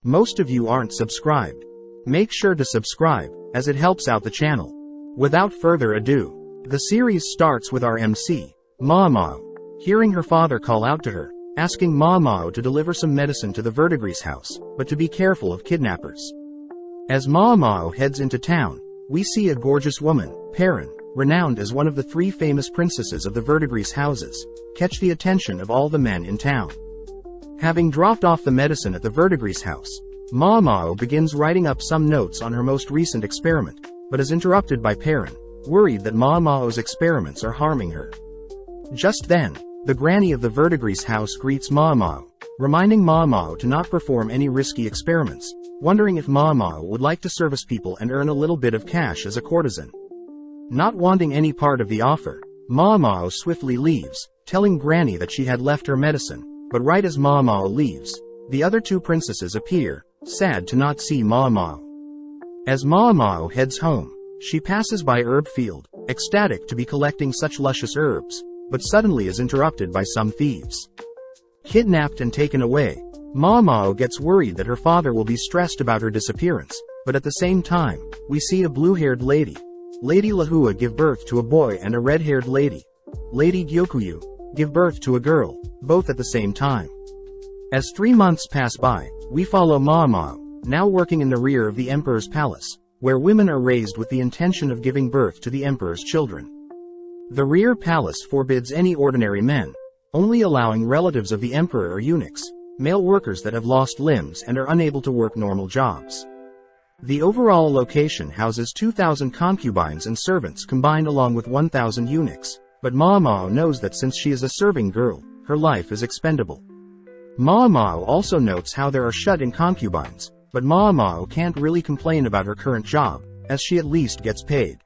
Most of you aren't subscribed. Make sure to subscribe, as it helps out the channel. Without further ado, the series starts with our MC, Mao. Hearing her father call out to her, asking Mao to deliver some medicine to the Verdigris house, but to be careful of kidnappers. As Mao heads into town, we see a gorgeous woman, Perrin, renowned as one of the 3 famous princesses of the Verdigris houses, catch the attention of all the men in town. Having dropped off the medicine at the Verdigris house, Mao begins writing up some notes on her most recent experiment, but is interrupted by Perrin, worried that Mao's experiments are harming her. Just then, the granny of the Verdigris house greets Mao, reminding Mao to not perform any risky experiments, wondering if Mao would like to service people and earn a little bit of cash as a courtesan. Not wanting any part of the offer, Mao swiftly leaves, telling Granny that she had left her medicine, but right as Mao leaves, the other 2 princesses appear, sad to not see Mao. As Mao heads home, she passes by herb field, ecstatic to be collecting such luscious herbs, but suddenly is interrupted by some thieves. Kidnapped and taken away, Mao gets worried that her father will be stressed about her disappearance, but at the same time, we see a blue-haired lady, Lady Lahua, give birth to a boy, and a red-haired lady, Lady Gyokuyu, give birth to a girl, both at the same time. As 3 months pass by, we follow Mao, now working in the rear of the emperor's palace, where women are raised with the intention of giving birth to the emperor's children. The rear palace forbids any ordinary men, only allowing relatives of the emperor or eunuchs, male workers that have lost limbs and are unable to work normal jobs. The overall location houses 2,000 concubines and servants combined along with 1,000 eunuchs, but Mao knows that since she is a serving girl, her life is expendable. Mao also notes how there are shut-in concubines, but Mao can't really complain about her current job, as she at least gets paid.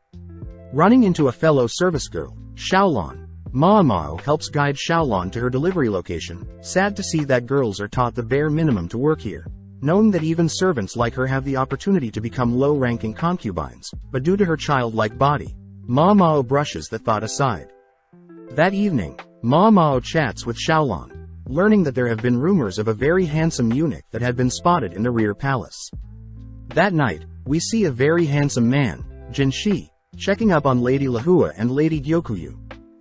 Running into a fellow service girl, Xiaolon, Mao helps guide Xiaolon to her delivery location, sad to see that girls are taught the bare minimum to work here, knowing that even servants like her have the opportunity to become low-ranking concubines, but due to her childlike body, Mao brushes that thought aside. That evening, Mao chats with Xiaolon, learning that there have been rumors of a very handsome eunuch that had been spotted in the rear palace. That night, we see a very handsome man, Jinshi, checking up on Lady Lahua and Lady Gyokuyu.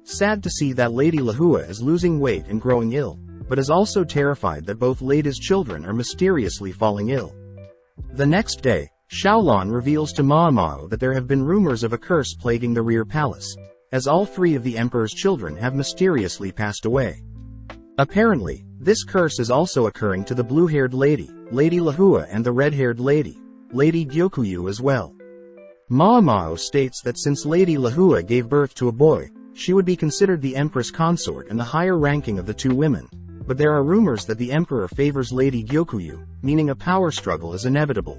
Sad to see that Lady Lahua is losing weight and growing ill, but is also terrified that both ladies' children are mysteriously falling ill. The next day, Xiaolon reveals to Mao that there have been rumors of a curse plaguing the rear palace, as all 3 of the emperor's children have mysteriously passed away. Apparently, this curse is also occurring to the blue-haired lady, Lady Lahua, and the red-haired lady, Lady Gyokuyu as well. Mao states that since Lady Lahua gave birth to a boy, she would be considered the empress consort and the higher ranking of the 2 women, but there are rumors that the emperor favors Lady Gyokuyu, meaning a power struggle is inevitable.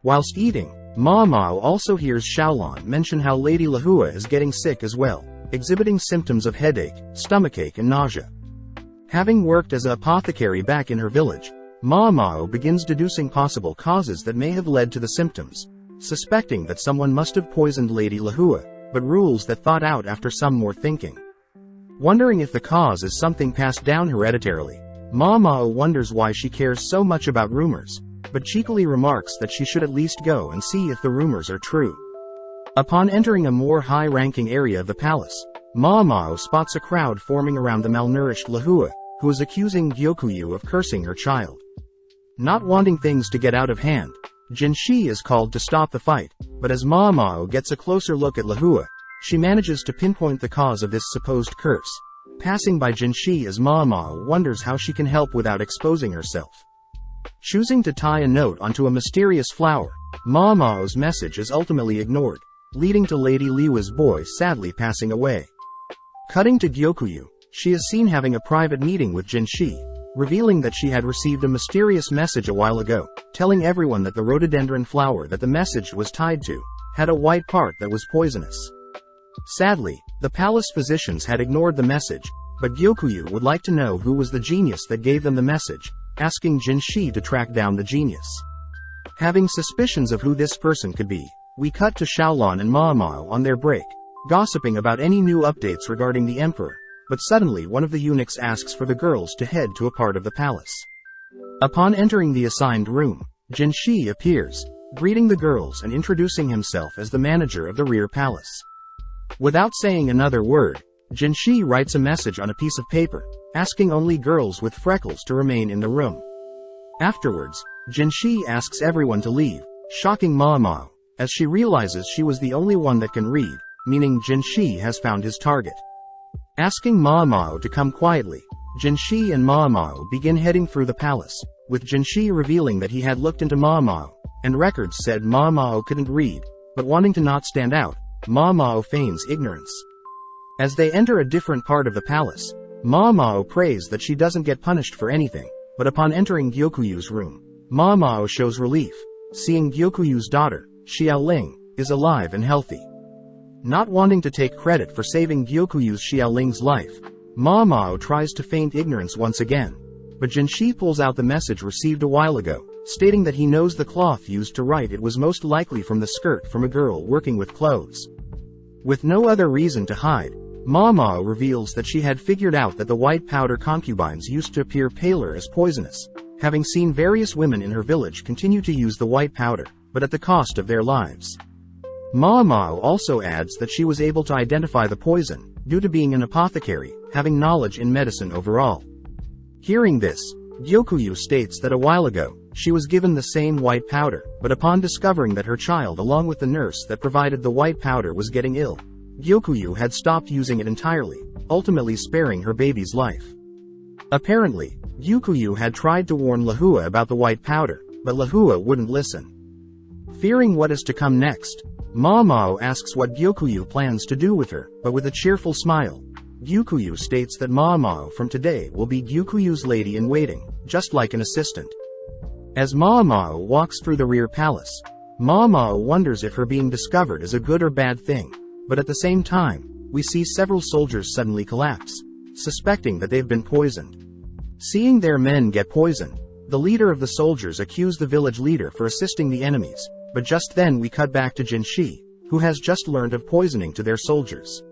Whilst eating, Mao also hears Xiaolon mention how Lady Lahua is getting sick as well, exhibiting symptoms of headache, stomachache and nausea. Having worked as an apothecary back in her village, Mao begins deducing possible causes that may have led to the symptoms, suspecting that someone must have poisoned Lady Lahua, but rules that thought out after some more thinking. Wondering if the cause is something passed down hereditarily, Mao wonders why she cares so much about rumors, but cheekily remarks that she should at least go and see if the rumors are true. Upon entering a more high-ranking area of the palace, Mao spots a crowd forming around the malnourished Lahua, who is accusing Gyokuyu of cursing her child. Not wanting things to get out of hand, Jinshi is called to stop the fight, but as Mao gets a closer look at Lahua, she manages to pinpoint the cause of this supposed curse, passing by Jinshi as Mao wonders how she can help without exposing herself. Choosing to tie a note onto a mysterious flower, Mao's message is ultimately ignored, leading to Lady Liwa's boy sadly passing away. Cutting to Gyokuyu, she is seen having a private meeting with Jinshi, revealing that she had received a mysterious message a while ago, telling everyone that the rhododendron flower that the message was tied to had a white part that was poisonous. Sadly, the palace physicians had ignored the message, but Gyokuyu would like to know who was the genius that gave them the message, asking Jinshi to track down the genius. Having suspicions of who this person could be, we cut to Xiaolon and Mao on their break, gossiping about any new updates regarding the emperor, but suddenly one of the eunuchs asks for the girls to head to a part of the palace. Upon entering the assigned room, Jinshi appears, greeting the girls and introducing himself as the manager of the rear palace. Without saying another word, Jinshi writes a message on a piece of paper, asking only girls with freckles to remain in the room. Afterwards, Jinshi asks everyone to leave, shocking Mao, as she realizes she was the only one that can read, meaning Jinshi has found his target. Asking Mao to come quietly, Jinshi and Mao begin heading through the palace, with Jinshi revealing that he had looked into Mao, and records said Mao couldn't read, but wanting to not stand out, Mao feigns ignorance. As they enter a different part of the palace, Mao prays that she doesn't get punished for anything, but upon entering Gyokuyu's room, Mao shows relief, seeing Gyokuyu's daughter, Xiaoling, is alive and healthy. Not wanting to take credit for saving Gyokuyu's Xiaoling's life, Mao tries to feign ignorance once again, but Jinshi pulls out the message received a while ago, stating that he knows the cloth used to write it was most likely from the skirt from a girl working with clothes. With no other reason to hide, Mao reveals that she had figured out that the white powder concubines used to appear paler as poisonous, having seen various women in her village continue to use the white powder, but at the cost of their lives. Mao also adds that she was able to identify the poison, due to being an apothecary, having knowledge in medicine overall. Hearing this, Gyokuyu states that a while ago, she was given the same white powder, but upon discovering that her child along with the nurse that provided the white powder was getting ill, Gyokuyu had stopped using it entirely, ultimately sparing her baby's life. Apparently, Gyokuyu had tried to warn Lahua about the white powder, but Lahua wouldn't listen. Fearing what is to come next, Mao asks what Gyokuyu plans to do with her, but with a cheerful smile, Gyokuyu states that Mao from today will be Gyokuyu's lady-in-waiting, just like an assistant. As Mao walks through the rear palace, Mao wonders if her being discovered is a good or bad thing, but at the same time, we see several soldiers suddenly collapse, suspecting that they've been poisoned. Seeing their men get poisoned, the leader of the soldiers accused the village leader for assisting the enemies, but just then we cut back to Jinshi, who has just learned of poisoning to their soldiers.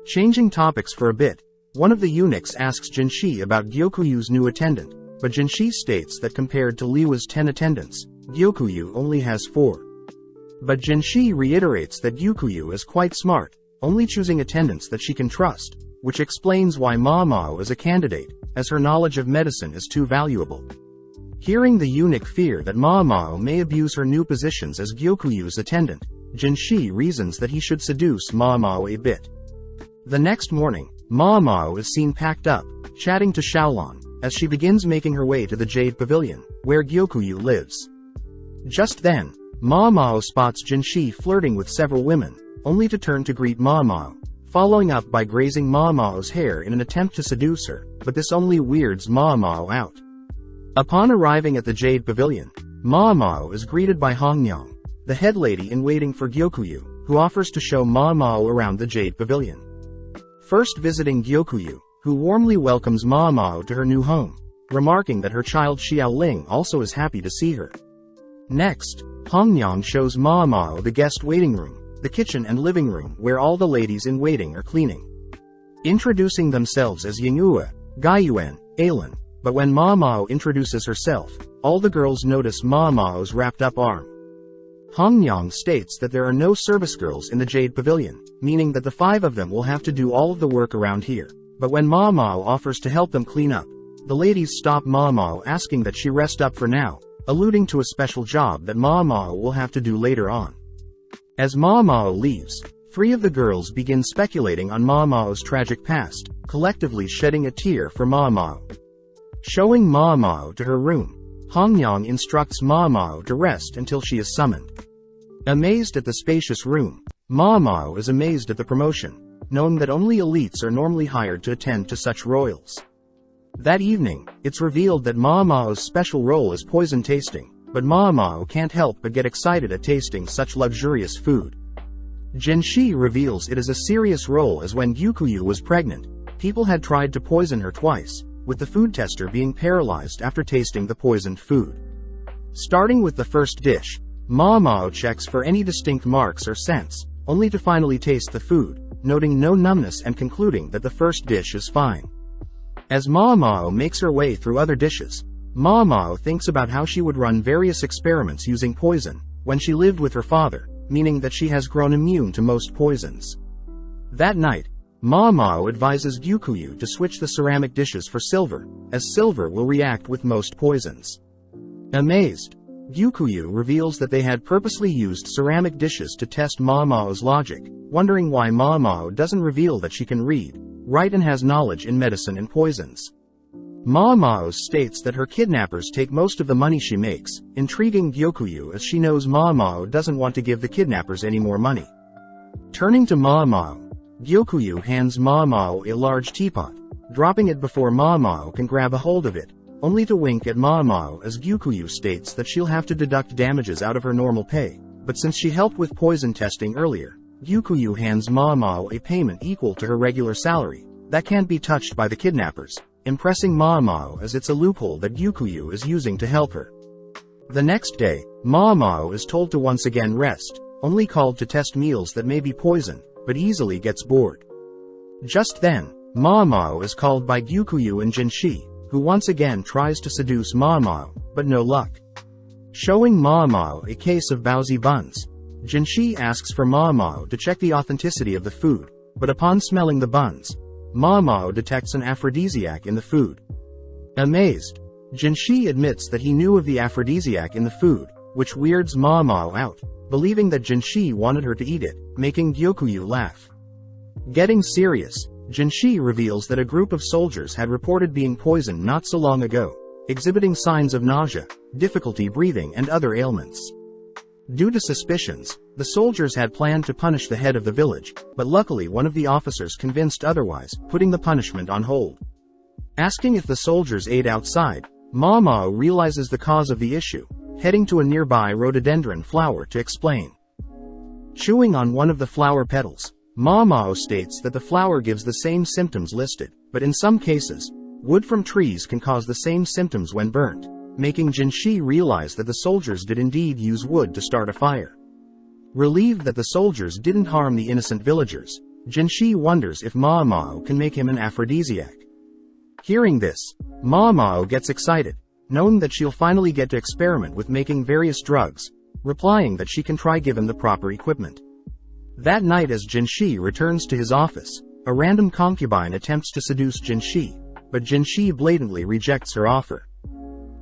Changing topics for a bit, one of the eunuchs asks Jinshi about Gyokuyu's new attendant, but Jinshi states that compared to Liwa's 10 attendants, Gyokuyu only has 4. But Jinshi reiterates that Gyokuyu is quite smart, only choosing attendants that she can trust, which explains why Mao is a candidate, as her knowledge of medicine is too valuable. Hearing the eunuch fear that Mao may abuse her new positions as Gyokuyu's attendant, Jinshi reasons that he should seduce Mao a bit. The next morning, Mao is seen packed up, chatting to Xiaolong, as she begins making her way to the Jade Pavilion, where Gyokuyu lives. Just then, Mao spots Jinshi flirting with several women, only to turn to greet Mao, following up by grazing Mao's hair in an attempt to seduce her, but this only weirds Mao out. Upon arriving at the Jade Pavilion, Mao is greeted by Hongyang, the head lady in waiting for Gyokuyu, who offers to show Mao around the Jade Pavilion. First visiting Gyokuyu, who warmly welcomes Mao to her new home, remarking that her child Xiaoling also is happy to see her. Next, Hongyang shows Mao the guest waiting room, the kitchen and living room where all the ladies in waiting are cleaning. Introducing themselves as Yinghua, Gaiyuan, Ailan, but when Mao introduces herself, all the girls notice Mao's wrapped up arm. Hongyang states that there are no service girls in the Jade Pavilion, meaning that the 5 of them will have to do all of the work around here, but when Mao offers to help them clean up, the ladies stop Mao asking that she rest up for now, alluding to a special job that Mao will have to do later on. As Mao leaves, 3 of the girls begin speculating on Mao's tragic past, collectively shedding a tear for Mao. Showing Mao to her room, Hongyang instructs Mao to rest until she is summoned. Amazed at the spacious room, Mao is amazed at the promotion, knowing that only elites are normally hired to attend to such royals. That evening, it's revealed that Mao's special role is poison tasting, but Mao can't help but get excited at tasting such luxurious food. Jinshi reveals it is a serious role as when Gyokuyu was pregnant, people had tried to poison her twice, with the food tester being paralyzed after tasting the poisoned food. Starting with the first dish, Mao checks for any distinct marks or scents, only to finally taste the food, noting no numbness and concluding that the first dish is fine. As Mao makes her way through other dishes, Mao thinks about how she would run various experiments using poison when she lived with her father, meaning that she has grown immune to most poisons. That night, Mao advises Gyukuyu to switch the ceramic dishes for silver, as silver will react with most poisons. Amazed, Gyukuyu reveals that they had purposely used ceramic dishes to test Mao's logic, wondering why Mao doesn't reveal that she can read, write and has knowledge in medicine and poisons. Mao states that her kidnappers take most of the money she makes, intriguing Gyukuyu as she knows Mao doesn't want to give the kidnappers any more money. Turning to Mao, Gyukuyu hands Mao a large teapot, dropping it before Mao can grab a hold of it, only to wink at Mao as Gyukuyu states that she'll have to deduct damages out of her normal pay, but since she helped with poison testing earlier, Gyukuyu hands Mao a payment equal to her regular salary, that can't be touched by the kidnappers, impressing Mao as it's a loophole that Gyukuyu is using to help her. The next day, Mao is told to once again rest, only called to test meals that may be poison, but easily gets bored. Just then, Mao is called by Gyukuyu and Jinshi, who once again tries to seduce Mao, but no luck. Showing Mao a case of Baozi buns, Jinshi asks for Mao to check the authenticity of the food, but upon smelling the buns, Mao detects an aphrodisiac in the food. Amazed, Jinshi admits that he knew of the aphrodisiac in the food, which weirds Mao out, believing that Jinshi wanted her to eat it, making Gyukuyu laugh. Getting serious, Jinshi reveals that a group of soldiers had reported being poisoned not so long ago, exhibiting signs of nausea, difficulty breathing and other ailments. Due to suspicions, the soldiers had planned to punish the head of the village, but luckily one of the officers convinced otherwise, putting the punishment on hold. Asking if the soldiers ate outside, Mao realizes the cause of the issue, heading to a nearby rhododendron flower to explain. Chewing on one of the flower petals, Mao states that the flower gives the same symptoms listed, but in some cases, wood from trees can cause the same symptoms when burnt, making Jinshi realize that the soldiers did indeed use wood to start a fire. Relieved that the soldiers didn't harm the innocent villagers, Jinshi wonders if Mao can make him an aphrodisiac. Hearing this, Mao gets excited, knowing that she'll finally get to experiment with making various drugs, replying that she can try given the proper equipment. That night as Jinshi returns to his office, a random concubine attempts to seduce Jinshi, but Jinshi blatantly rejects her offer.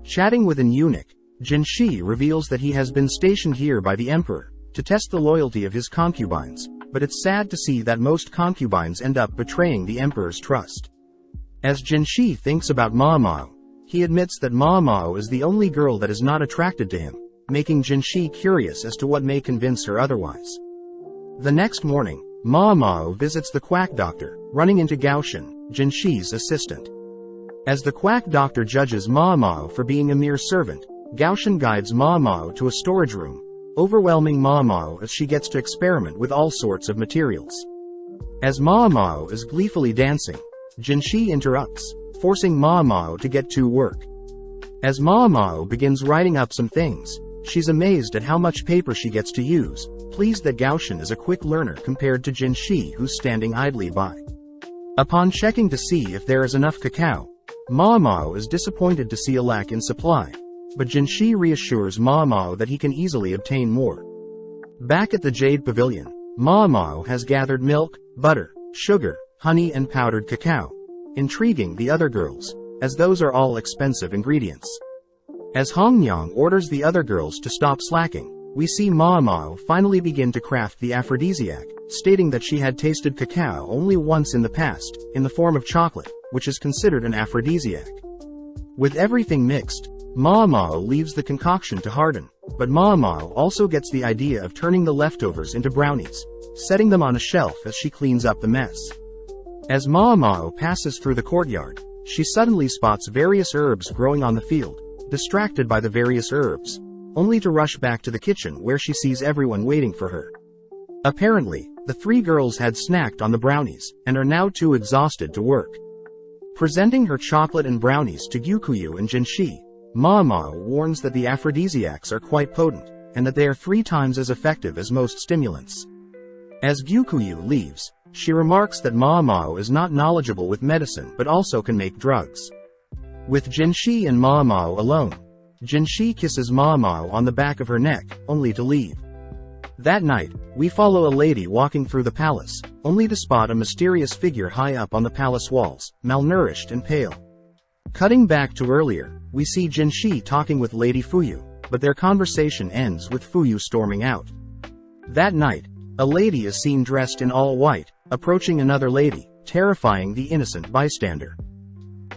Chatting with an eunuch, Jinshi reveals that he has been stationed here by the emperor, to test the loyalty of his concubines, but it's sad to see that most concubines end up betraying the emperor's trust. As Jinshi thinks about Mao, he admits that Mao is the only girl that is not attracted to him, making Jinshi curious as to what may convince her otherwise. The next morning, Mao visits the quack doctor, running into Gaoshin, Jinshi's assistant. As the quack doctor judges Mao for being a mere servant, Gaoshin guides Mao to a storage room, overwhelming Mao as she gets to experiment with all sorts of materials. As Mao is gleefully dancing, Jinshi interrupts, forcing Mao to get to work. As Mao begins writing up some things, she's amazed at how much paper she gets to use, pleased that Gaoshin is a quick learner compared to Jinshi who's standing idly by. Upon checking to see if there is enough cacao, Mao is disappointed to see a lack in supply, but Jinshi reassures Mao that he can easily obtain more. Back at the Jade Pavilion, Mao has gathered milk, butter, sugar, honey and powdered cacao, intriguing the other girls, as those are all expensive ingredients. As Hongyang orders the other girls to stop slacking, we see Mao finally begin to craft the aphrodisiac, stating that she had tasted cacao only once in the past, in the form of chocolate, which is considered an aphrodisiac. With everything mixed, Mao leaves the concoction to harden, but Mao also gets the idea of turning the leftovers into brownies, setting them on a shelf as she cleans up the mess. As Mao passes through the courtyard, she suddenly spots various herbs growing on the field, distracted by the various herbs, only to rush back to the kitchen where she sees everyone waiting for her. Apparently, the three girls had snacked on the brownies, and are now too exhausted to work. Presenting her chocolate and brownies to Gyukuyu and Jinshi, Mao warns that the aphrodisiacs are quite potent, and that they are 3 times as effective as most stimulants. As Gyukuyu leaves, she remarks that Mao is not knowledgeable with medicine but also can make drugs. With Jinshi and Ma Mao alone, Jinshi kisses Ma Mao on the back of her neck, only to leave. That night, we follow a lady walking through the palace, only to spot a mysterious figure high up on the palace walls, malnourished and pale. Cutting back to earlier, we see Jinshi talking with Lady Fuyu, but their conversation ends with Fuyu storming out. That night, a lady is seen dressed in all white, approaching another lady, terrifying the innocent bystander.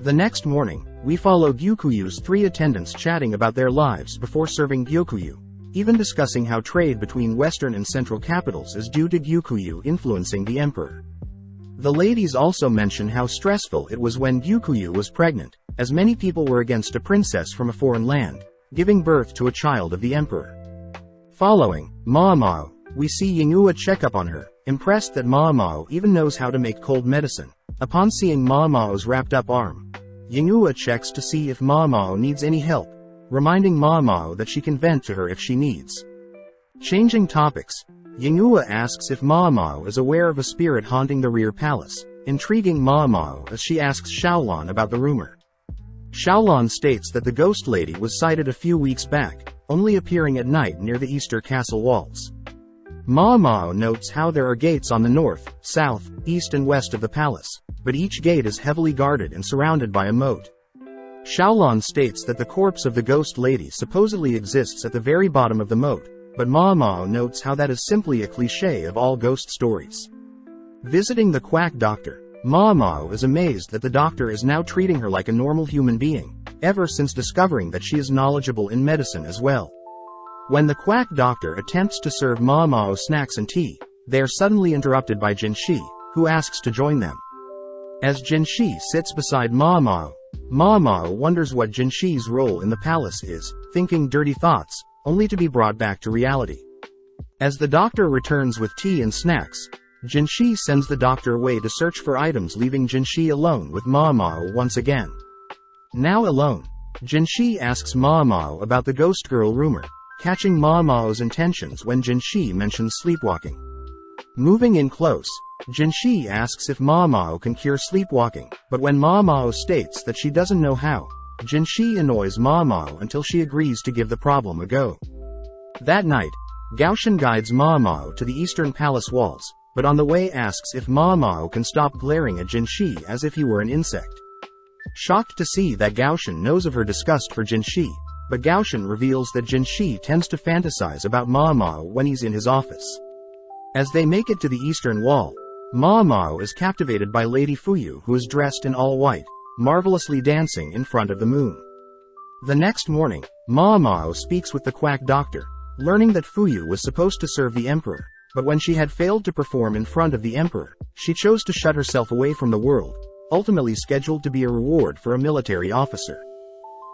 The next morning, we follow Gyukuyu's 3 attendants chatting about their lives before serving Gyokuyu, even discussing how trade between Western and Central capitals is due to Gyukuyu influencing the emperor. The ladies also mention how stressful it was when Gyukuyu was pregnant, as many people were against a princess from a foreign land, giving birth to a child of the emperor. Following Ma Mao, we see Yinghua check up on her, impressed that Ma Mao even knows how to make cold medicine. Upon seeing Ma Mao's wrapped up arm, Yinghua checks to see if Ma Mao needs any help, reminding Ma Mao that she can vent to her if she needs. Changing topics, Yinghua asks if Ma Mao is aware of a spirit haunting the rear palace, intriguing Ma Mao as she asks Xiaolan about the rumor. Xiaolan states that the ghost lady was sighted a few weeks back, only appearing at night near the Easter castle walls. Ma Mao notes how there are gates on the north, south, east and west of the palace, but each gate is heavily guarded and surrounded by a moat. Xiaolan states that the corpse of the ghost lady supposedly exists at the very bottom of the moat, but Ma Mao notes how that is simply a cliché of all ghost stories. Visiting the quack doctor, Ma Mao is amazed that the doctor is now treating her like a normal human being, ever since discovering that she is knowledgeable in medicine as well. When the quack doctor attempts to serve Ma Mao snacks and tea, they are suddenly interrupted by Jinshi, who asks to join them. As Jinshi sits beside Ma Mao wonders what Jinshi's role in the palace is, thinking dirty thoughts, only to be brought back to reality. As the doctor returns with tea and snacks, Jinshi sends the doctor away to search for items, leaving Jinshi alone with Ma Mao once again. Now alone, Jinshi asks Ma Mao about the ghost girl rumor, catching Ma Mao's intentions when Jinshi mentions sleepwalking. Moving in close, Jinshi asks if Ma Mao can cure sleepwalking, but when Ma Mao states that she doesn't know how, Jinshi annoys Ma Mao until she agrees to give the problem a go. That night, Gaoshan guides Ma Mao to the eastern palace walls, but on the way asks if Ma Mao can stop glaring at Jinshi as if he were an insect. Shocked to see that Gaoshan knows of her disgust for Jinshi, but Gaoshan reveals that Jinshi tends to fantasize about Ma Mao when he's in his office. As they make it to the eastern wall, Ma Mao is captivated by Lady Fuyu, who is dressed in all white, marvelously dancing in front of the moon. The next morning, Ma Mao speaks with the quack doctor, learning that Fuyu was supposed to serve the emperor, but when she had failed to perform in front of the emperor, she chose to shut herself away from the world, ultimately scheduled to be a reward for a military officer.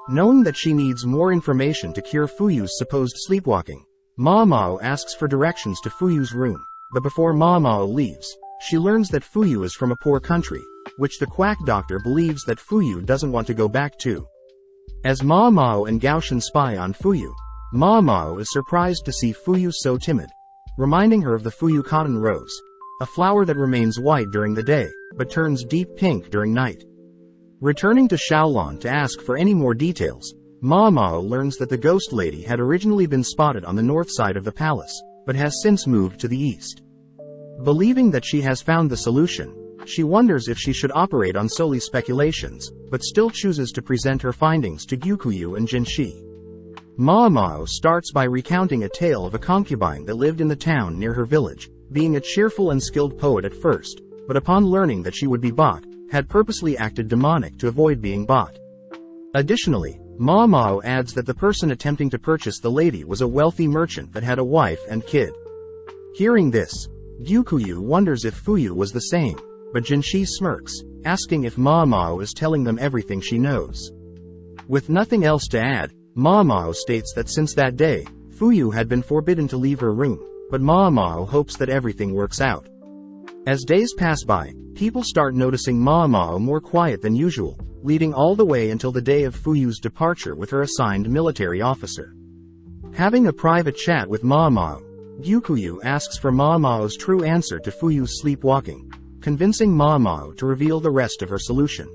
Knowing that she needs more information to cure Fuyu's supposed sleepwalking, Ma Mao asks for directions to Fuyu's room, but before Ma Mao leaves, she learns that Fuyu is from a poor country, which the quack doctor believes that Fuyu doesn't want to go back to. As Ma Mao and Gaoshan spy on Fuyu, Ma Mao is surprised to see Fuyu so timid, reminding her of the Fuyu cotton rose, a flower that remains white during the day, but turns deep pink during night. Returning to Xiaolan to ask for any more details, Ma Mao learns that the ghost lady had originally been spotted on the north side of the palace, but has since moved to the east. Believing that she has found the solution, she wonders if she should operate on solely speculations, but still chooses to present her findings to Gyukuyu and Jinshi. Ma Mao starts by recounting a tale of a concubine that lived in the town near her village, being a cheerful and skilled poet at first, but upon learning that she would be bought, had purposely acted demonic to avoid being bought. Additionally, Ma Mao adds that the person attempting to purchase the lady was a wealthy merchant that had a wife and kid. Hearing this, Gyukuyu wonders if Fuyu was the same, but Jinshi smirks, asking if Ma Mao is telling them everything she knows. With nothing else to add, Ma Mao states that since that day, Fuyu had been forbidden to leave her room, but Ma Mao hopes that everything works out. As days pass by, people start noticing Ma Mao more quiet than usual, leading all the way until the day of Fuyu's departure with her assigned military officer. Having a private chat with Ma Mao, Gyukuyu asks for Ma Mao's true answer to Fuyu's sleepwalking, convincing Ma Mao to reveal the rest of her solution.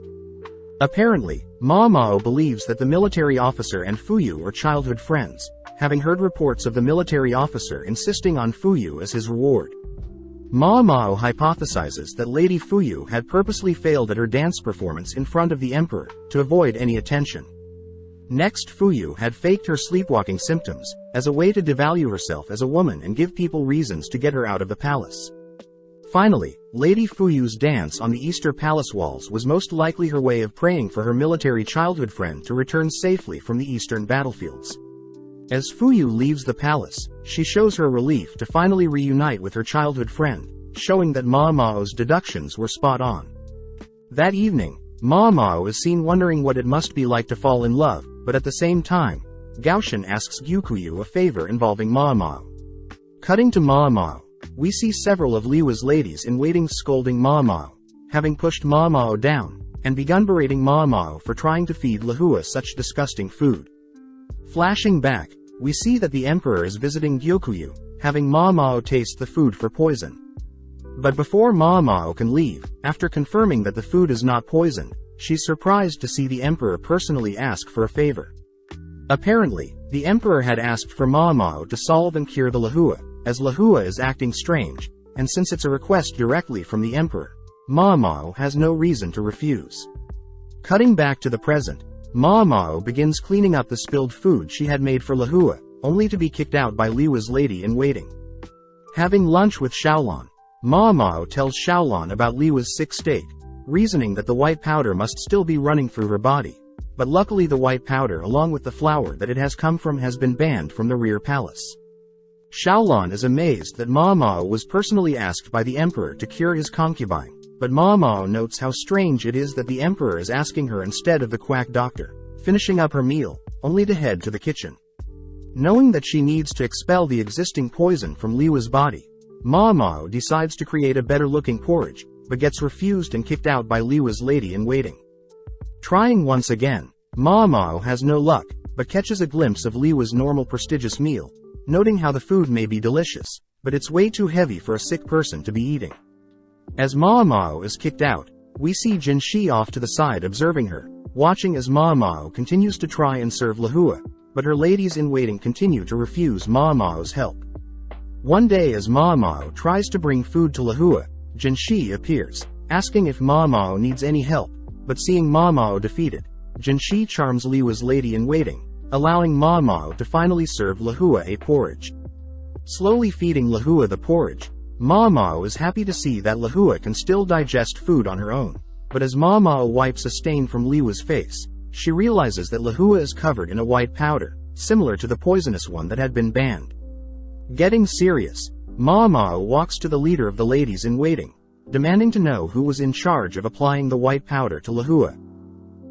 Apparently, Ma Mao believes that the military officer and Fuyu are childhood friends, having heard reports of the military officer insisting on Fuyu as his reward. Ma Mao hypothesizes that Lady Fuyu had purposely failed at her dance performance in front of the emperor, to avoid any attention. Next, Fuyu had faked her sleepwalking symptoms, as a way to devalue herself as a woman and give people reasons to get her out of the palace. Finally, Lady Fuyu's dance on the Easter Palace walls was most likely her way of praying for her military childhood friend to return safely from the eastern battlefields. As Fuyu leaves the palace, she shows her relief to finally reunite with her childhood friend, showing that Ma Mao's deductions were spot on. That evening, Ma Mao is seen wondering what it must be like to fall in love, but at the same time, Gaoshan asks Gyukuyu a favor involving Ma Mao. Cutting to Ma Mao, we see several of Liwa's ladies-in-waiting scolding Ma Mao, having pushed Ma Mao down, and begun berating Ma Mao for trying to feed Lihua such disgusting food. Flashing back, we see that the emperor is visiting Gyukuyu, having Ma Mao taste the food for poison. But before Ma Mao can leave, after confirming that the food is not poisoned, she's surprised to see the emperor personally ask for a favor. Apparently, the emperor had asked for Ma Mao to solve and cure the Lihua, as Lihua is acting strange, and since it's a request directly from the emperor, Ma Mao has no reason to refuse. Cutting back to the present, Ma Mao begins cleaning up the spilled food she had made for Lihua, only to be kicked out by Liwa's lady-in-waiting. Having lunch with Xiaolon, Ma Mao tells Xiaolon about Liwa's sick state, reasoning that the white powder must still be running through her body, but luckily the white powder along with the flour that it has come from has been banned from the rear palace. Xiaolon is amazed that Ma Mao was personally asked by the emperor to cure his concubine, but Ma Mao notes how strange it is that the emperor is asking her instead of the quack doctor, finishing up her meal, only to head to the kitchen. Knowing that she needs to expel the existing poison from Liwa's body, Ma Mao decides to create a better-looking porridge, but gets refused and kicked out by Liwa's lady-in-waiting. Trying once again, Ma Mao has no luck, but catches a glimpse of Liwa's normal prestigious meal, noting how the food may be delicious, but it's way too heavy for a sick person to be eating. As Ma Mao is kicked out, we see Jinshi off to the side observing her, watching as Ma Mao continues to try and serve Lihua, but her ladies-in-waiting continue to refuse Ma Mao's help. One day as Ma Mao tries to bring food to Lihua, Jinshi appears, asking if Ma Mao needs any help, but seeing Ma Mao defeated, Jinshi charms Liwa's lady-in-waiting, allowing Ma Mao to finally serve Lihua a porridge. Slowly feeding Lihua the porridge, Ma Mao is happy to see that Lihua can still digest food on her own, but as Ma Mao wipes a stain from Liwa's face, she realizes that Lihua is covered in a white powder, similar to the poisonous one that had been banned. Getting serious, Ma Mao walks to the leader of the ladies-in-waiting, demanding to know who was in charge of applying the white powder to Lihua.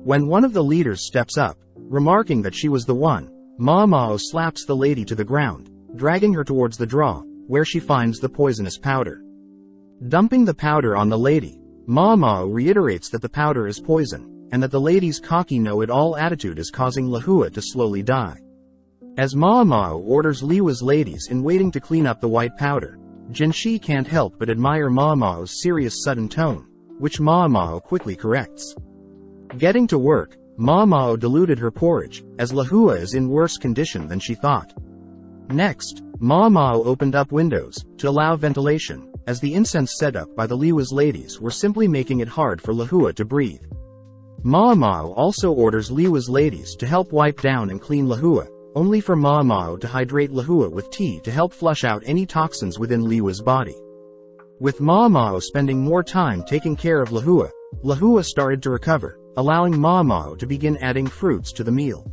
When one of the leaders steps up, remarking that she was the one, Ma Mao slaps the lady to the ground, dragging her towards the draw, where she finds the poisonous powder. Dumping the powder on the lady, Ma Mao reiterates that the powder is poison, and that the lady's cocky know-it-all attitude is causing Lihua to slowly die. As Ma Mao orders Liwa's ladies-in-waiting to clean up the white powder, Jinshi can't help but admire Ma Mao's serious sudden tone, which Ma Mao quickly corrects. Getting to work, Ma Mao diluted her porridge, as Lihua is in worse condition than she thought. Next, Ma Mao opened up windows, to allow ventilation, as the incense set up by the Liwa's ladies were simply making it hard for Lihua to breathe. Ma Mao also orders Liwa's ladies to help wipe down and clean Lihua, only for Ma Mao to hydrate Lihua with tea to help flush out any toxins within Liwa's body. With Ma Mao spending more time taking care of Lihua, Lihua started to recover, allowing Ma Mao to begin adding fruits to the meal.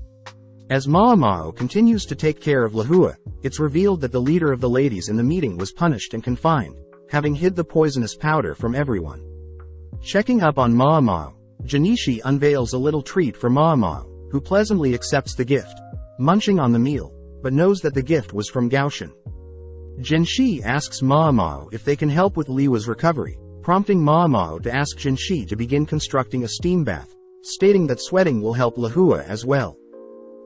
As Ma Mao continues to take care of Lihua, it's revealed that the leader of the ladies in the meeting was punished and confined, having hid the poisonous powder from everyone. Checking up on Ma Mao, Janishi unveils a little treat for Ma Mao, who pleasantly accepts the gift, munching on the meal, but knows that the gift was from Gaoshan. Jinshi asks Ma Mao if they can help with Liwa's recovery, prompting Ma Mao to ask Jinshi to begin constructing a steam bath, stating that sweating will help Lihua as well.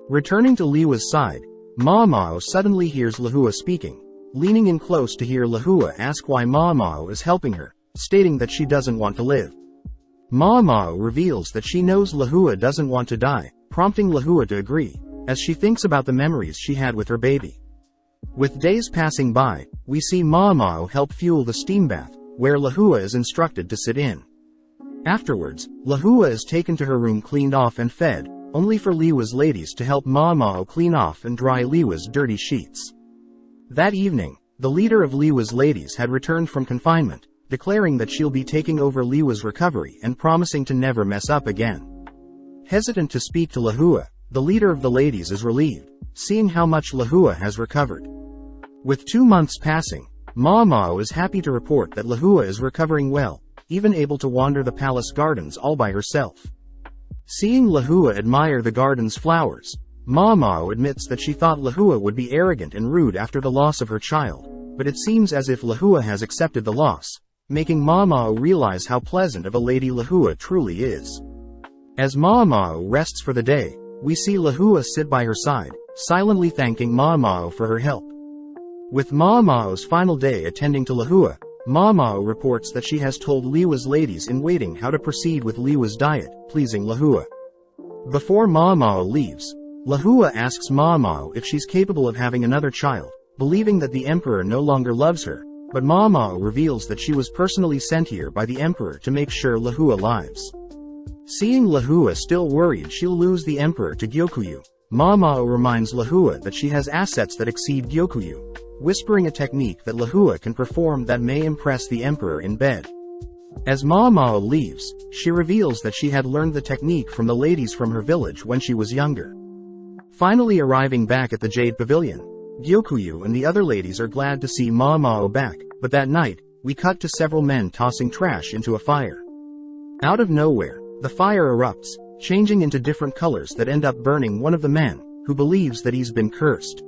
Returning to Liwa's side, Ma Mao suddenly hears Lihua speaking, leaning in close to hear Lihua ask why Ma Mao is helping her, stating that she doesn't want to live. Mao reveals that she knows Lahua doesn't want to die, prompting Lahua to agree, as she thinks about the memories she had with her baby. With days passing by, we see Mao help fuel the steam bath, where Lahua is instructed to sit in. Afterwards, Lahua is taken to her room cleaned off and fed, only for Liwa's ladies to help Mao clean off and dry Liwa's dirty sheets. That evening, the leader of Liwa's ladies had returned from confinement, declaring that she'll be taking over Liwa's recovery and promising to never mess up again. Hesitant to speak to Lahua, the leader of the ladies is relieved, seeing how much Lahua has recovered. With 2 months passing, Mao is happy to report that Lahua is recovering well, even able to wander the palace gardens all by herself. Seeing Lahua admire the garden's flowers, Mao admits that she thought Lahua would be arrogant and rude after the loss of her child, but it seems as if Lahua has accepted the loss, making Mao realize how pleasant of a lady Lahua truly is. As Mao rests for the day, we see Lahua sit by her side, silently thanking Mao for her help. With Mao's final day attending to Lahua, Mao reports that she has told Liwa's ladies in waiting how to proceed with Liwa's diet, pleasing Lahua. Before Mao leaves, Lahua asks Mao if she's capable of having another child, believing that the emperor no longer loves her, but Mao reveals that she was personally sent here by the emperor to make sure Lahua lives. Seeing Lahua still worried she'll lose the emperor to Gyokuyu, Mao reminds Lahua that she has assets that exceed Gyokuyu, whispering a technique that Lahua can perform that may impress the emperor in bed. As Mao leaves, she reveals that she had learned the technique from the ladies from her village when she was younger. Finally arriving back at the Jade Pavilion, Gyokuyu and the other ladies are glad to see Mao back, but that night, we cut to several men tossing trash into a fire. Out of nowhere, the fire erupts, changing into different colors that end up burning one of the men, who believes that he's been cursed.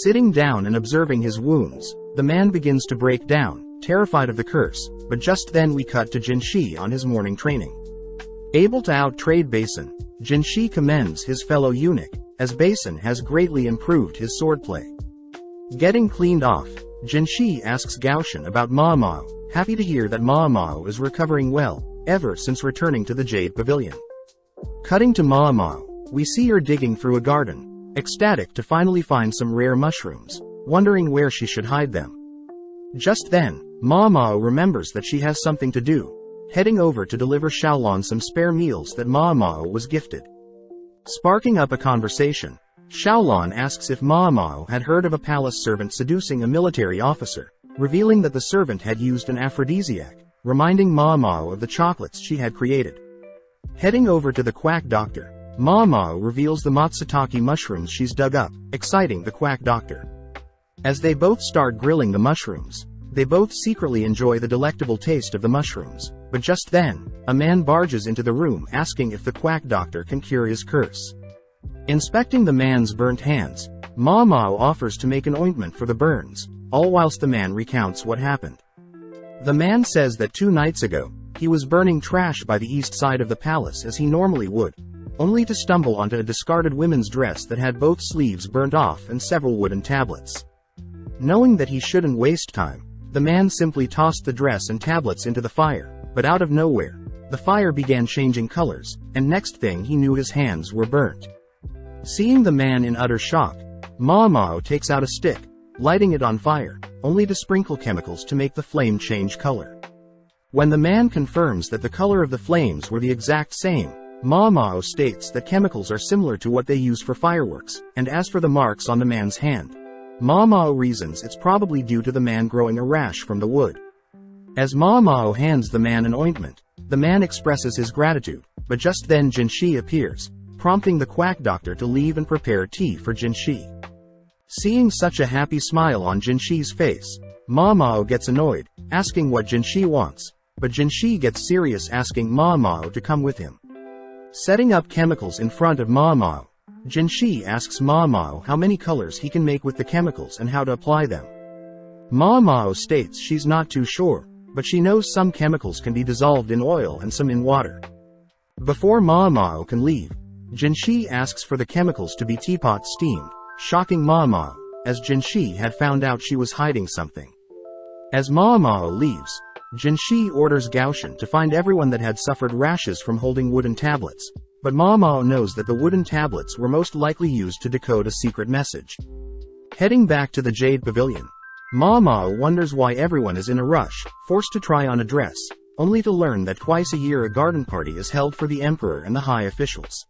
Sitting down and observing his wounds, the man begins to break down, terrified of the curse, but just then we cut to Jinshi on his morning training. Able to out-trade Basin, Jinshi commends his fellow eunuch, as Basin has greatly improved his swordplay. Getting cleaned off, Jinshi asks Gaoshan about Mao, happy to hear that Mao is recovering well, ever since returning to the Jade Pavilion. Cutting to Mao, we see her digging through a garden, ecstatic to finally find some rare mushrooms, wondering where she should hide them. Just then, Mao remembers that she has something to do, heading over to deliver Xiaolon some spare meals that Mao was gifted. Sparking up a conversation, Xiaolon asks if Mao had heard of a palace servant seducing a military officer, revealing that the servant had used an aphrodisiac, reminding Mao of the chocolates she had created. Heading over to the quack doctor, Mao reveals the matsutake mushrooms she's dug up, exciting the quack doctor. As they both start grilling the mushrooms, they both secretly enjoy the delectable taste of the mushrooms, but just then, a man barges into the room asking if the quack doctor can cure his curse. Inspecting the man's burnt hands, Mao offers to make an ointment for the burns, all whilst the man recounts what happened. The man says that 2 nights ago, he was burning trash by the east side of the palace as he normally would, only to stumble onto a discarded women's dress that had both sleeves burnt off and several wooden tablets. Knowing that he shouldn't waste time, the man simply tossed the dress and tablets into the fire, but out of nowhere, the fire began changing colors, and next thing he knew his hands were burnt. Seeing the man in utter shock, Mao takes out a stick, lighting it on fire, only to sprinkle chemicals to make the flame change color. When the man confirms that the color of the flames were the exact same, Mao states that chemicals are similar to what they use for fireworks, and as for the marks on the man's hand, Mao reasons it's probably due to the man growing a rash from the wood. As Mao hands the man an ointment, the man expresses his gratitude, but just then Jinshi appears, prompting the quack doctor to leave and prepare tea for Jinshi. Seeing such a happy smile on Jinshi's face, Mao gets annoyed, asking what Jinshi wants, but Jinshi gets serious asking Mao to come with him. Setting up chemicals in front of Mao, Jinshi asks Mao how many colors he can make with the chemicals and how to apply them. Mao states she's not too sure, but she knows some chemicals can be dissolved in oil and some in water. Before Mao can leave, Jinshi asks for the chemicals to be teapot steamed, shocking Mao, as Jinshi had found out she was hiding something. As Mao leaves, Jinshi orders Gaoshan to find everyone that had suffered rashes from holding wooden tablets, but Ma Mao knows that the wooden tablets were most likely used to decode a secret message. Heading back to the Jade Pavilion, Ma Mao wonders why everyone is in a rush, forced to try on a dress, only to learn that twice a year a garden party is held for the emperor and the high officials.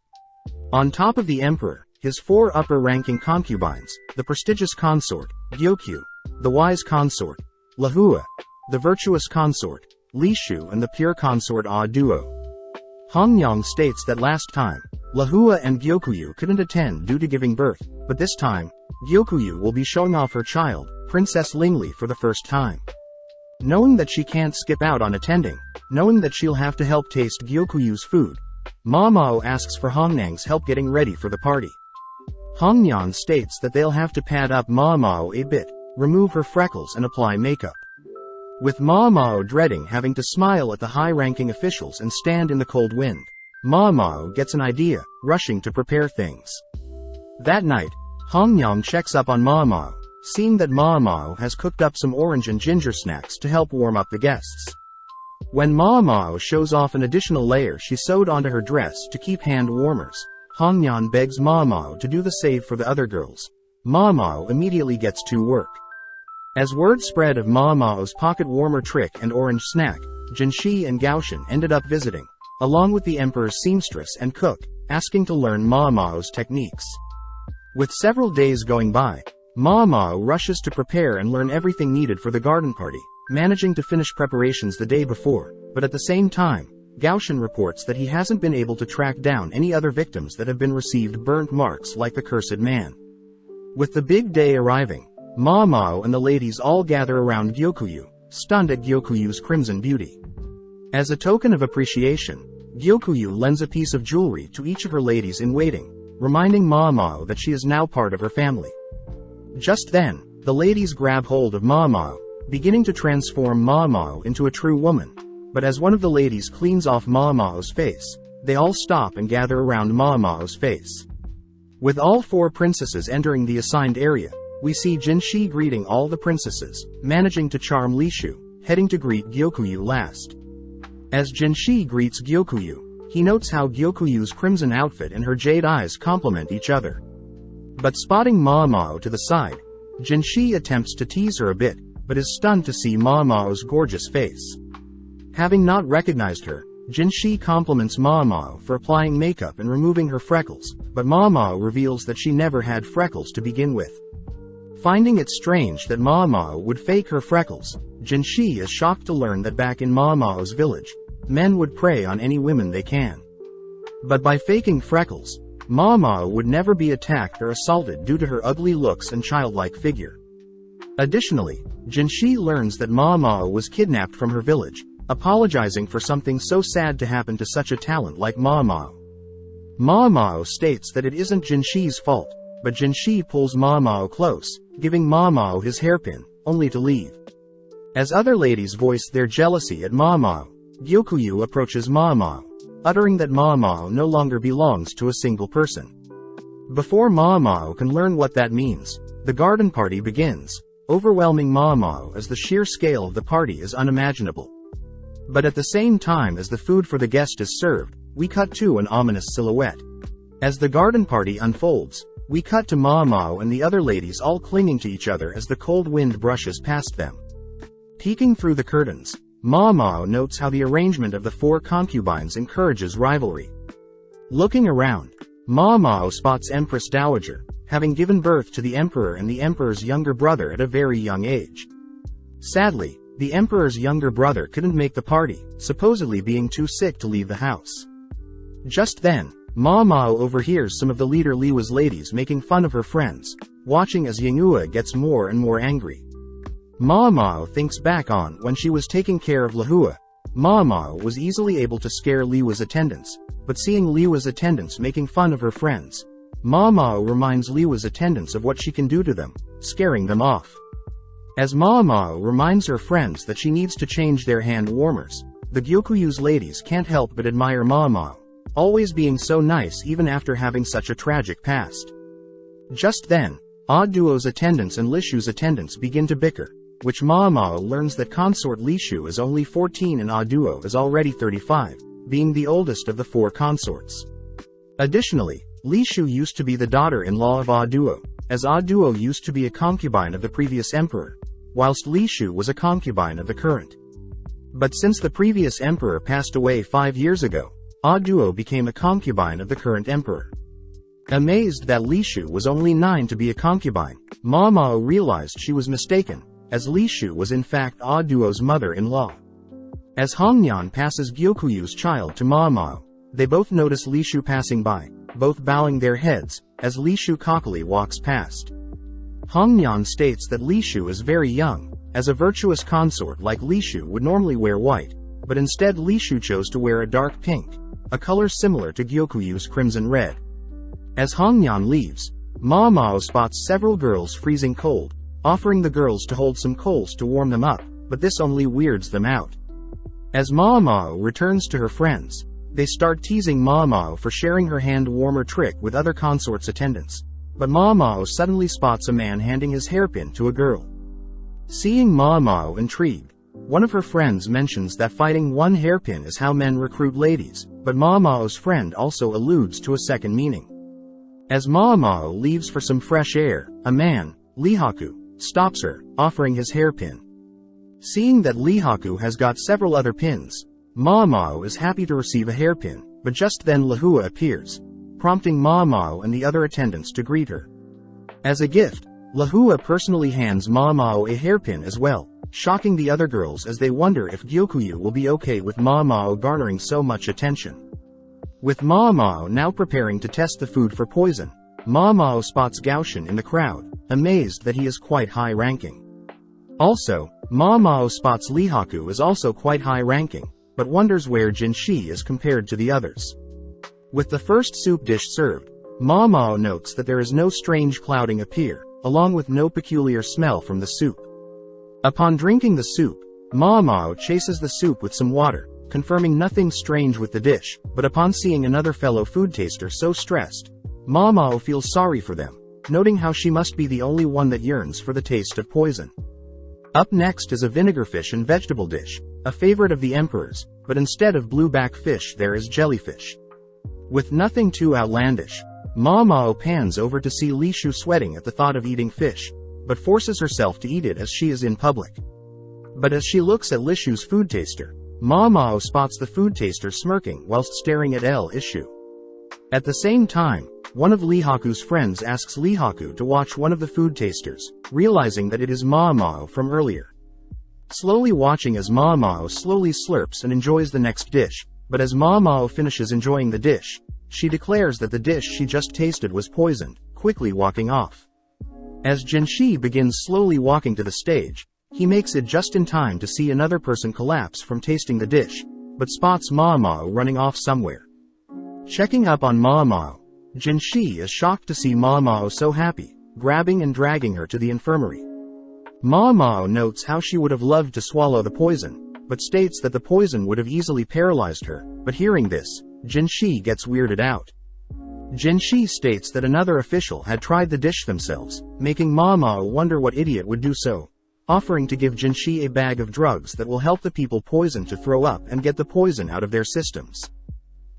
On top of the emperor, his 4 upper-ranking concubines, the prestigious consort, Gyokyu, the wise consort, Lahua, the virtuous consort, Li Shu, and the pure consort Ah Duo. Hongyang states that last time, Lahua and Gyokyu couldn't attend due to giving birth, but this time, Gyokyu will be showing off her child, Princess Lingli, for the first time. Knowing that she can't skip out on attending, knowing that she'll have to help taste Gyokuyu's food, Ma Mao asks for Hongnang's help getting ready for the party. Hongnyan states that they'll have to pad up Ma Mao a bit, remove her freckles and apply makeup. With Ma Mao dreading having to smile at the high-ranking officials and stand in the cold wind, Ma Mao gets an idea, rushing to prepare things. That night, Hongnyan checks up on Ma Mao, seeing that Ma Mao has cooked up some orange and ginger snacks to help warm up the guests. When Ma Mao shows off an additional layer she sewed onto her dress to keep hand warmers, Hongnyan begs Ma Mao to do the same for the other girls. Ma Mao immediately gets to work. As word spread of Ma Mao's pocket warmer trick and orange snack, Jinshi and Gaoshan ended up visiting, along with the emperor's seamstress and cook, asking to learn Ma Mao's techniques. With several days going by, Ma Mao rushes to prepare and learn everything needed for the garden party, managing to finish preparations the day before, but at the same time, Gaoshan reports that he hasn't been able to track down any other victims that have been received burnt marks like the cursed man. With the big day arriving, Ma Mao and the ladies all gather around Gyokyu, stunned at Gyokuyu's crimson beauty. As a token of appreciation, Gyokyu lends a piece of jewelry to each of her ladies in waiting, reminding Ma Mao that she is now part of her family. Just then, the ladies grab hold of Ma Mao, beginning to transform Ma Mao into a true woman, but as one of the ladies cleans off Ma Mao's face, they all stop and gather around Ma Mao's face. With all 4 princesses entering the assigned area, we see Jinshi greeting all the princesses, managing to charm Li Shu, heading to greet Gyokyu last. As Jinshi greets Gyokyu, he notes how Gyokuyu's crimson outfit and her jade eyes complement each other. But spotting Ma Mao to the side, Jinshi attempts to tease her a bit, but is stunned to see Ma Mao's gorgeous face. Having not recognized her, Jinshi compliments Ma Mao for applying makeup and removing her freckles, but Ma Mao reveals that she never had freckles to begin with. Finding it strange that Ma Mao would fake her freckles, Jinshi is shocked to learn that back in Ma Mao's village, men would prey on any women they can. But by faking freckles, Ma Mao would never be attacked or assaulted due to her ugly looks and childlike figure. Additionally, Jinshi learns that Ma Mao was kidnapped from her village, apologizing for something so sad to happen to such a talent like Ma Mao. Ma Mao states that it isn't Jinshi's fault, but Jinshi pulls Ma Mao close, giving Ma Mao his hairpin, only to leave. As other ladies voice their jealousy at Ma Mao, Gyokyu approaches Ma Mao, uttering that Ma Mao no longer belongs to a single person. Before Ma Mao can learn what that means, the garden party begins, overwhelming Ma Mao as the sheer scale of the party is unimaginable. But at the same time as the food for the guest is served, we cut to an ominous silhouette. As the garden party unfolds, we cut to Ma Mao and the other ladies all clinging to each other as the cold wind brushes past them. Peeking through the curtains, Ma Mao notes how the arrangement of the 4 concubines encourages rivalry. Looking around, Ma Mao spots Empress Dowager, having given birth to the emperor and the emperor's younger brother at a very young age. Sadly, the emperor's younger brother couldn't make the party, supposedly being too sick to leave the house. Just then, Ma Mao overhears some of the leader Liwa's ladies making fun of her friends, watching as Yangua gets more and more angry. Ma Mao thinks back on when she was taking care of Lahua. Ma Mao was easily able to scare Liwa's attendants, but seeing Liwa's attendants making fun of her friends, Ma Mao reminds Liwa's attendants of what she can do to them, scaring them off. As Ma Mao reminds her friends that she needs to change their hand warmers, the Gyokuyu's ladies can't help but admire Ma Mao, always being so nice even after having such a tragic past. Just then, Ah Duo's attendants and Li Shu's attendants begin to bicker, which Mao learns that consort Li Shu is only 14 and Duo is already 35, being the oldest of the 4 consorts. Additionally, Li Shu used to be the daughter-in-law of Duo, as Duo used to be a concubine of the previous emperor, whilst Li Shu was a concubine of the current. But since the previous emperor passed away 5 years ago, Duo became a concubine of the current emperor. Amazed that Li Shu was only 9 to be a concubine, Mao realized she was mistaken, as Li Shu was in fact Duo's mother-in-law. As Hongnian passes Gyokuyu's child to Mao, they both notice Li Shu passing by, both bowing their heads, as Li Shu cockily walks past. Hongnian states that Li Shu is very young, as a virtuous consort like Li Shu would normally wear white, but instead Li Shu chose to wear a dark pink, a color similar to Gyokuyu's crimson red. As Hongnian leaves, Mao spots several girls freezing cold, offering the girls to hold some coals to warm them up, but this only weirds them out. As Mao returns to her friends, they start teasing Mao for sharing her hand warmer trick with other consorts' attendants, but Mao suddenly spots a man handing his hairpin to a girl. Seeing Mao intrigued, one of her friends mentions that fighting one hairpin is how men recruit ladies, but Mao's friend also alludes to a second meaning. As Mao leaves for some fresh air, a man, Lihaku, stops her, offering his hairpin. Seeing that Lihaku has got several other pins, Mao is happy to receive a hairpin, but just then Lahua appears, prompting Mao and the other attendants to greet her. As a gift, Lahua personally hands Mao a hairpin as well, shocking the other girls as they wonder if Gyokuyu will be okay with Mao garnering so much attention. With Mao now preparing to test the food for poison, Mao spots Gaoshan in the crowd, amazed that he is quite high-ranking. Also, Mao spots Lihaku is also quite high-ranking, but wonders where Jinshi is compared to the others. With the first soup dish served, Mao notes that there is no strange clouding appear, along with no peculiar smell from the soup. Upon drinking the soup, Mao chases the soup with some water, confirming nothing strange with the dish, but upon seeing another fellow food taster so stressed, Mao feels sorry for them, noting how she must be the only one that yearns for the taste of poison. Up next is a vinegar fish and vegetable dish, a favorite of the emperor's, but instead of blueback fish there is jellyfish. With nothing too outlandish, Mao pans over to see Li Shu sweating at the thought of eating fish, but forces herself to eat it as she is in public. But as she looks at Li Shu's food taster, Mao spots the food taster smirking whilst staring at Li Shu. At the same time, one of Lihaku's friends asks Lihaku to watch one of the food tasters, realizing that it is Mao from earlier. Slowly watching as Mao slowly slurps and enjoys the next dish, but as Mao finishes enjoying the dish, she declares that the dish she just tasted was poisoned, quickly walking off. As Jinshi begins slowly walking to the stage, he makes it just in time to see another person collapse from tasting the dish, but spots Mao running off somewhere. Checking up on Mao, Jinshi is shocked to see Mao so happy, grabbing and dragging her to the infirmary. Mao notes how she would have loved to swallow the poison, but states that the poison would have easily paralyzed her, but hearing this, Jinshi gets weirded out. Jinshi states that another official had tried the dish themselves, making Mao wonder what idiot would do so, offering to give Jinshi a bag of drugs that will help the people poisoned to throw up and get the poison out of their systems.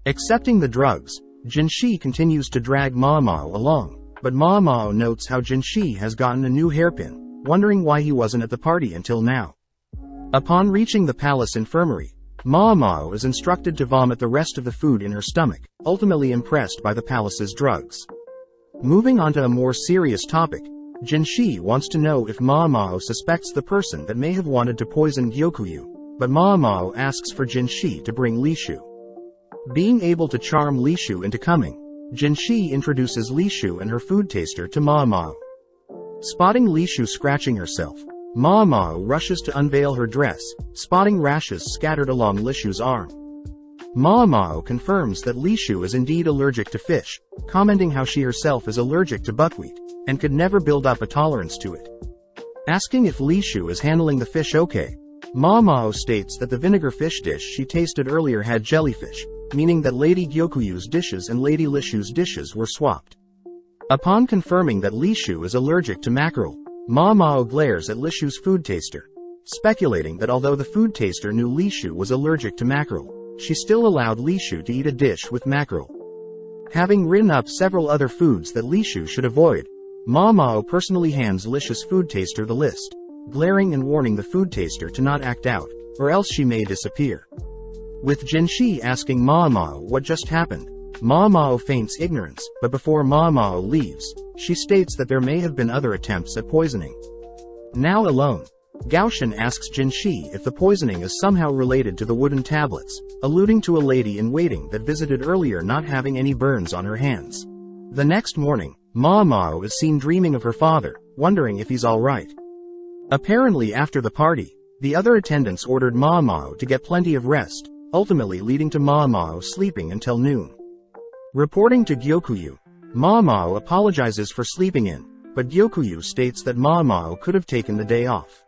Accepting the drugs, Jinshi continues to drag Mao along, but Mao notes how Jinshi has gotten a new hairpin, wondering why he wasn't at the party until now. Upon reaching the palace infirmary, Mao is instructed to vomit the rest of the food in her stomach, ultimately impressed by the palace's drugs. Moving on to a more serious topic, Jinshi wants to know if Mao suspects the person that may have wanted to poison Gyokuyu, but Mao asks for Jinshi to bring Li Shu. Being able to charm Li Shu into coming, Jinshi introduces Li Shu and her food taster to Mao. Spotting Li Shu scratching herself, Mao rushes to unveil her dress, spotting rashes scattered along Li Shu's arm. Mao confirms that Li Shu is indeed allergic to fish, commenting how she herself is allergic to buckwheat, and could never build up a tolerance to it. Asking if Li Shu is handling the fish okay, Mao states that the vinegar fish dish she tasted earlier had jellyfish, meaning that Lady Gyokuyu's dishes and Lady Li Shu's dishes were swapped. Upon confirming that Li Shu is allergic to mackerel, Ma Mao glares at Li Shu's food taster, speculating that although the food taster knew Li Shu was allergic to mackerel, she still allowed Li Shu to eat a dish with mackerel. Having written up several other foods that Li Shu should avoid, Ma Mao personally hands Li Shu's food taster the list, glaring and warning the food taster to not act out, or else she may disappear. With Jinshi asking Ma Mao what just happened, Ma Mao feigns ignorance, but before Ma Mao leaves, she states that there may have been other attempts at poisoning. Now alone, Gaoshan asks Jinshi if the poisoning is somehow related to the wooden tablets, alluding to a lady-in-waiting that visited earlier not having any burns on her hands. The next morning, Ma Mao is seen dreaming of her father, wondering if he's alright. Apparently after the party, the other attendants ordered Ma Mao to get plenty of rest, ultimately leading to Ma Mao sleeping until noon. Reporting to Gyokuyu, Ma Mao apologizes for sleeping in, but Gyokuyu states that Ma Mao could have taken the day off.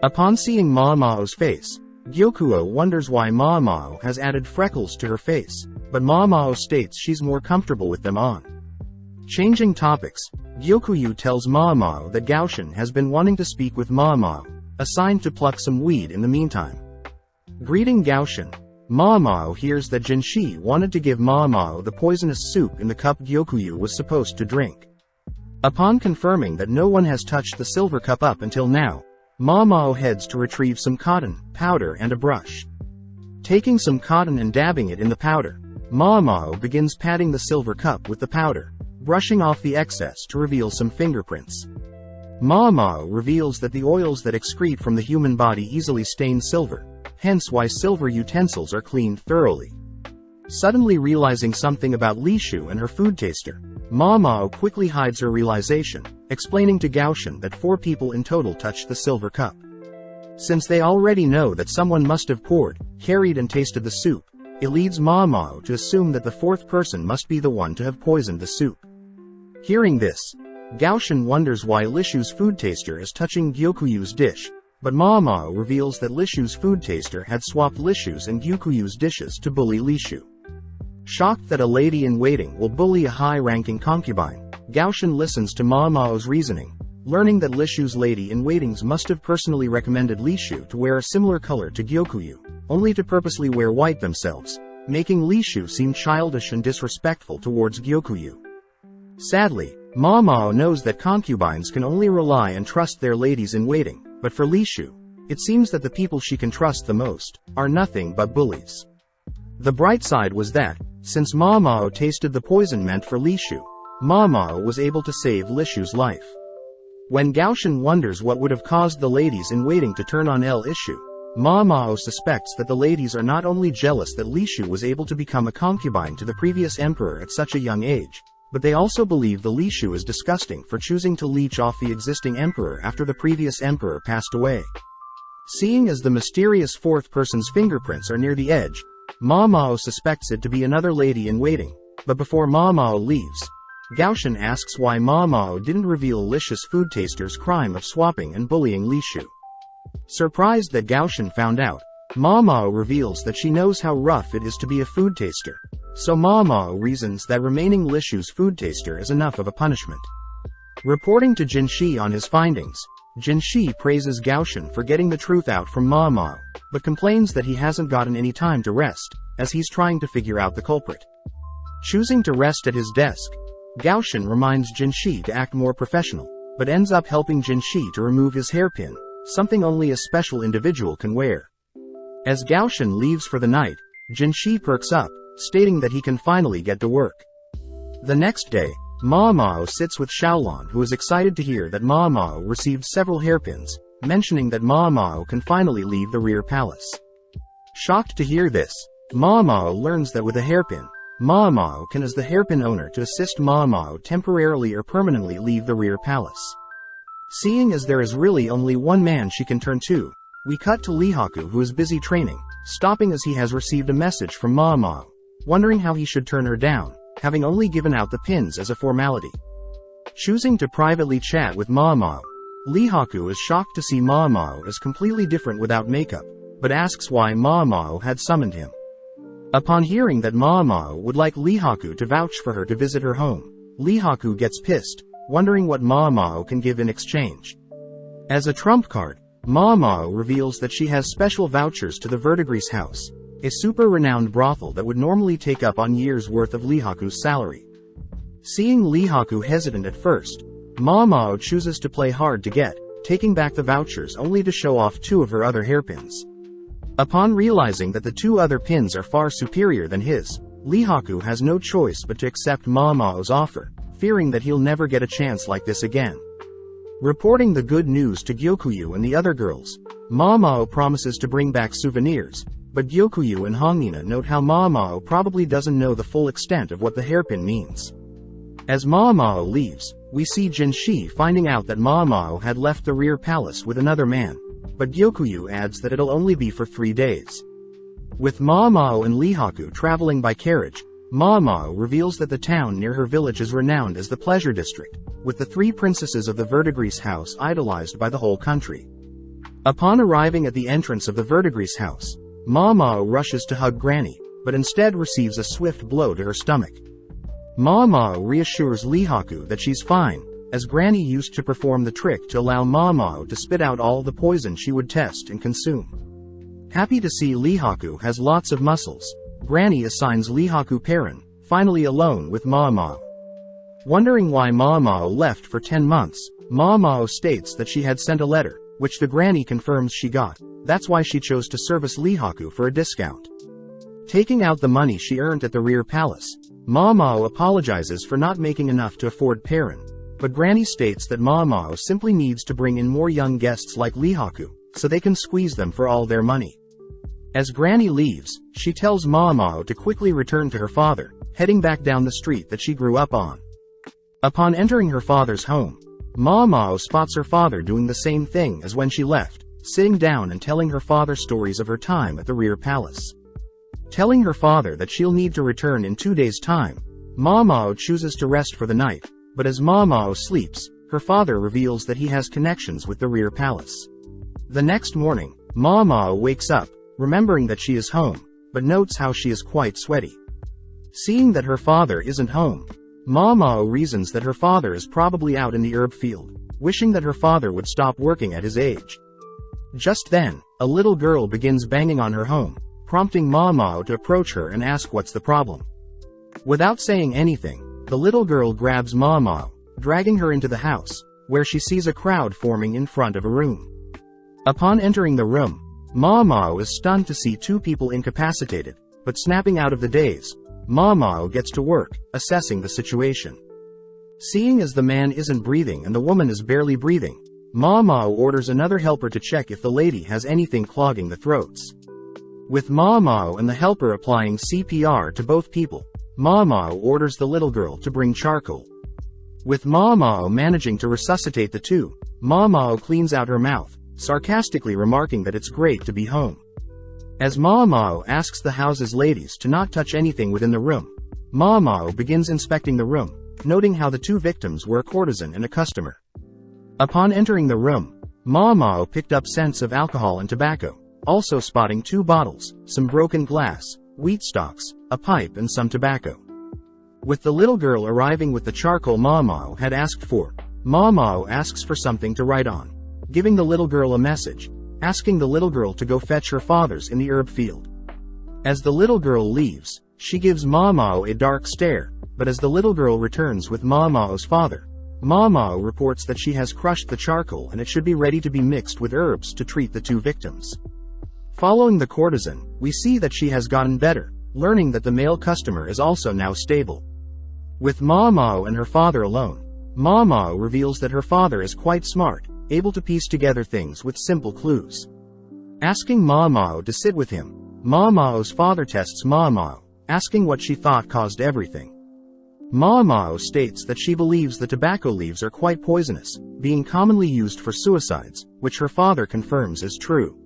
Upon seeing Ma Mao's face, Gyokuyu wonders why Ma Mao has added freckles to her face, but Ma Mao states she's more comfortable with them on. Changing topics, Gyokuyu tells Ma Mao that Gaoshan has been wanting to speak with Ma Mao, assigned to pluck some weed in the meantime. Greeting Gaoshan, Ma Mao hears that Jinshi wanted to give Ma Mao the poisonous soup in the cup Gyokuyu was supposed to drink. Upon confirming that no one has touched the silver cup up until now, Ma Mao heads to retrieve some cotton, powder and a brush. Taking some cotton and dabbing it in the powder, Ma Mao begins patting the silver cup with the powder, brushing off the excess to reveal some fingerprints. Ma Mao reveals that the oils that excrete from the human body easily stain silver, hence why silver utensils are cleaned thoroughly. Suddenly realizing something about Li Shu and her food taster, Ma Mao quickly hides her realization, explaining to Gaoshan that 4 people in total touched the silver cup. Since they already know that someone must have poured, carried and tasted the soup, it leads Ma Mao to assume that the 4th person must be the one to have poisoned the soup. Hearing this, Gaoshan wonders why Li Shu's food taster is touching Gyokuyu's dish, but Ma Mao reveals that Li Shu's food taster had swapped Li Shu's and Gyokuyu's dishes to bully Li Shu. Shocked that a lady-in-waiting will bully a high-ranking concubine, Gaoshan listens to Ma Mao's reasoning, learning that Li Shu's lady-in-waitings must have personally recommended Li Shu to wear a similar color to Gyokuyu, only to purposely wear white themselves, making Li Shu seem childish and disrespectful towards Gyokuyu. Sadly, Ma Mao knows that concubines can only rely and trust their ladies-in-waiting, but for Li Shu, it seems that the people she can trust the most are nothing but bullies. The bright side was that, since Ma Mao tasted the poison meant for Li Shu, Ma Mao was able to save Li Shu's life. When Gaoshan wonders what would have caused the ladies-in-waiting to turn on Li Shu, Ma Mao suspects that the ladies are not only jealous that Li Shu was able to become a concubine to the previous emperor at such a young age, but they also believe the Li Shu is disgusting for choosing to leech off the existing emperor after the previous emperor passed away. Seeing as the mysterious 4th person's fingerprints are near the edge, Ma Mao suspects it to be another lady-in-waiting, but before Ma Mao leaves, Gaoshan asks why Ma Mao didn't reveal Li Shu's food taster's crime of swapping and bullying Li Shu. Surprised that Gaoshan found out, Ma Mao reveals that she knows how rough it is to be a food taster, so Ma Mao reasons that remaining Li Shu's food taster is enough of a punishment. Reporting to Jinshi on his findings, Jinshi praises Gaoshan for getting the truth out from Ma Mao, but complains that he hasn't gotten any time to rest, as he's trying to figure out the culprit. Choosing to rest at his desk, Gaoshan reminds Jinshi to act more professional, but ends up helping Jinshi to remove his hairpin, something only a special individual can wear. As Gaoshan leaves for the night, Jinshi perks up, stating that he can finally get to work. The next day, Ma Mao sits with Xiaolon, who is excited to hear that Ma Mao received several hairpins, mentioning that Ma Mao can finally leave the rear palace. Shocked to hear this, Ma Mao learns that with a hairpin, Ma Mao can as the hairpin owner to assist Ma Mao temporarily or permanently leave the rear palace. Seeing as there is really only one man she can turn to, we cut to Lihaku, who is busy training, stopping as he has received a message from Ma Mao, wondering how he should turn her down, having only given out the pins as a formality. Choosing to privately chat with Ma Mao, Lihaku is shocked to see Ma Mao is completely different without makeup, but asks why Ma Mao had summoned him. Upon hearing that Ma Mao would like Lihaku to vouch for her to visit her home, Lihaku gets pissed, wondering what Maamao can give in exchange. As a trump card, Maamao reveals that she has special vouchers to the Verdigris house, a super-renowned brothel that would normally take up on years' worth of Lihaku's salary. Seeing Lihaku hesitant at first, Maamao chooses to play hard to get, taking back the vouchers only to show off 2 of her other hairpins. Upon realizing that the 2 other pins are far superior than his, Lihaku has no choice but to accept Maamao's offer, fearing that he'll never get a chance like this again. Reporting the good news to Gyokuyu and the other girls, Maamao promises to bring back souvenirs, but Gyokuyu and Hongina note how Maamao probably doesn't know the full extent of what the hairpin means. As Maamao leaves, we see Jinshi finding out that Maamao had left the rear palace with another man, but Gyokuyu adds that it'll only be for 3 days. With Maamao and Lihaku traveling by carriage, Maamao reveals that the town near her village is renowned as the Pleasure District, with the 3 princesses of the Verdigris house idolized by the whole country. Upon arriving at the entrance of the Verdigris house, Maamao rushes to hug Granny, but instead receives a swift blow to her stomach. Maamao reassures Lihaku that she's fine, as Granny used to perform the trick to allow Maamao to spit out all the poison she would test and consume. Happy to see Lihaku has lots of muscles, Granny assigns Lihaku Perrin, finally alone with Maamao. Wondering why Maamao left for 10 months, Maamao states that she had sent a letter, which the Granny confirms she got. That's why she chose to service Lihaku for a discount. Taking out the money she earned at the rear palace, Maamao apologizes for not making enough to afford Perrin, but Granny states that Maamao simply needs to bring in more young guests like Lihaku, so they can squeeze them for all their money. As Granny leaves, she tells Maamao to quickly return to her father, heading back down the street that she grew up on. Upon entering her father's home, Maamao spots her father doing the same thing as when she left, sitting down and telling her father stories of her time at the rear palace. Telling her father that she'll need to return in 2 days' time, Maamao chooses to rest for the night, but as Maamao sleeps, her father reveals that he has connections with the rear palace. The next morning, Maamao wakes up, remembering that she is home, but notes how she is quite sweaty. Seeing that her father isn't home, Maamao reasons that her father is probably out in the herb field, wishing that her father would stop working at his age. Just then, a little girl begins banging on her home, prompting Maamao to approach her and ask what's the problem. Without saying anything, the little girl grabs Maamao, dragging her into the house, where she sees a crowd forming in front of a room. Upon entering the room, Maamao is stunned to see 2 people incapacitated, but snapping out of the daze, Maamao gets to work, assessing the situation. Seeing as the man isn't breathing and the woman is barely breathing, Maamao orders another helper to check if the lady has anything clogging the throats. With Maamao and the helper applying CPR to both people, Maamao orders the little girl to bring charcoal. With Maamao managing to resuscitate the 2, Maamao cleans out her mouth, sarcastically remarking that it's great to be home. As Maamao asks the house's ladies to not touch anything within the room, Maamao begins inspecting the room, noting how the 2 victims were a courtesan and a customer. Upon entering the room, Maamao picked up scents of alcohol and tobacco, also spotting 2 bottles, some broken glass, wheat stalks, a pipe and some tobacco. With the little girl arriving with the charcoal Maamao had asked for, Maamao asks for something to write on, giving the little girl a message, asking the little girl to go fetch her father's in the herb field. As the little girl leaves, she gives Maamao a dark stare, but as the little girl returns with Maamao's father, Maamao reports that she has crushed the charcoal and it should be ready to be mixed with herbs to treat the 2 victims. Following the courtesan, we see that she has gotten better, learning that the male customer is also now stable. With Maamao and her father alone, Maamao reveals that her father is quite smart, able to piece together things with simple clues. Asking Maamao to sit with him, Maamao's father tests Maamao, asking what she thought caused everything. Maamao states that she believes the tobacco leaves are quite poisonous, being commonly used for suicides, which her father confirms is true.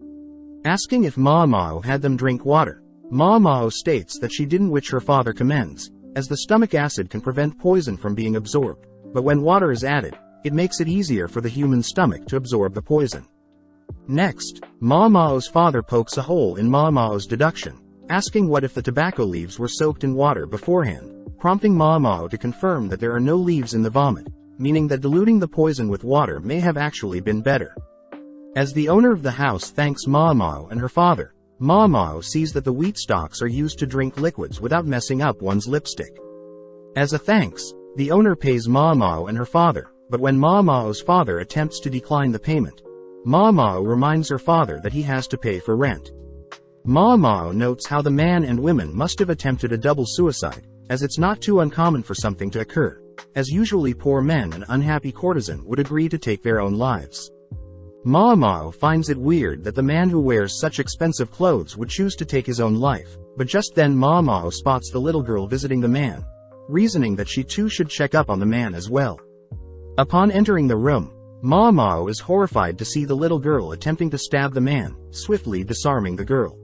Asking if Maamao had them drink water, Maamao states that she didn't, which her father commends, as the stomach acid can prevent poison from being absorbed, but when water is added, it makes it easier for the human stomach to absorb the poison. Next, Maamao's father pokes a hole in Maamao's deduction, asking what if the tobacco leaves were soaked in water beforehand, prompting Maamao to confirm that there are no leaves in the vomit, meaning that diluting the poison with water may have actually been better. As the owner of the house thanks Maamao and her father, Maamao sees that the wheat stalks are used to drink liquids without messing up one's lipstick. As a thanks, the owner pays Maamao and her father, but when Maamao's father attempts to decline the payment, Maamao reminds her father that he has to pay for rent. Maamao notes how the man and women must have attempted a double suicide, as it's not too uncommon for something to occur, as usually poor men and unhappy courtesan would agree to take their own lives. Maamao finds it weird that the man who wears such expensive clothes would choose to take his own life, but just then Maamao spots the little girl visiting the man, reasoning that she too should check up on the man as well. Upon entering the room, Maamao is horrified to see the little girl attempting to stab the man, swiftly disarming the girl.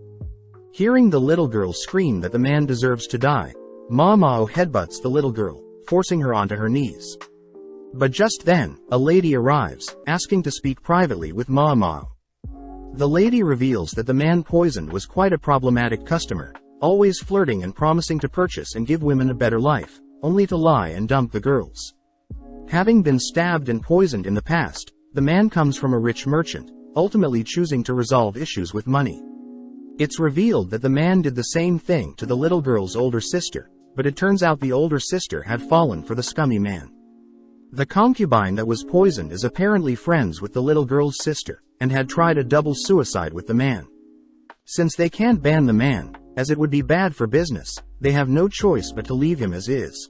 Hearing the little girl scream that the man deserves to die, Maamao headbutts the little girl, forcing her onto her knees. But just then, a lady arrives, asking to speak privately with Maamao. The lady reveals that the man poisoned was quite a problematic customer, always flirting and promising to purchase and give women a better life, only to lie and dump the girls. Having been stabbed and poisoned in the past, the man comes from a rich merchant, ultimately choosing to resolve issues with money. It's revealed that the man did the same thing to the little girl's older sister, but it turns out the older sister had fallen for the scummy man. The concubine that was poisoned is apparently friends with the little girl's sister, and had tried a double suicide with the man. Since they can't ban the man, as it would be bad for business, they have no choice but to leave him as is.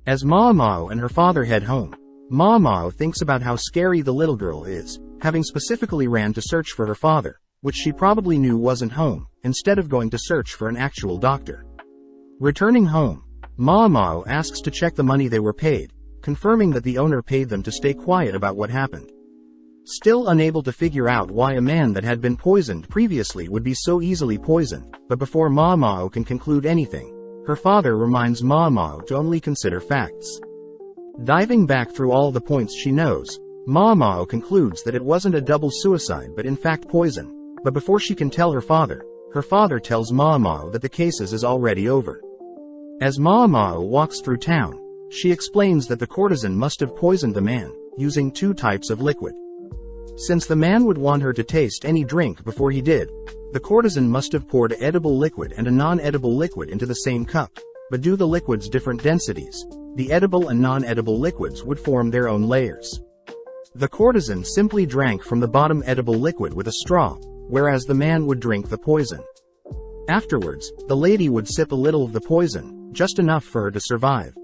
As Maamao and her father head home, Maamao thinks about how scary the little girl is, having specifically ran to search for her father, which she probably knew wasn't home, instead of going to search for an actual doctor. Returning home, Maamao asks to check the money they were paid, confirming that the owner paid them to stay quiet about what happened. Still unable to figure out why a man that had been poisoned previously would be so easily poisoned, but before Maamao can conclude anything, her father reminds Maamao to only consider facts. Diving back through all the points she knows, Maamao concludes that it wasn't a double suicide but in fact poison, but before she can tell her father tells Maamao that the case is already over. As Maamao walks through town, she explains that the courtesan must have poisoned the man, using 2 types of liquid. Since the man would want her to taste any drink before he did, the courtesan must have poured edible liquid and a non-edible liquid into the same cup, but due to the liquids' different densities, the edible and non-edible liquids would form their own layers. The courtesan simply drank from the bottom edible liquid with a straw, whereas the man would drink the poison. Afterwards, the lady would sip a little of the poison, just enough for her to survive.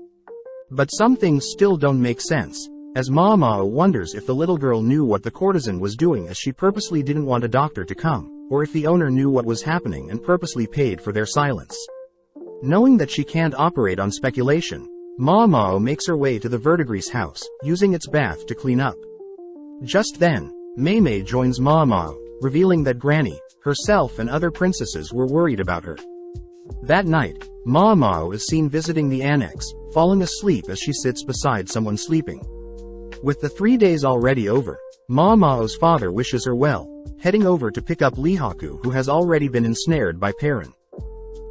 But some things still don't make sense, as Maamao wonders if the little girl knew what the courtesan was doing as she purposely didn't want a doctor to come, or if the owner knew what was happening and purposely paid for their silence. Knowing that she can't operate on speculation, Maamao makes her way to the verdigris house, using its bath to clean up. Just then, Meimei joins Maamao, revealing that Granny, herself and other princesses were worried about her. That night, Maamao is seen visiting the annex, falling asleep as she sits beside someone sleeping. With the 3 days already over, Maamao's father wishes her well, heading over to pick up Lihaku, who has already been ensnared by Perrin.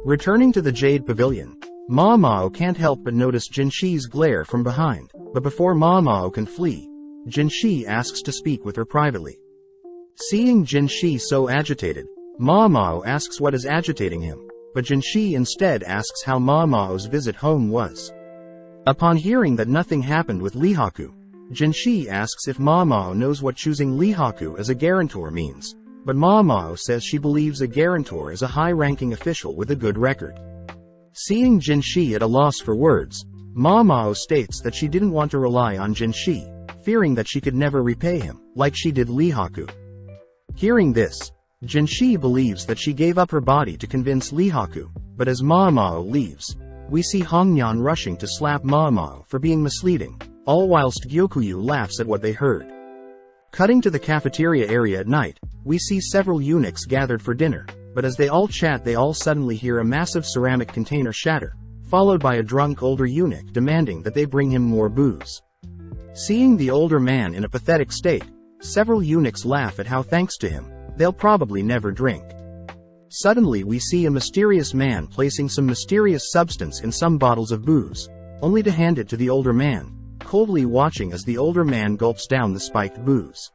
Returning to the Jade Pavilion, Maamao can't help but notice Jinshi's glare from behind, but before Maamao can flee, Jinshi asks to speak with her privately. Seeing Jinshi so agitated, Maamao asks what is agitating him, but Jinshi instead asks how Maamao's visit home was. Upon hearing that nothing happened with Lihaku, Jinshi asks if Maamao knows what choosing Lihaku as a guarantor means, but Maamao says she believes a guarantor is a high-ranking official with a good record. Seeing Jinshi at a loss for words, Maamao states that she didn't want to rely on Jinshi, fearing that she could never repay him, like she did Lihaku. Hearing this, Jinshi believes that she gave up her body to convince Lihaku, but as Maamao leaves, we see Hongnian rushing to slap Maamao for being misleading, all whilst Gyokuyu laughs at what they heard. Cutting to the cafeteria area at night, we see several eunuchs gathered for dinner, but as they all chat they all suddenly hear a massive ceramic container shatter, followed by a drunk older eunuch demanding that they bring him more booze. Seeing the older man in a pathetic state, several eunuchs laugh at how thanks to him, they'll probably never drink. Suddenly we see a mysterious man placing some mysterious substance in some bottles of booze, only to hand it to the older man, coldly watching as the older man gulps down the spiked booze.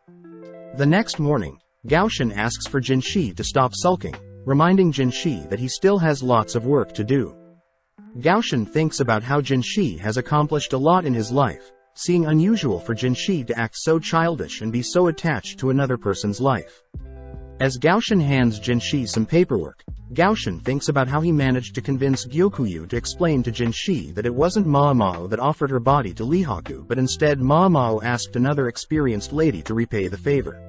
The next morning, Gaoshan asks for Jinshi to stop sulking, reminding Jinshi that he still has lots of work to do. Gaoshan thinks about how Jinshi has accomplished a lot in his life, seeing unusual for Jinshi to act so childish and be so attached to another person's life. As Gaoshan hands Jinshi some paperwork, Gaoshan thinks about how he managed to convince Gyokuyu to explain to Jinshi that it wasn't Maamao that offered her body to Lihaku, but instead Maamao asked another experienced lady to repay the favor.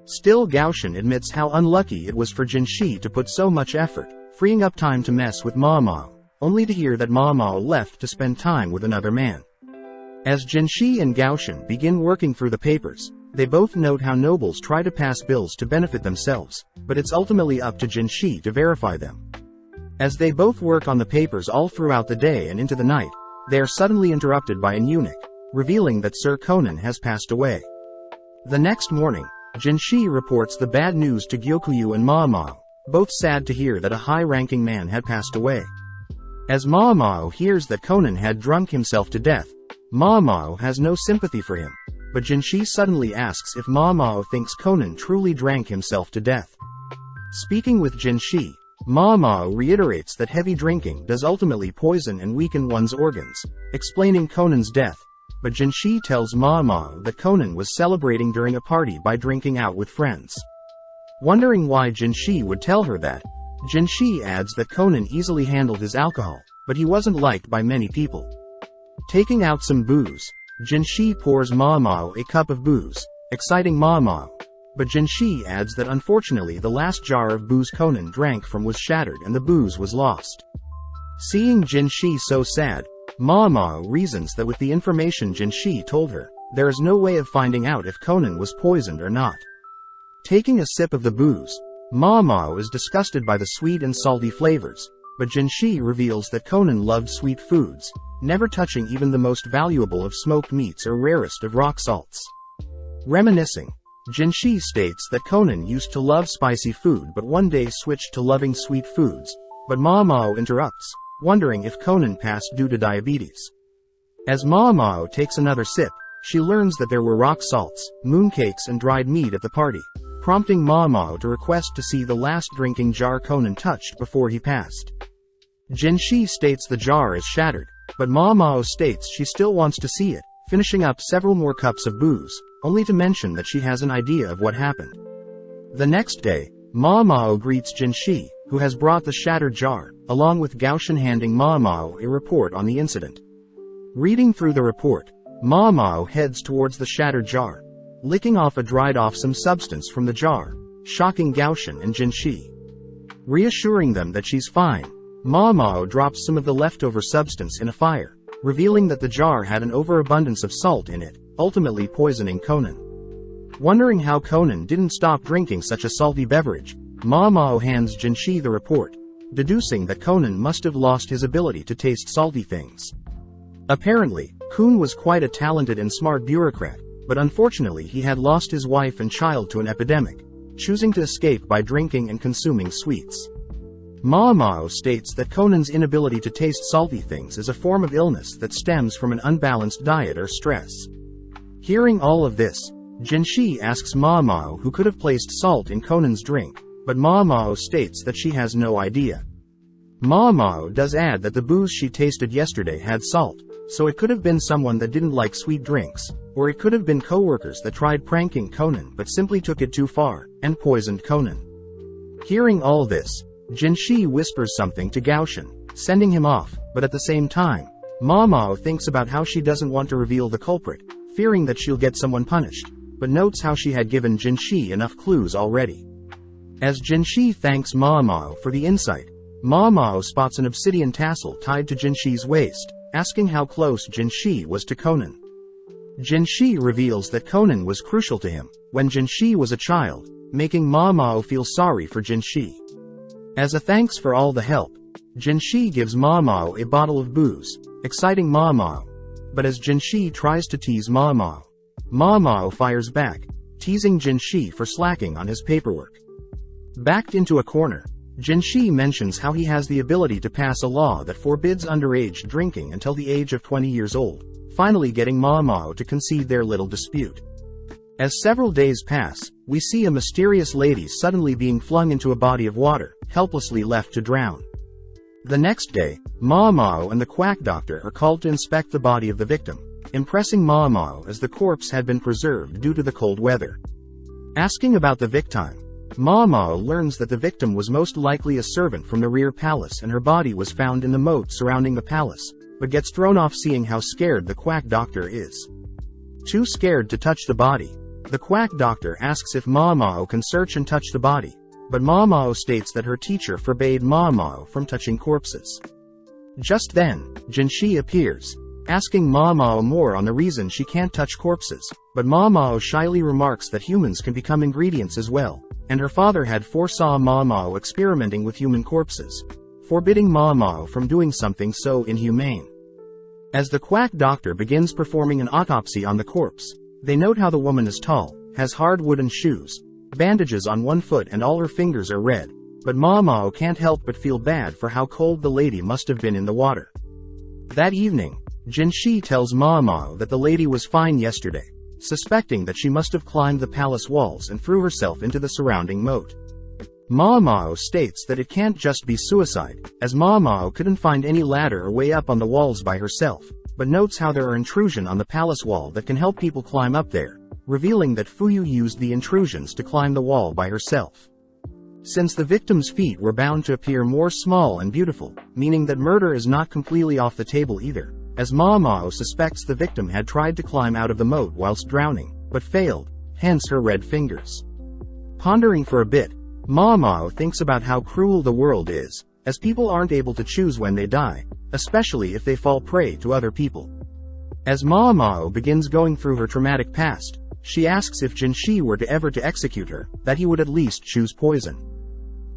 Still, Gaoshan admits how unlucky it was for Jinshi to put so much effort, freeing up time to mess with Maamao, only to hear that Maamao left to spend time with another man. As Jinshi and Gaoshan begin working through the papers, they both note how nobles try to pass bills to benefit themselves, but it's ultimately up to Jinshi to verify them. As they both work on the papers all throughout the day and into the night, they are suddenly interrupted by an eunuch, revealing that Sir Conan has passed away. The next morning, Jinshi reports the bad news to Gyokuyu and Maamao, both sad to hear that a high-ranking man had passed away. As Maamao hears that Conan had drunk himself to death, Maamao has no sympathy for him, but Jinshi suddenly asks if Maamao thinks Conan truly drank himself to death. Speaking with Jinshi, Maamao reiterates that heavy drinking does ultimately poison and weaken one's organs, explaining Conan's death, but Jinshi tells Maamao that Conan was celebrating during a party by drinking out with friends. Wondering why Jinshi would tell her that, Jinshi adds that Conan easily handled his alcohol, but he wasn't liked by many people. Taking out some booze, Jinshi pours Maamao a cup of booze, exciting Maamao, but Jinshi adds that unfortunately the last jar of booze Conan drank from was shattered and the booze was lost. Seeing Jinshi so sad, Maamao reasons that with the information Jinshi told her, there is no way of finding out if Conan was poisoned or not. Taking a sip of the booze, Maamao is disgusted by the sweet and salty flavors, but Jinshi reveals that Conan loved sweet foods, never touching even the most valuable of smoked meats or rarest of rock salts. Reminiscing, Jinshi states that Conan used to love spicy food but one day switched to loving sweet foods, but Maamao interrupts, wondering if Conan passed due to diabetes. As Maamao takes another sip, she learns that there were rock salts, mooncakes and dried meat at the party, prompting Maamao to request to see the last drinking jar Conan touched before he passed. Jinshi states the jar is shattered, but Maamao states she still wants to see it, finishing up several more cups of booze, only to mention that she has an idea of what happened. The next day, Maamao greets Jinshi, who has brought the shattered jar, along with Gaoshan handing Maamao a report on the incident. Reading through the report, Maamao heads towards the shattered jar, licking off some substance from the jar, shocking Gaoshan and Jinshi. Reassuring them that she's fine, Maamao drops some of the leftover substance in a fire, revealing that the jar had an overabundance of salt in it, ultimately poisoning Conan. Wondering how Conan didn't stop drinking such a salty beverage, Maamao hands Jinshi the report, deducing that Conan must have lost his ability to taste salty things. Apparently, Kun was quite a talented and smart bureaucrat, but unfortunately he had lost his wife and child to an epidemic, choosing to escape by drinking and consuming sweets. Maamao states that Conan's inability to taste salty things is a form of illness that stems from an unbalanced diet or stress. Hearing all of this, Jinshi asks Maamao who could have placed salt in Conan's drink, but Maamao states that she has no idea. Maamao does add that the booze she tasted yesterday had salt, so it could have been someone that didn't like sweet drinks, or it could have been co-workers that tried pranking Conan but simply took it too far, and poisoned Conan. Hearing all this, Jinshi whispers something to Gaoshan, sending him off, but at the same time, Maamao thinks about how she doesn't want to reveal the culprit, fearing that she'll get someone punished, but notes how she had given Jinshi enough clues already. As Jinshi thanks Maamao for the insight, Maamao spots an obsidian tassel tied to Jinshi's waist, asking how close Jinshi was to Conan. Jinshi reveals that Conan was crucial to him when Jinshi was a child, making Maamao feel sorry for Jinshi. As a thanks for all the help, Jinshi gives Maamao a bottle of booze, exciting Maamao. But as Jinshi tries to tease Maamao, Maamao fires back, teasing Jinshi for slacking on his paperwork. Backed into a corner, Jinshi mentions how he has the ability to pass a law that forbids underage drinking until the age of 20 years old, finally getting Ma Mao to concede their little dispute. As several days pass, we see a mysterious lady suddenly being flung into a body of water, helplessly left to drown. The next day, Ma Mao and the quack doctor are called to inspect the body of the victim, impressing Ma Mao as the corpse had been preserved due to the cold weather. Asking about the victim, Ma Mao learns that the victim was most likely a servant from the rear palace and her body was found in the moat surrounding the palace, but gets thrown off seeing how scared the quack doctor is. Too scared to touch the body, the quack doctor asks if Ma Mao can search and touch the body, but Ma Mao states that her teacher forbade Ma Mao from touching corpses. Just then, Jinshi appears, asking Ma Mao more on the reason she can't touch corpses, but Ma Mao shyly remarks that humans can become ingredients as well, and her father had foresaw Ma Mao experimenting with human corpses, forbidding Ma Mao from doing something so inhumane. As the quack doctor begins performing an autopsy on the corpse, they note how the woman is tall, has hard wooden shoes, bandages on one foot and all her fingers are red, but Ma Mao can't help but feel bad for how cold the lady must have been in the water. That evening, Jinshi tells Ma Mao that the lady was fine yesterday, suspecting that she must have climbed the palace walls and threw herself into the surrounding moat. Ma Mao states that it can't just be suicide, as Ma Mao couldn't find any ladder or way up on the walls by herself, but notes how there are intrusions on the palace wall that can help people climb up there, revealing that Fuyu used the intrusions to climb the wall by herself. Since the victim's feet were bound to appear more small and beautiful, meaning that murder is not completely off the table either, as Ma Mao suspects the victim had tried to climb out of the moat whilst drowning, but failed, hence her red fingers. Pondering for a bit, Ma Mao thinks about how cruel the world is, as people aren't able to choose when they die, especially if they fall prey to other people. As Ma Mao begins going through her traumatic past, she asks if Jinshi were to ever to execute her, that he would at least choose poison.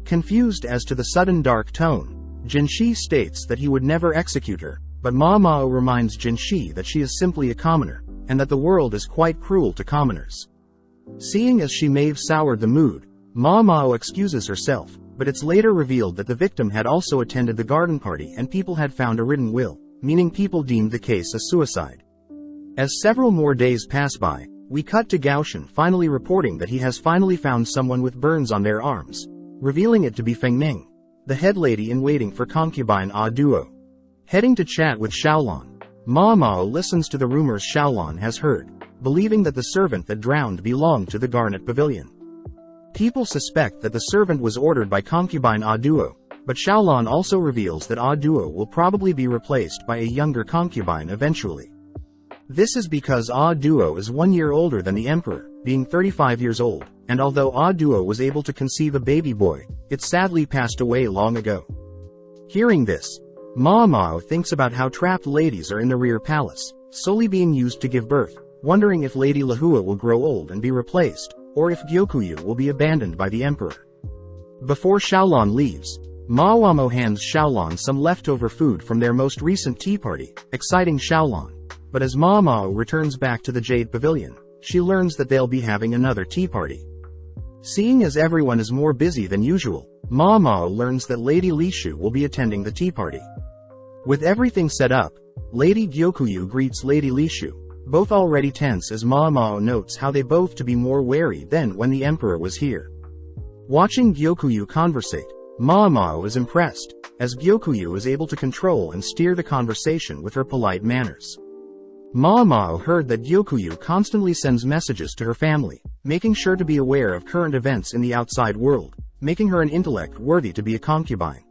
Confused as to the sudden dark tone, Jinshi states that he would never execute her, but Ma Mao reminds Jinshi that she is simply a commoner, and that the world is quite cruel to commoners. Seeing as she may have soured the mood, Ma Mao excuses herself, but it's later revealed that the victim had also attended the garden party and people had found a written will, meaning people deemed the case a suicide. As several more days pass by, we cut to Gaoshan finally reporting that he has finally found someone with burns on their arms, revealing it to be Feng Ming, the head lady in waiting for concubine Ah Duo. Heading to chat with Xiaolon, Ma Mao listens to the rumors Xiaolon has heard, believing that the servant that drowned belonged to the Garnet Pavilion. People suspect that the servant was ordered by concubine Ah Duo, but Xiaolon also reveals that Ah Duo will probably be replaced by a younger concubine eventually. This is because Ah Duo is 1 year older than the emperor, being 35 years old, and although Ah Duo was able to conceive a baby boy, it sadly passed away long ago. Hearing this, Ma Mao thinks about how trapped ladies are in the rear palace, solely being used to give birth, wondering if Lady Lahua will grow old and be replaced, or if Gyokuyu will be abandoned by the emperor. Before Xiaolon leaves, Ma Wamo hands Xiaolon some leftover food from their most recent tea party, exciting Xiaolon. But as Ma Mao returns back to the Jade Pavilion, she learns that they'll be having another tea party. Seeing as everyone is more busy than usual, Ma Mao learns that Lady Lishu will be attending the tea party. With everything set up, Lady Gyokuyu greets Lady Lishu, both already tense as Ma Mao notes how they both to be more wary than when the emperor was here. Watching Gyokuyu conversate, Ma Mao is impressed, as Gyokuyu is able to control and steer the conversation with her polite manners. Ma Mao heard that Gyokuyu constantly sends messages to her family, making sure to be aware of current events in the outside world, making her an intellect worthy to be a concubine.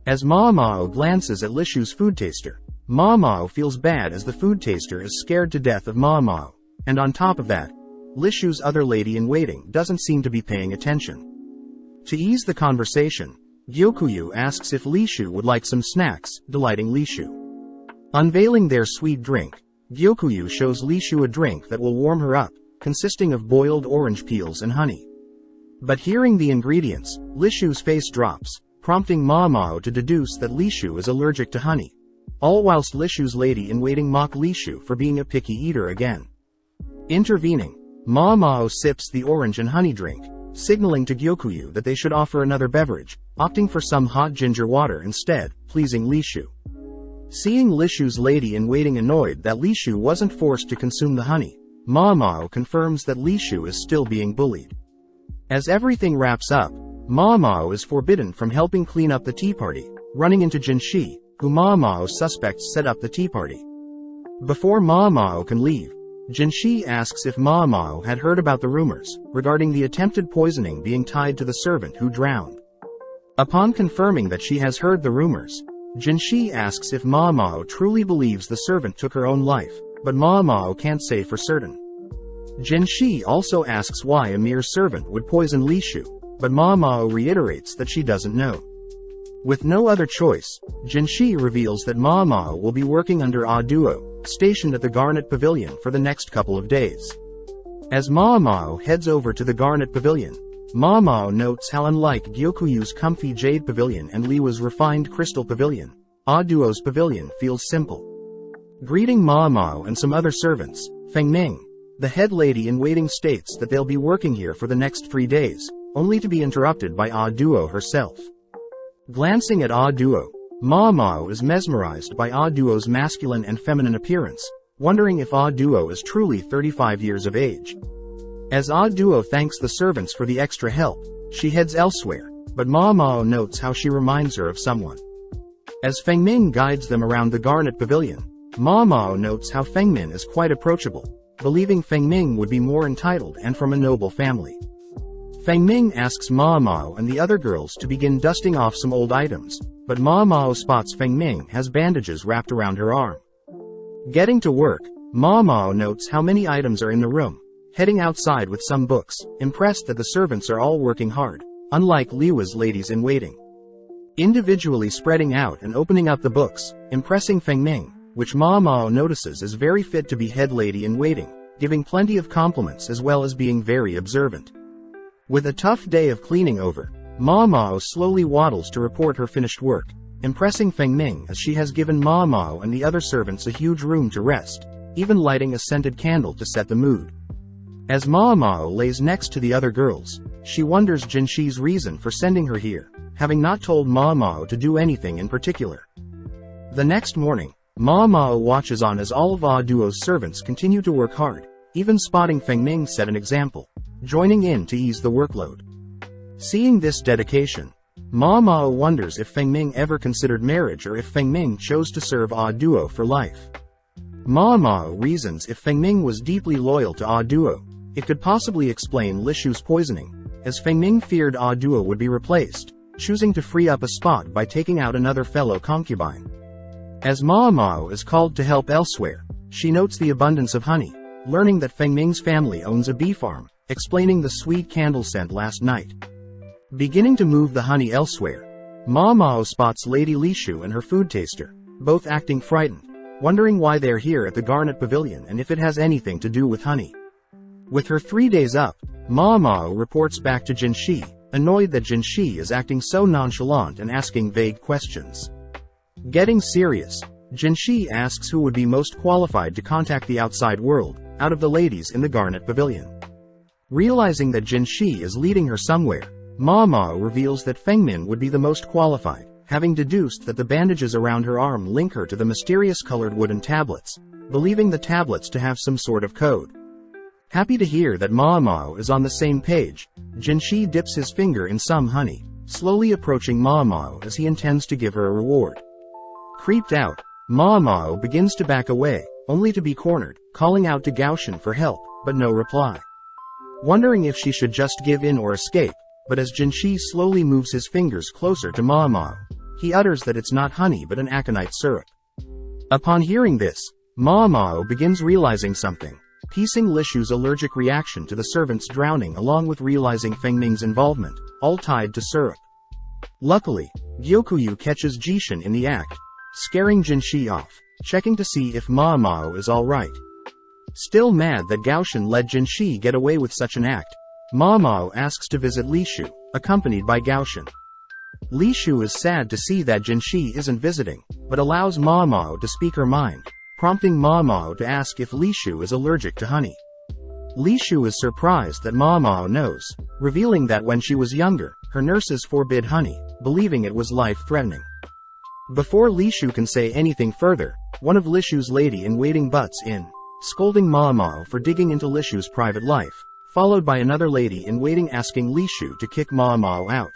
As Ma Mao glances at Lishu's food taster, Ma Mao feels bad as the food taster is scared to death of Ma Mao, and on top of that, Lishu's other lady-in-waiting doesn't seem to be paying attention. To ease the conversation, Gyokuyu asks if Lishu would like some snacks, delighting Lishu. Unveiling their sweet drink, Gyokuyu shows Lishu a drink that will warm her up, consisting of boiled orange peels and honey. But hearing the ingredients, Lishu's face drops, prompting Ma Mao to deduce that Lishu is allergic to honey, all whilst Lishu's lady-in-waiting mock Lishu for being a picky eater again. Intervening, Ma Mao sips the orange and honey drink, signaling to Gyokuyu that they should offer another beverage, opting for some hot ginger water instead, pleasing Lishu. Seeing Li Shu's lady-in-waiting annoyed that Li Shu wasn't forced to consume the honey, Ma Mao confirms that Li Shu is still being bullied. As everything wraps up, Ma Mao is forbidden from helping clean up the tea party, running into Jinshi, who Ma Mao suspects set up the tea party. Before Ma Mao can leave, Jinshi asks if Ma Mao had heard about the rumors regarding the attempted poisoning being tied to the servant who drowned. Upon confirming that she has heard the rumors, Jinshi asks if Ma Mao truly believes the servant took her own life, but Ma Mao can't say for certain. Jinshi also asks why a mere servant would poison Li Shu, but Ma Mao reiterates that she doesn't know. With no other choice, Jinshi reveals that Ma Mao will be working under A Duo, stationed at the Garnet Pavilion for the next couple of days. As Ma Mao heads over to the Garnet Pavilion, Ma Mao notes how unlike Gyokuyu's comfy jade pavilion and Liwa's refined crystal pavilion, A Duo's pavilion feels simple. Greeting Ma Mao and some other servants, Feng Ming, the head lady-in-waiting, states that they'll be working here for the next 3 days, only to be interrupted by A Duo herself. Glancing at A Duo, Ma Mao is mesmerized by A Duo's masculine and feminine appearance, wondering if A Duo is truly 35 years of age. As A Duo thanks the servants for the extra help, she heads elsewhere, but Ma Mao notes how she reminds her of someone. As Feng Ming guides them around the Garnet Pavilion, Ma Mao notes how Feng Min is quite approachable, believing Feng Ming would be more entitled and from a noble family. Feng Ming asks Ma Mao and the other girls to begin dusting off some old items, but Ma Mao spots Feng Ming has bandages wrapped around her arm. Getting to work, Ma Mao notes how many items are in the room, heading outside with some books, impressed that the servants are all working hard, unlike Liwa's ladies-in-waiting. Individually spreading out and opening up the books, impressing Feng Ming, which Ma Mao notices is very fit to be head lady-in-waiting, giving plenty of compliments as well as being very observant. With a tough day of cleaning over, Ma Mao slowly waddles to report her finished work, impressing Feng Ming as she has given Ma Mao and the other servants a huge room to rest, even lighting a scented candle to set the mood. As Ma Mao lays next to the other girls, she wonders Jinshi's reason for sending her here, having not told Ma Mao to do anything in particular. The next morning, Ma Mao watches on as all of A Duo's servants continue to work hard, even spotting Feng Ming set an example, joining in to ease the workload. Seeing this dedication, Ma Mao wonders if Feng Ming ever considered marriage or if Feng Ming chose to serve A Duo for life. Ma Mao reasons if Feng Ming was deeply loyal to A Duo, it could possibly explain Li Shu's poisoning, as Feng Ming feared A Duo would be replaced, choosing to free up a spot by taking out another fellow concubine. As Ma Mao is called to help elsewhere, she notes the abundance of honey, learning that Feng Ming's family owns a bee farm, explaining the sweet candle scent last night. Beginning to move the honey elsewhere, Ma Mao spots Lady Li Shu and her food taster, both acting frightened, wondering why they're here at the Garnet Pavilion and if it has anything to do with honey. With her 3 days up, Ma Mao reports back to Jinshi, annoyed that Jinshi is acting so nonchalant and asking vague questions. Getting serious, Jinshi asks who would be most qualified to contact the outside world, out of the ladies in the Garnet Pavilion. Realizing that Jinshi is leading her somewhere, Ma Mao reveals that Feng Min would be the most qualified, having deduced that the bandages around her arm link her to the mysterious colored wooden tablets, believing the tablets to have some sort of code. Happy to hear that Ma Mao is on the same page, Jinshi dips his finger in some honey, slowly approaching Ma Mao as he intends to give her a reward. Creeped out, Ma Mao begins to back away, only to be cornered, calling out to Gaoshan for help, but no reply. Wondering if she should just give in or escape, but as Jinshi slowly moves his fingers closer to Ma Mao, he utters that it's not honey but an aconite syrup. Upon hearing this, Ma Mao begins realizing something, piecing Li Shu's allergic reaction to the servants drowning along with realizing Feng Ming's involvement, all tied to syrup. Luckily, Gyokuyu catches Jishin in the act, scaring Jinshi off, checking to see if Ma Mao is alright. Still mad that Gaoshan let Jinshi get away with such an act, Ma Mao asks to visit Li Shu, accompanied by Gaoshan. Li Shu is sad to see that Jinshi isn't visiting, but allows Ma Mao to speak her mind, prompting Ma Mao to ask if Li Shu is allergic to honey. Li Shu is surprised that Ma Mao knows, revealing that when she was younger, her nurses forbid honey, believing it was life-threatening. Before Li Shu can say anything further, one of Li Shu's lady-in-waiting butts in, scolding Ma Mao for digging into Li Shu's private life, followed by another lady-in-waiting asking Li Shu to kick Ma Mao out.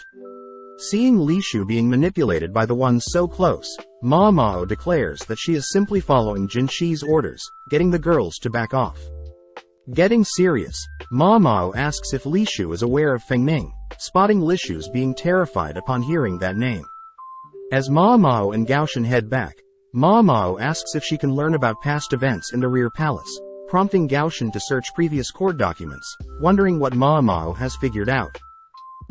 Seeing Li Shu being manipulated by the ones so close, Ma Mao declares that she is simply following Jin Shi's orders, getting the girls to back off. Getting serious, Ma Mao asks if Li Shu is aware of Feng Ming, spotting Li Shu's being terrified upon hearing that name. As Ma Mao and Gaoshan head back, Ma Mao asks if she can learn about past events in the rear palace, prompting Gaoshan to search previous court documents, wondering what Ma Mao has figured out.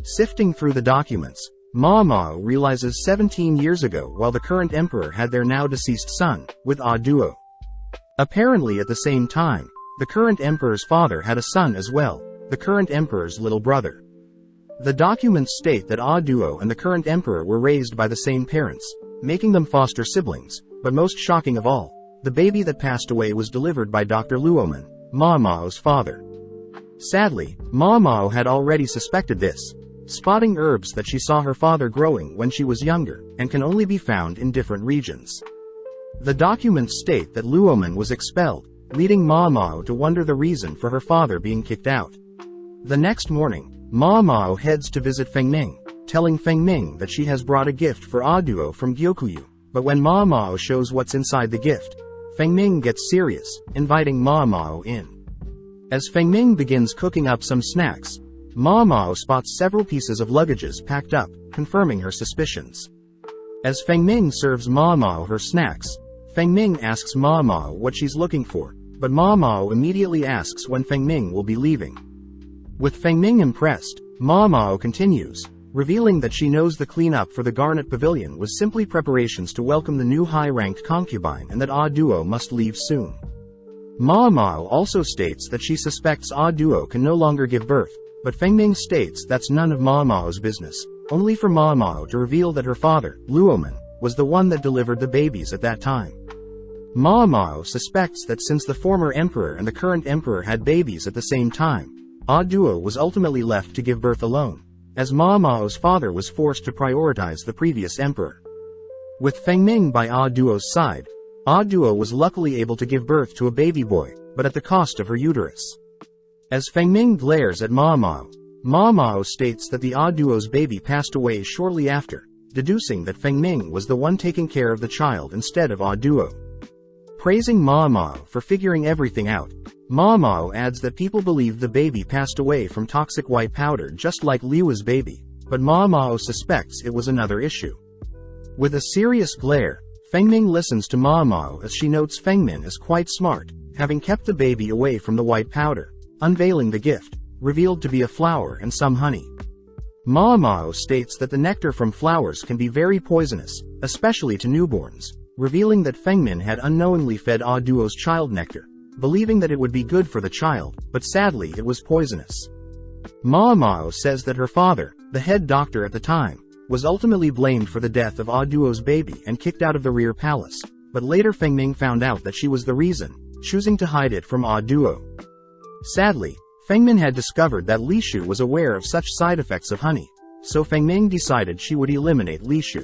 Sifting through the documents, Ma Mao realizes 17 years ago while the current emperor had their now deceased son, with Ah Duo. Apparently at the same time, the current emperor's father had a son as well, the current emperor's little brother. The documents state that Ah Duo and the current emperor were raised by the same parents, making them foster siblings, but most shocking of all, the baby that passed away was delivered by Dr. Luoman, Ma Mao's father. Sadly, Ma Mao had already suspected this, spotting herbs that she saw her father growing when she was younger, and can only be found in different regions. The documents state that Luoman was expelled, leading Ma Mao to wonder the reason for her father being kicked out. The next morning, Ma Mao heads to visit Feng Ming, telling Feng Ming that she has brought a gift for Ah Duo from Gyokuyu, but when Ma Mao shows what's inside the gift, Feng Ming gets serious, inviting Ma Mao in. As Feng Ming begins cooking up some snacks, Ma Mao spots several pieces of luggages packed up, confirming her suspicions. As Feng Ming serves Ma Mao her snacks, Feng Ming asks Ma Mao what she's looking for, but Ma Mao immediately asks when Feng Ming will be leaving. With Feng Ming impressed, Ma Mao continues, revealing that she knows the cleanup for the Garnet Pavilion was simply preparations to welcome the new high-ranked concubine and that Ah Duo must leave soon. Ma Mao also states that she suspects Ah Duo can no longer give birth, but Feng Ming states that's none of Ma Mao's business, only for Ma Mao to reveal that her father, Luoman, was the one that delivered the babies at that time. Ma Mao suspects that since the former emperor and the current emperor had babies at the same time, Ah Duo was ultimately left to give birth alone, as Ma Mao's father was forced to prioritize the previous emperor. With Feng Ming by Ah Duo's side, Ah Duo was luckily able to give birth to a baby boy, but at the cost of her uterus. As Feng Ming glares at Ma Mao states that the Ah Duo's baby passed away shortly after, deducing that Feng Ming was the one taking care of the child instead of Ah Duo. Praising Ma Mao for figuring everything out, Ma Mao adds that people believe the baby passed away from toxic white powder just like Liu's baby, but Ma Mao suspects it was another issue. With a serious glare, Feng Ming listens to Ma Mao as she notes Feng Min is quite smart, having kept the baby away from the white powder, unveiling the gift, revealed to be a flower and some honey. Ma Mao states that the nectar from flowers can be very poisonous, especially to newborns, revealing that Feng Min had unknowingly fed Ah Duo's child nectar, believing that it would be good for the child, but sadly it was poisonous. Ma Mao says that her father, the head doctor at the time, was ultimately blamed for the death of Ah Duo's baby and kicked out of the rear palace, but later Feng Ming found out that she was the reason, choosing to hide it from Ah Duo. Sadly, Feng Min had discovered that Li Shu was aware of such side effects of honey, so Feng Ming decided she would eliminate Li Shu.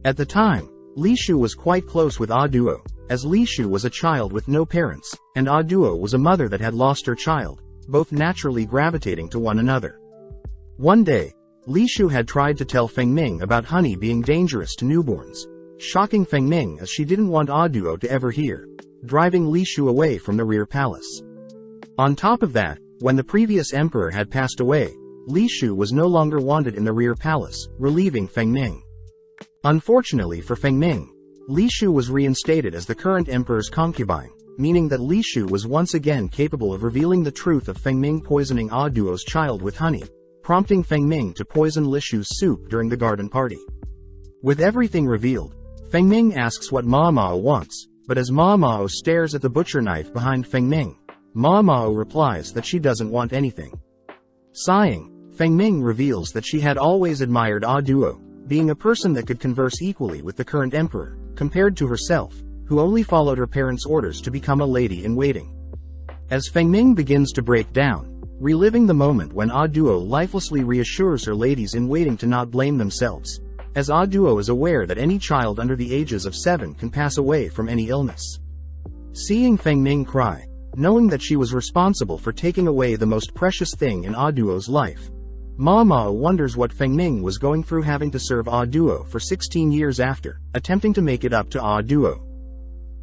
At the time, Li Shu was quite close with Ah Duo, as Li Shu was a child with no parents, and Ah Duo was a mother that had lost her child, both naturally gravitating to one another. One day, Li Shu had tried to tell Feng Ming about honey being dangerous to newborns, shocking Feng Ming as she didn't want Ah Duo to ever hear, driving Li Shu away from the rear palace. On top of that, when the previous emperor had passed away, Li Shu was no longer wanted in the rear palace, relieving Feng Ming. Unfortunately for Feng Ming, Li Shu was reinstated as the current emperor's concubine, meaning that Li Shu was once again capable of revealing the truth of Feng Ming poisoning Ah Duo's child with honey, prompting Feng Ming to poison Li Shu's soup during the garden party. With everything revealed, Feng Ming asks what Ma Mao wants, but as Ma Mao stares at the butcher knife behind Feng Ming, Ma Mao replies that she doesn't want anything. Sighing, Feng Ming reveals that she had always admired Ah Duo, being a person that could converse equally with the current emperor, compared to herself, who only followed her parents' orders to become a lady-in-waiting. As Feng Ming begins to break down, reliving the moment when Ah Duo lifelessly reassures her ladies-in-waiting to not blame themselves, as Ah Duo is aware that any child under the ages of 7 can pass away from any illness. Seeing Feng Ming cry, knowing that she was responsible for taking away the most precious thing in Ah Duo's life, Ma Mao wonders what Feng Ming was going through, having to serve Ah Duo for 16 years after, attempting to make it up to Ah Duo.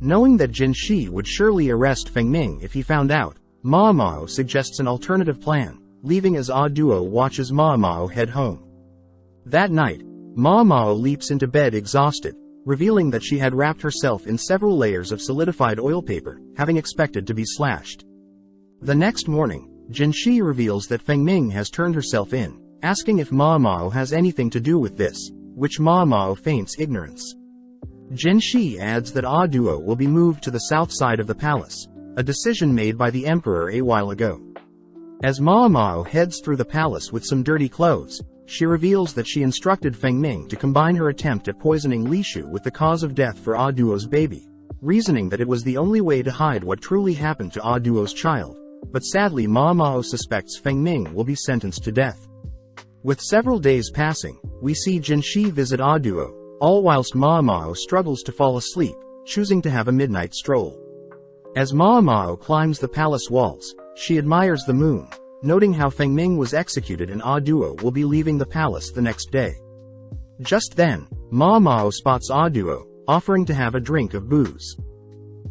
Knowing that Jin Shi would surely arrest Feng Ming if he found out, Ma Mao suggests an alternative plan, leaving as Ah Duo watches Ma Mao head home. That night, Ma Mao leaps into bed exhausted, revealing that she had wrapped herself in several layers of solidified oil paper, having expected to be slashed. The next morning, Jin Shi reveals that Feng Ming has turned herself in, asking if Ma Mao has anything to do with this, which Ma Mao feigns ignorance. Jin Shi adds that Ah Duo will be moved to the south side of the palace, a decision made by the emperor a while ago. As Ma Mao heads through the palace with some dirty clothes, she reveals that she instructed Feng Ming to combine her attempt at poisoning Li Shu with the cause of death for Ah Duo's baby, reasoning that it was the only way to hide what truly happened to Ah Duo's child. But sadly, Ma Mao suspects Feng Ming will be sentenced to death. With several days passing, we see Jin Shi visit Ah Duo, all whilst Ma Mao struggles to fall asleep, choosing to have a midnight stroll. As Ma Mao climbs the palace walls, she admires the moon, noting how Feng Ming was executed and Ah Duo will be leaving the palace the next day. Just then, Ma Mao spots Ah Duo, offering to have a drink of booze.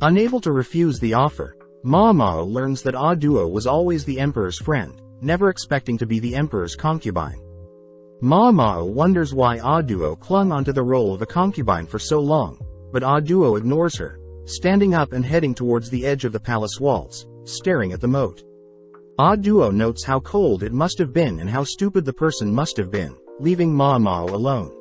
Unable to refuse the offer, Ma Mao learns that Ah Duo was always the emperor's friend, never expecting to be the emperor's concubine. Ma Mao wonders why Ah Duo clung onto the role of a concubine for so long, but Ah Duo ignores her, standing up and heading towards the edge of the palace walls, staring at the moat. Ah Duo notes how cold it must have been and how stupid the person must have been, leaving Ma Mao alone.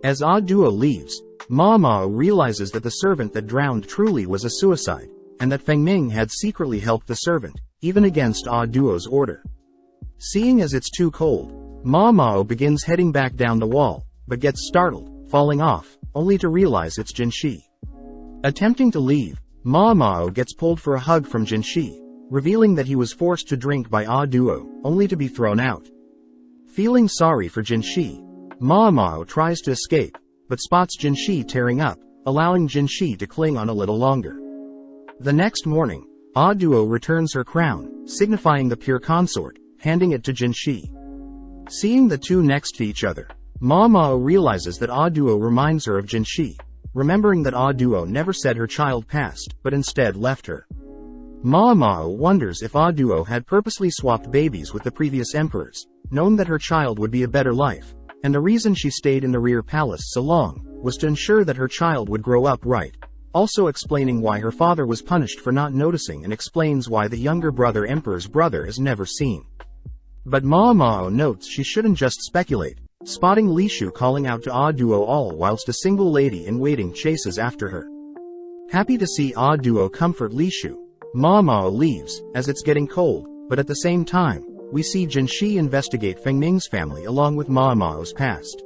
As Ah Duo leaves, Ma Mao realizes that the servant that drowned truly was a suicide, and that Feng Ming had secretly helped the servant, even against Ah Duo's order. Seeing as it's too cold, Ma Mao begins heading back down the wall, but gets startled, falling off, only to realize it's Jin Shi. Attempting to leave, Ma Mao gets pulled for a hug from Jin Shi, revealing that he was forced to drink by Ah Duo, only to be thrown out. Feeling sorry for Jin Shi, Ma Mao tries to escape, but spots Jin Shi tearing up, allowing Jin Shi to cling on a little longer. The next morning, Ah Duo returns her crown, signifying the pure consort, handing it to Jin Shi. Seeing the two next to each other, Ma Mao realizes that Ah Duo reminds her of Jin Shi, remembering that Ah Duo never said her child passed, but instead left her. Ma Mao wonders if Ah Duo had purposely swapped babies with the previous emperors, known that her child would be a better life, and the reason she stayed in the rear palace so long was to ensure that her child would grow up right, also explaining why her father was punished for not noticing, and explains why the younger brother emperor's brother is never seen. But Ma Mao notes she shouldn't just speculate, spotting Li Shu calling out to Ah Duo all whilst a single lady in waiting chases after her. Happy to see Ah Duo comfort Li Shu, Ma Mao leaves, as it's getting cold, but at the same time, we see Jin Shi investigate Feng Ming's family along with Ma Mao's past.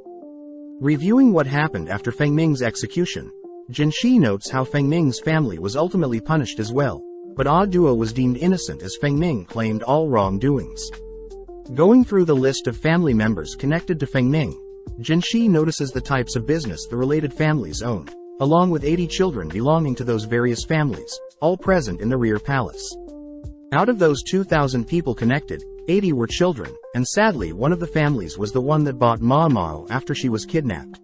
Reviewing what happened after Feng Ming's execution, Jin Shi notes how Feng Ming's family was ultimately punished as well, but Ah Duo was deemed innocent as Feng Ming claimed all wrongdoings. Going through the list of family members connected to Feng Ming, Jin Shi notices the types of business the related families owned, along with 80 children belonging to those various families, all present in the rear palace. Out of those 2,000 people connected, 80 were children, and sadly one of the families was the one that bought Ma Mao after she was kidnapped.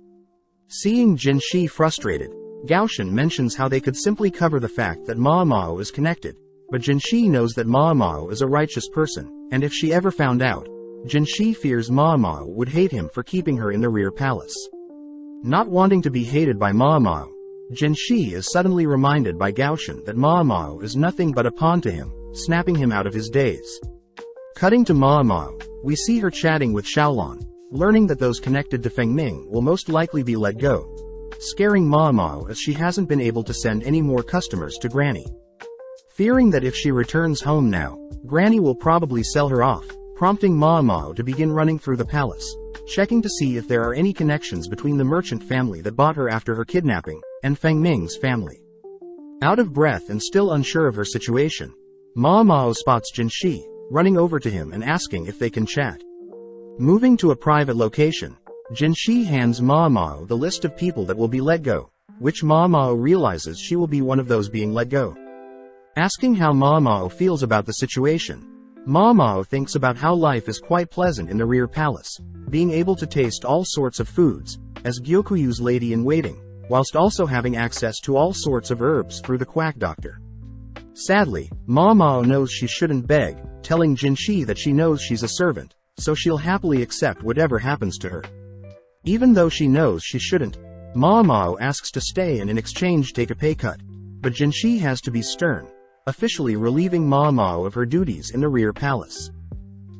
Seeing Jin Shi frustrated, Gaoshan mentions how they could simply cover the fact that Ma Mao is connected, but Jin Shi knows that Ma Mao is a righteous person, and if she ever found out, Jin Shi fears Ma Mao would hate him for keeping her in the rear palace. Not wanting to be hated by Ma Mao, Jin Shi is suddenly reminded by Gaoshan that Ma Mao is nothing but a pawn to him, snapping him out of his daze. Cutting to Ma Mao, we see her chatting with Xiaolong, learning that those connected to Feng Ming will most likely be let go, scaring Ma Mao as she hasn't been able to send any more customers to Granny. Fearing that if she returns home now, Granny will probably sell her off, prompting Ma Mao to begin running through the palace, checking to see if there are any connections between the merchant family that bought her after her kidnapping, and Feng Ming's family. Out of breath and still unsure of her situation, Ma Mao spots Jin Shi, running over to him and asking if they can chat. Moving to a private location, Jinshi hands Mao the list of people that will be let go, which Mao realizes she will be one of those being let go. Asking how Mao feels about the situation, Mao thinks about how life is quite pleasant in the rear palace, being able to taste all sorts of foods, as Gyokuyu's lady-in-waiting, whilst also having access to all sorts of herbs through the quack doctor. Sadly, Mao knows she shouldn't beg, telling Jinshi that she knows she's a servant, so she'll happily accept whatever happens to her. Even though she knows she shouldn't, Mao asks to stay and in exchange take a pay cut, but Jinshi has to be stern, officially relieving Mao of her duties in the rear palace.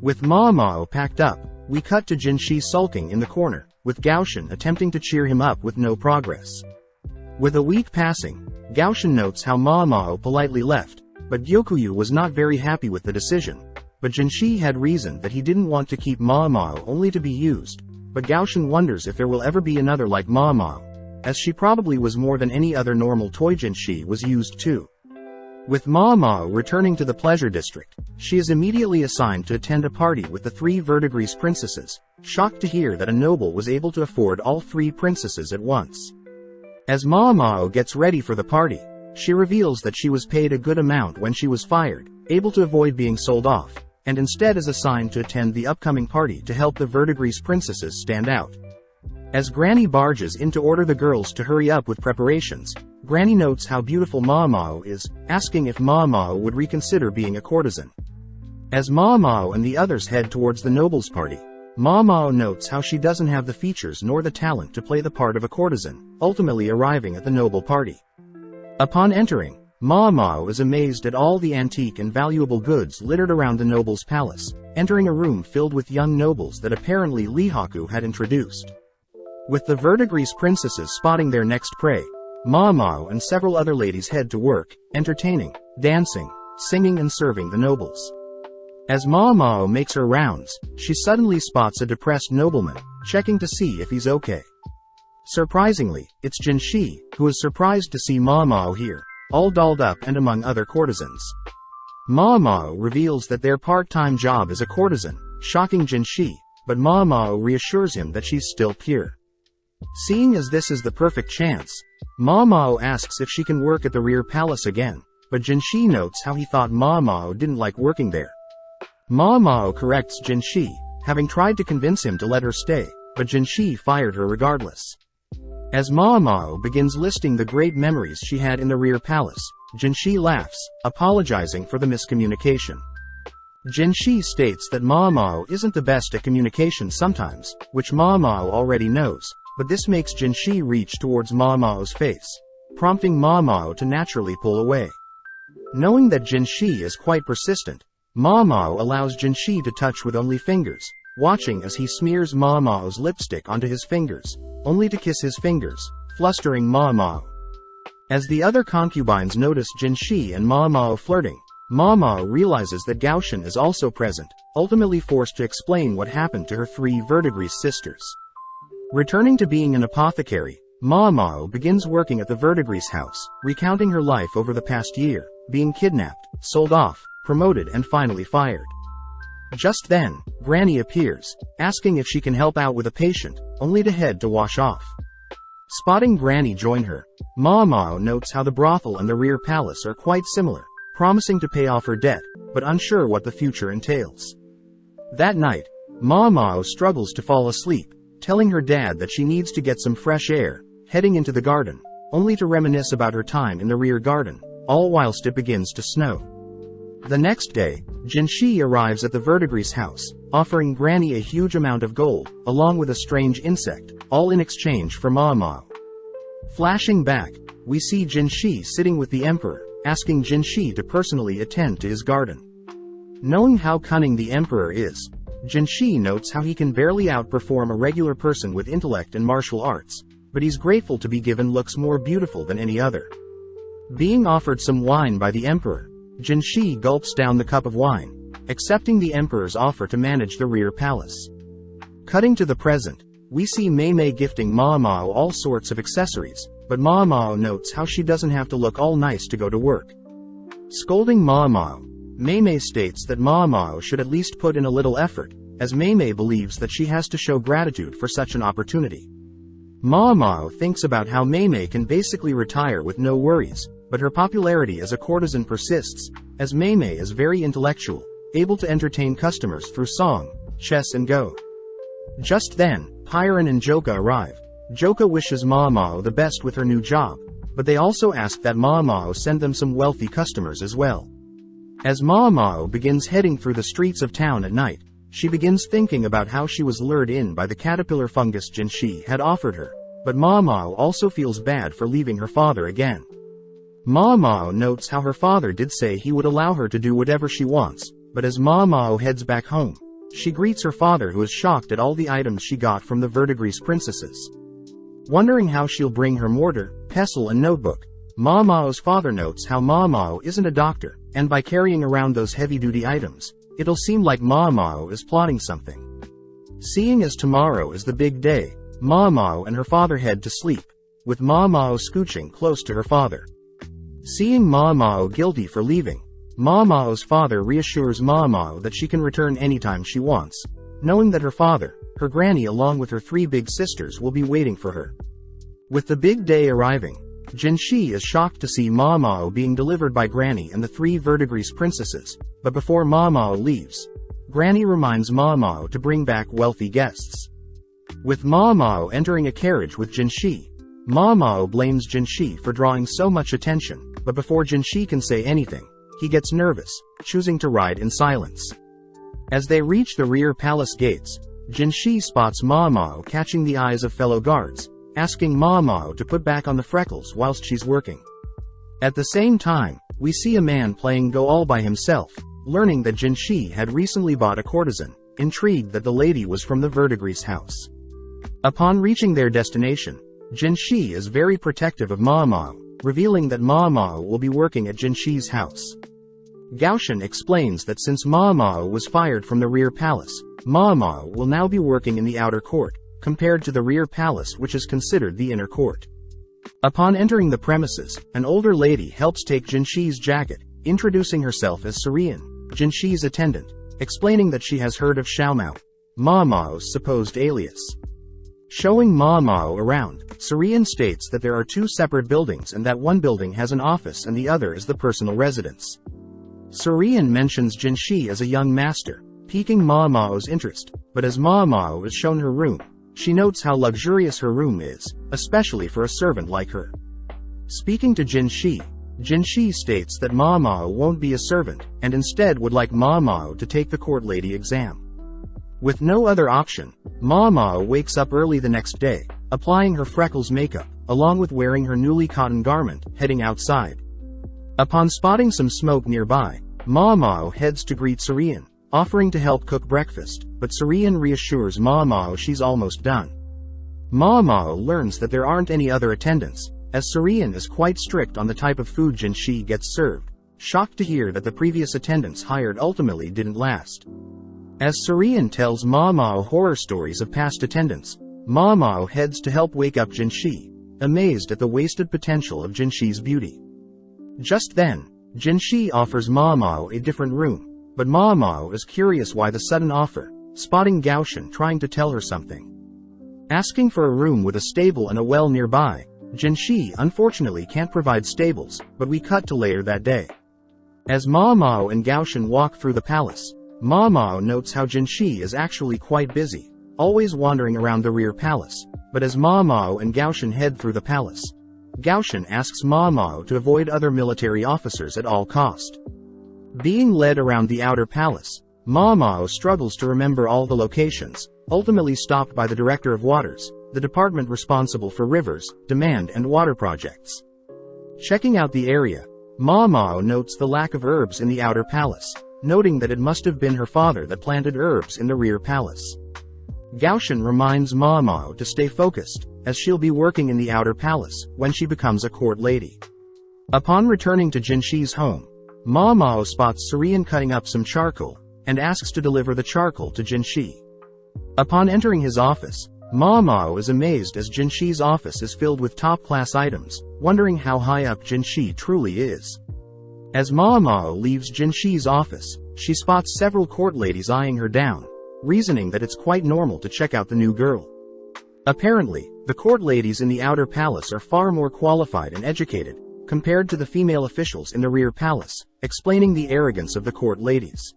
With Mao packed up, we cut to Jinshi sulking in the corner, with Gaoshin attempting to cheer him up with no progress. With a week passing, Gaoshin notes how Mao politely left, but Gyokuyu was not very happy with the decision. But Jinshi had reasoned that he didn't want to keep Mao only to be used, but Gaoshin wonders if there will ever be another like Mao, as she probably was more than any other normal toy Jinshi was used to. With Mao returning to the pleasure district, she is immediately assigned to attend a party with the 3 verdigris princesses, shocked to hear that a noble was able to afford all 3 princesses at once. As Mao gets ready for the party, she reveals that she was paid a good amount when she was fired, able to avoid being sold off, and instead is assigned to attend the upcoming party to help the verdigris princesses stand out. As Granny barges in to order the girls to hurry up with preparations, Granny notes how beautiful Mao is, asking if Mao would reconsider being a courtesan. As Mao and the others head towards the nobles' party, Mao notes how she doesn't have the features nor the talent to play the part of a courtesan, ultimately arriving at the noble party. Upon entering, Mao is amazed at all the antique and valuable goods littered around the noble's palace, entering a room filled with young nobles that apparently Lihaku had introduced. With the verdigris princesses spotting their next prey, Mao and several other ladies head to work, entertaining, dancing, singing and serving the nobles. As Mao makes her rounds, she suddenly spots a depressed nobleman, checking to see if he's okay. Surprisingly, it's Jinshi, who is surprised to see Mao here, all dolled up and among other courtesans. Mao reveals that their part-time job is a courtesan, shocking Jinshi, but Mao reassures him that she's still pure. Seeing as this is the perfect chance, Mao asks if she can work at the rear palace again, but Jinshi notes how he thought Mao didn't like working there. Mao corrects Jinshi, having tried to convince him to let her stay, but Jinshi fired her regardless. As Mao begins listing the great memories she had in the rear palace, Jinshi laughs, apologizing for the miscommunication. Jinshi states that Mao isn't the best at communication sometimes, which Mao already knows, but this makes Jinshi reach towards Mao's face, prompting Mao to naturally pull away. Knowing that Jinshi is quite persistent, Mao allows Jinshi to touch with only fingers, watching as he smears Mao's lipstick onto his fingers, only to kiss his fingers, flustering Mao. As the other concubines notice Jinshi and Mao flirting, Mao realizes that Gaoshin is also present, ultimately forced to explain what happened to her 3 verdigris sisters. Returning to being an apothecary, Mao begins working at the verdigris house, recounting her life over the past year, being kidnapped, sold off, promoted and finally fired. Just then, Granny appears, asking if she can help out with a patient, only to head to wash off. Spotting Granny join her, Mao notes how the brothel and the rear palace are quite similar, promising to pay off her debt, but unsure what the future entails. That night, Mao struggles to fall asleep, telling her dad that she needs to get some fresh air, heading into the garden, only to reminisce about her time in the rear garden, all whilst it begins to snow. The next day, Jinshi arrives at the verdigris house, offering Granny a huge amount of gold, along with a strange insect, all in exchange for Mao. Flashing back, we see Jinshi sitting with the emperor, asking Jinshi to personally attend to his garden. Knowing how cunning the emperor is, Jinshi notes how he can barely outperform a regular person with intellect and martial arts, but he's grateful to be given looks more beautiful than any other. Being offered some wine by the emperor, Jinshi gulps down the cup of wine, accepting the emperor's offer to manage the rear palace. Cutting to the present, we see Mei gifting Mao all sorts of accessories, but Mao notes how she doesn't have to look all nice to go to work. Scolding Mao, Mei states that Mao should at least put in a little effort, as Mei believes that she has to show gratitude for such an opportunity. Mao thinks about how Mei can basically retire with no worries, but her popularity as a courtesan persists, as Mei is very intellectual, able to entertain customers through song, chess and go. Just then, Hiren and Joka arrive. Joka wishes Mao the best with her new job, but they also ask that Mao send them some wealthy customers as well. As Mao begins heading through the streets of town at night, she begins thinking about how she was lured in by the caterpillar fungus Jinshi had offered her, but Mao also feels bad for leaving her father again. Mao notes how her father did say he would allow her to do whatever she wants, but as Mao heads back home, she greets her father, who is shocked at all the items she got from the VIDZ princesses. Wondering how she'll bring her mortar, pestle and notebook, Mao's father notes how Mao isn't a doctor, and by carrying around those heavy-duty items, it'll seem like Mao is plotting something. Seeing as tomorrow is the big day, Mao and her father head to sleep, with Mao scooching close to her father. Seeing Mao guilty for leaving, Mao's father reassures Mao that she can return anytime she wants, knowing that her father, her granny along with her 3 big sisters will be waiting for her. With the big day arriving, Jinshi is shocked to see Mao being delivered by Granny and the 3 VIDZ princesses, but before Mao leaves, Granny reminds Mao to bring back wealthy guests. With Mao entering a carriage with Jinshi, Mao blames Jinshi for drawing so much attention, but before Jinshi can say anything, he gets nervous, choosing to ride in silence. As they reach the rear palace gates, Jinshi spots Mao catching the eyes of fellow guards, asking Mao to put back on the freckles whilst she's working. At the same time, we see a man playing Go all by himself, learning that Jinshi had recently bought a courtesan, intrigued that the lady was from the VIDZ house. Upon reaching their destination, Jinshi is very protective of Mao, revealing that Mao will be working at Jinshi's house. Gaoshan explains that since Mao was fired from the rear palace, Mao will now be working in the outer court, compared to the rear palace, which is considered the inner court. Upon entering the premises, an older lady helps take Jinshi's jacket, introducing herself as Surian, Jinshi's attendant, explaining that she has heard of Xiaomao, Mao's supposed alias. Showing Mao around, Surian states that there are 2 separate buildings and that one building has an office and the other is the personal residence. Surian mentions Jinshi as a young master, piquing Mao's interest, but as Mao is shown her room, she notes how luxurious her room is, especially for a servant like her. Speaking to Jinshi, Jinshi states that Mao won't be a servant, and instead would like Mao to take the court lady exam. With no other option, Mao wakes up early the next day, applying her freckles makeup, along with wearing her newly cotton garment, heading outside. Upon spotting some smoke nearby, Mao heads to greet Surian, offering to help cook breakfast, but Surian reassures Mao she's almost done. Mao learns that there aren't any other attendants, as Surian is quite strict on the type of food Jinshi gets served, shocked to hear that the previous attendants hired ultimately didn't last. As Surian tells Mao horror stories of past attendants, Mao heads to help wake up Jinshi, amazed at the wasted potential of Jinshi's beauty. Just then, Jinshi offers Mao a different room, but Mao is curious why the sudden offer, spotting Gaoshan trying to tell her something. Asking for a room with a stable and a well nearby, Jinshi unfortunately can't provide stables, but we cut to later that day. As Mao and Gaoshan walk through the palace, Mao notes how Jinshi is actually quite busy, always wandering around the rear palace, but as Mao and Gaoshan head through the palace, Gaoshan asks Mao to avoid other military officers at all cost. Being led around the outer palace, Mao struggles to remember all the locations, ultimately stopped by the Director of Waters, the department responsible for rivers, demand and water projects. Checking out the area, Mao notes the lack of herbs in the outer palace, noting that it must have been her father that planted herbs in the rear palace. Gaoshan reminds Mao to stay focused, as she'll be working in the outer palace when she becomes a court lady. Upon returning to Jinshi's home, Mao spots Surian cutting up some charcoal, and asks to deliver the charcoal to Jinshi. Upon entering his office, Mao is amazed as Jinshi's office is filled with top-class items, wondering how high up Jinshi truly is. As Mao leaves Jinshi's office, she spots several court ladies eyeing her down, reasoning that it's quite normal to check out the new girl. Apparently, the court ladies in the outer palace are far more qualified and educated, compared to the female officials in the rear palace, explaining the arrogance of the court ladies.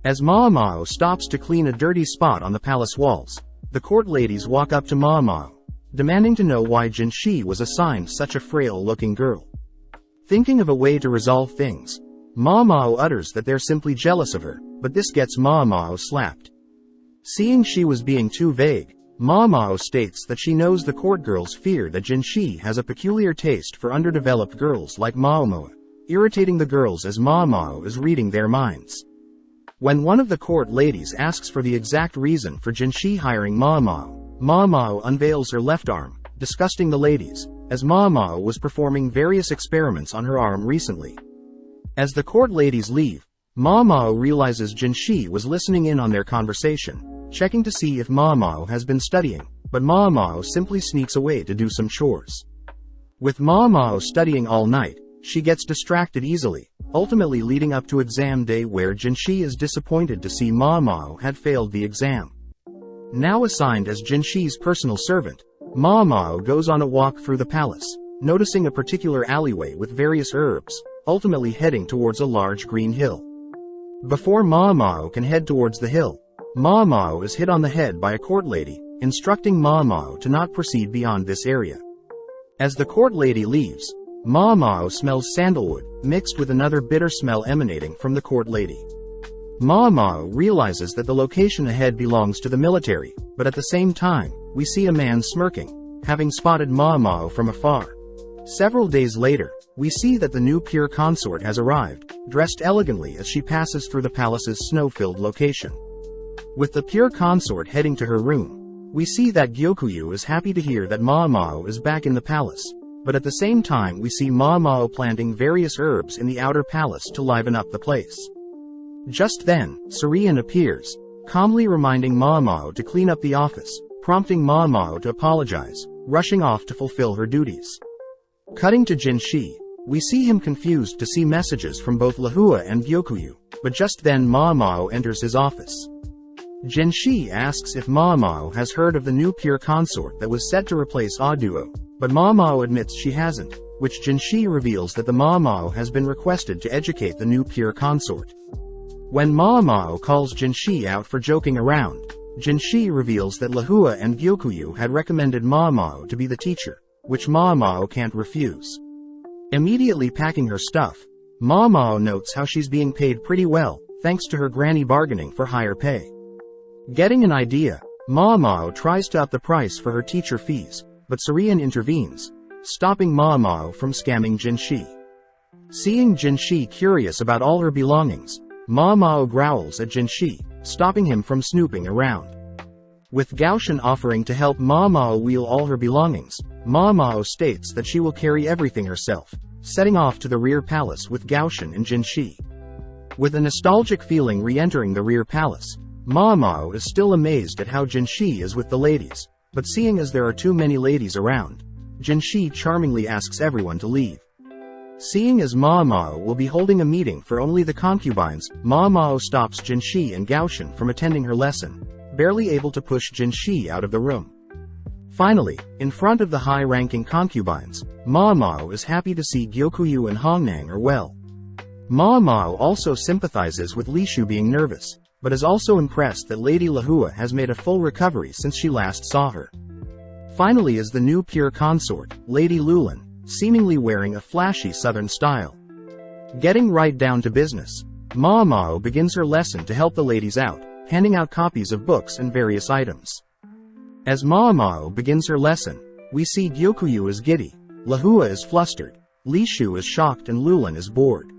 As Mao stops to clean a dirty spot on the palace walls, the court ladies walk up to Mao, demanding to know why Jinshi was assigned such a frail-looking girl. Thinking of a way to resolve things, Mao utters that they're simply jealous of her, but this gets Mao slapped. Seeing she was being too vague, Mao states that she knows the court girls fear that Jinshi has a peculiar taste for underdeveloped girls like Mao, irritating the girls as Mao is reading their minds. When one of the court ladies asks for the exact reason for Jinshi hiring Mao unveils her left arm, disgusting the ladies, as Mao was performing various experiments on her arm recently. As the court ladies leave, Mao realizes Jinshi was listening in on their conversation, checking to see if Mao has been studying, but Mao simply sneaks away to do some chores. With Mao studying all night, she gets distracted easily, ultimately leading up to exam day where Jinshi is disappointed to see Mao had failed the exam. Now assigned as Jinshi's personal servant, Mao goes on a walk through the palace, noticing a particular alleyway with various herbs, ultimately heading towards a large green hill. Before Mao can head towards the hill, Mao is hit on the head by a court lady, instructing Mao to not proceed beyond this area. As the court lady leaves, Mao smells sandalwood, mixed with another bitter smell emanating from the court lady. Mao realizes that the location ahead belongs to the military, but at the same time, we see a man smirking, having spotted Mao from afar. Several days later, we see that the new pure consort has arrived, dressed elegantly as she passes through the palace's snow-filled location. With the pure consort heading to her room, we see that Gyokuyu is happy to hear that Mao is back in the palace, but at the same time we see Mao planting various herbs in the outer palace to liven up the place. Just then, Surian appears, calmly reminding Mao to clean up the office, prompting Mao to apologize, rushing off to fulfill her duties. Cutting to Jinshi, we see him confused to see messages from both Lahua and Gyokuyu, but just then Mao enters his office. Jinshi asks if Mao has heard of the new pure consort that was set to replace Aduo, but Mao admits she hasn't, which Jinshi reveals that the Mao has been requested to educate the new pure consort. When Mao calls Jinshi out for joking around, Jinshi reveals that Lahua and Gyokuyu had recommended Mao to be the teacher, which Mao can't refuse. Immediately packing her stuff, Mao notes how she's being paid pretty well, thanks to her granny bargaining for higher pay. Getting an idea, Mao tries to up the price for her teacher fees, but Surian intervenes, stopping Mao from scamming Jinshi. Seeing Jinshi curious about all her belongings, Mao growls at Jinshi, stopping him from snooping around. With Gaoshan offering to help Mao wheel all her belongings, Mao states that she will carry everything herself, setting off to the rear palace with Gaoshan and Jinshi. With a nostalgic feeling re-entering the rear palace, Mao is still amazed at how Jinshi is with the ladies, but seeing as there are too many ladies around, Jinshi charmingly asks everyone to leave. Seeing as Mao will be holding a meeting for only the concubines, Mao stops Jinshi and Gaoshan from attending her lesson, barely able to push Jinshi out of the room. Finally, in front of the high-ranking concubines, Mao is happy to see Gyokuyu and Hongnang are well. Mao also sympathizes with Lishu being nervous, but is also impressed that Lady Lahua has made a full recovery since she last saw her. Finally is the new pure consort, Lady Lulin, seemingly wearing a flashy southern style. Getting right down to business, Mao begins her lesson to help the ladies out, handing out copies of books and various items. As Mao begins her lesson, we see Gyokuyu is giddy, Lahua is flustered, Lishu is shocked and Lulin is bored.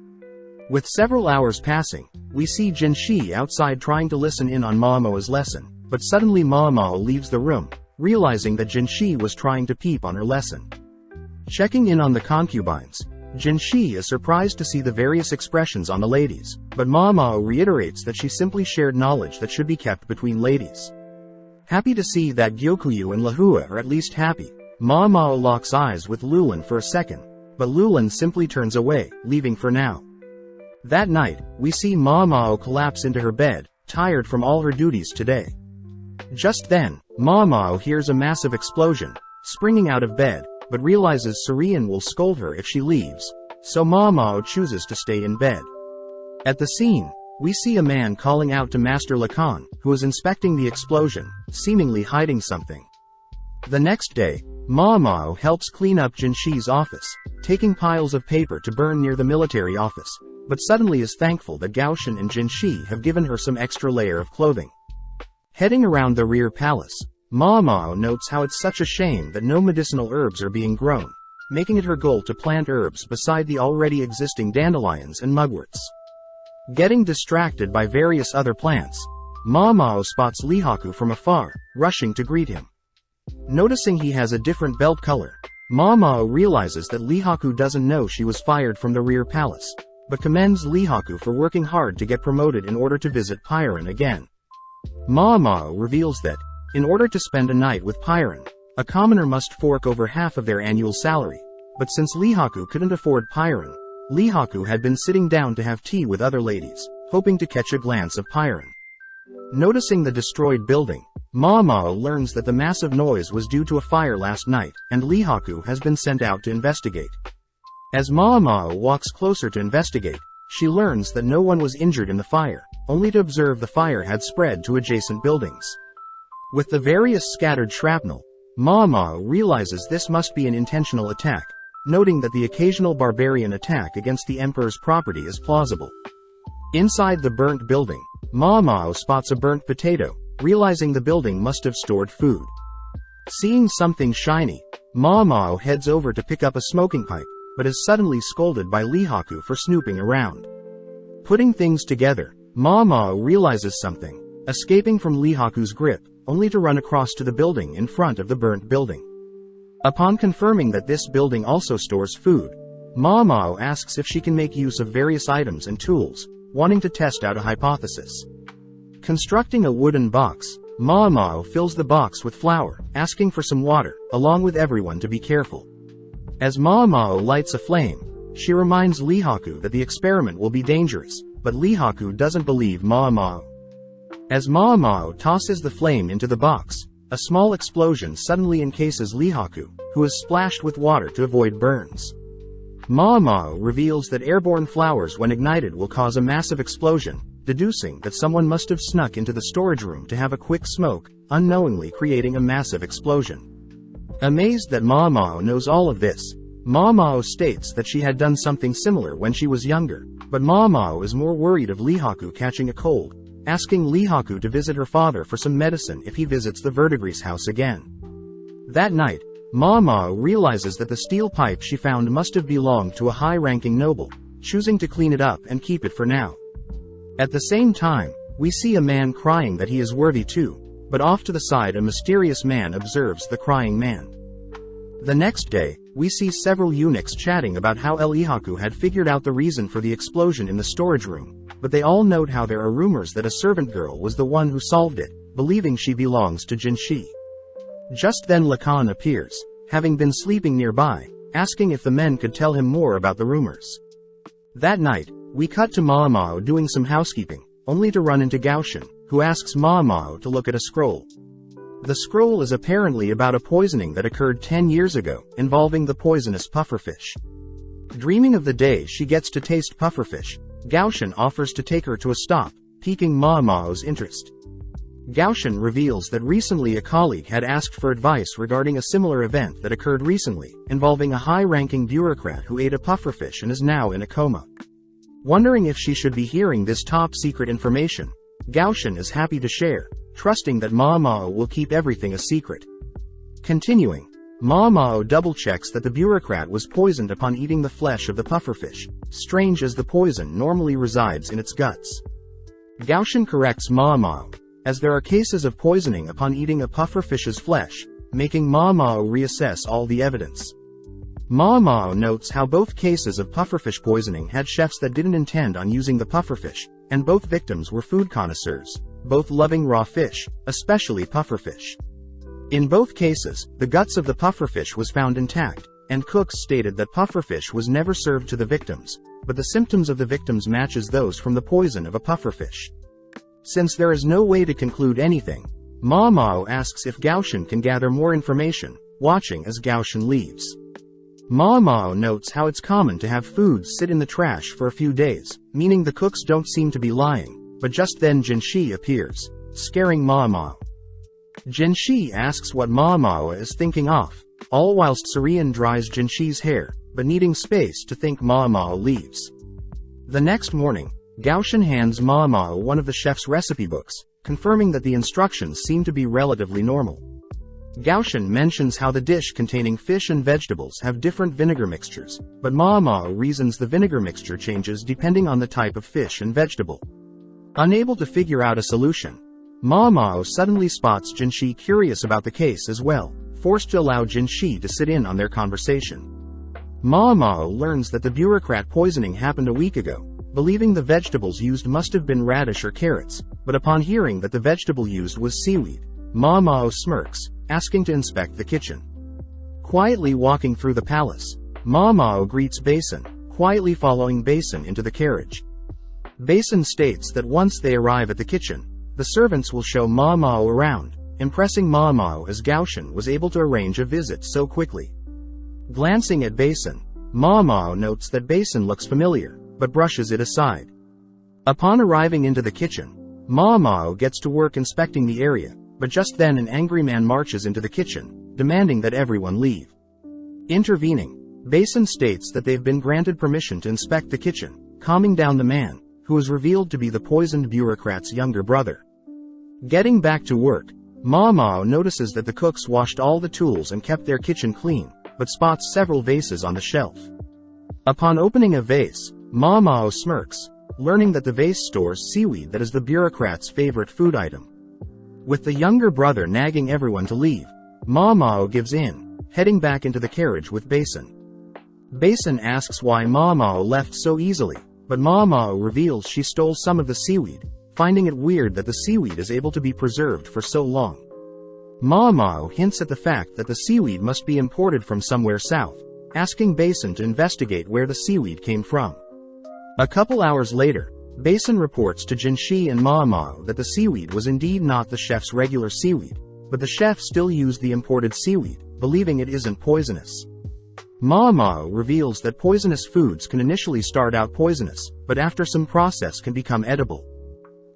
With several hours passing, we see Jinshi outside trying to listen in on Mao's lesson, but suddenly Mao leaves the room, realizing that Jinshi was trying to peep on her lesson. Checking in on the concubines, Jinshi is surprised to see the various expressions on the ladies, but Mao reiterates that she simply shared knowledge that should be kept between ladies. Happy to see that Gyokuyu and Lahua are at least happy, Mao locks eyes with Lulin for a second, but Lulin simply turns away, leaving for now. That night, we see Mao collapse into her bed, tired from all her duties today. Just then, Mao hears a massive explosion, springing out of bed, but realizes Surian will scold her if she leaves, so Mao chooses to stay in bed. At the scene, we see a man calling out to Master Lacan, who is inspecting the explosion, seemingly hiding something. The next day, Mao helps clean up Jinshi's office, taking piles of paper to burn near the military office, but suddenly is thankful that Gaoshan and Jinshi have given her some extra layer of clothing. Heading around the rear palace, Mao notes how it's such a shame that no medicinal herbs are being grown, making it her goal to plant herbs beside the already existing dandelions and mugworts. Getting distracted by various other plants, Mao spots Lihaku from afar, rushing to greet him. Noticing he has a different belt color, Mao realizes that Lihaku doesn't know she was fired from the rear palace, but commends Lihaku for working hard to get promoted in order to visit Pyron again. Mao reveals that, in order to spend a night with Pyron, a commoner must fork over half of their annual salary, but since Lihaku couldn't afford Pyron, Lihaku had been sitting down to have tea with other ladies, hoping to catch a glance of Pyron. Noticing the destroyed building, Mao learns that the massive noise was due to a fire last night, and Lihaku has been sent out to investigate. As Mao walks closer to investigate, she learns that no one was injured in the fire, only to observe the fire had spread to adjacent buildings. With the various scattered shrapnel, Mao realizes this must be an intentional attack, noting that the occasional barbarian attack against the Emperor's property is plausible. Inside the burnt building, Mao spots a burnt potato, realizing the building must have stored food. Seeing something shiny, Mao heads over to pick up a smoking pipe, but is suddenly scolded by Lihaku for snooping around. Putting things together, Mao realizes something, escaping from Lihaku's grip, only to run across to the building in front of the burnt building. Upon confirming that this building also stores food, Mao asks if she can make use of various items and tools, wanting to test out a hypothesis. Constructing a wooden box, Mao fills the box with flour, asking for some water, along with everyone to be careful. As Mao lights a flame, she reminds Lihaku that the experiment will be dangerous, but Lihaku doesn't believe Mao. As Mao tosses the flame into the box, a small explosion suddenly encases Lihaku, who is splashed with water to avoid burns. Mao reveals that airborne flowers when ignited will cause a massive explosion, deducing that someone must have snuck into the storage room to have a quick smoke, unknowingly creating a massive explosion. Amazed that Mao knows all of this, Mao states that she had done something similar when she was younger, but Mao is more worried of Lihaku catching a cold, asking Lihaku to visit her father for some medicine if he visits the Verdigris house again. That night, Mao realizes that the steel pipe she found must have belonged to a high-ranking noble, choosing to clean it up and keep it for now. At the same time, we see a man crying that he is worthy too, but off to the side a mysterious man observes the crying man. The next day, we see several eunuchs chatting about how Lihaku had figured out the reason for the explosion in the storage room, but they all note how there are rumors that a servant girl was the one who solved it, believing she belongs to Jinshi. Just then Lacan appears, having been sleeping nearby, asking if the men could tell him more about the rumors. That night, we cut to Mao doing some housekeeping, only to run into Gaoshan, who asks Mao to look at a scroll. The scroll is apparently about a poisoning that occurred 10 years ago, involving the poisonous pufferfish. Dreaming of the day she gets to taste pufferfish, Gaoshan offers to take her to a stop, piquing Mao's interest. Gaoshan reveals that recently a colleague had asked for advice regarding a similar event that occurred recently, involving a high-ranking bureaucrat who ate a pufferfish and is now in a coma. Wondering if she should be hearing this top-secret information, Gaoshan is happy to share, trusting that Mao will keep everything a secret. Continuing, Mao double-checks that the bureaucrat was poisoned upon eating the flesh of the pufferfish, strange as the poison normally resides in its guts. Gaoshan corrects Mao, as there are cases of poisoning upon eating a pufferfish's flesh, making Mao reassess all the evidence. Mao notes how both cases of pufferfish poisoning had chefs that didn't intend on using the pufferfish, and both victims were food connoisseurs, both loving raw fish, especially pufferfish. In both cases, the guts of the pufferfish was found intact, and cooks stated that pufferfish was never served to the victims, but the symptoms of the victims matches those from the poison of a pufferfish. Since there is no way to conclude anything, Ma Mao asks if Gaoshan can gather more information, watching as Gaoshan leaves. Ma Mao notes how it's common to have foods sit in the trash for a few days, meaning the cooks don't seem to be lying, but just then Jinshi appears, scaring Ma Mao. Jinshi asks what Ma Mao is thinking of, all whilst Surian dries Jinshi's hair, but needing space to think Ma Mao leaves. The next morning, Gaoshan hands Ma Mao one of the chef's recipe books, confirming that the instructions seem to be relatively normal. Gaoshan mentions how the dish containing fish and vegetables have different vinegar mixtures, but Ma Mao reasons the vinegar mixture changes depending on the type of fish and vegetable. Unable to figure out a solution, Ma Mao suddenly spots Jinshi curious about the case as well, forced to allow Jinshi to sit in on their conversation. Ma Mao learns that the bureaucrat poisoning happened a week ago, believing the vegetables used must have been radish or carrots, but upon hearing that the vegetable used was seaweed, Ma Mao smirks, asking to inspect the kitchen. Quietly walking through the palace, Ma Mao greets Basin, quietly following Basin into the carriage. Basin states that once they arrive at the kitchen, the servants will show Ma Mao around, impressing Ma Mao as Gaoshan was able to arrange a visit so quickly. Glancing at Basin, Ma Mao notes that Basin looks familiar, but brushes it aside. Upon arriving into the kitchen, Ma Mao gets to work inspecting the area, but just then an angry man marches into the kitchen, demanding that everyone leave. Intervening, Basin states that they've been granted permission to inspect the kitchen, calming down the man, who is revealed to be the poisoned bureaucrat's younger brother. Getting back to work, Ma Mao notices that the cooks washed all the tools and kept their kitchen clean, but spots several vases on the shelf. Upon opening a vase, Ma Mao smirks, learning that the vase stores seaweed that is the bureaucrat's favorite food item. With the younger brother nagging everyone to leave, Ma Mao gives in, heading back into the carriage with Basin. Basin asks why Ma Mao left so easily, but Ma Mao reveals she stole some of the seaweed, finding it weird that the seaweed is able to be preserved for so long. Ma Mao hints at the fact that the seaweed must be imported from somewhere south, asking Basin to investigate where the seaweed came from. A couple hours later, Basin reports to Jinshi and Ma Mao that the seaweed was indeed not the chef's regular seaweed, but the chef still used the imported seaweed, believing it isn't poisonous. Ma Mao reveals that poisonous foods can initially start out poisonous, but after some process can become edible.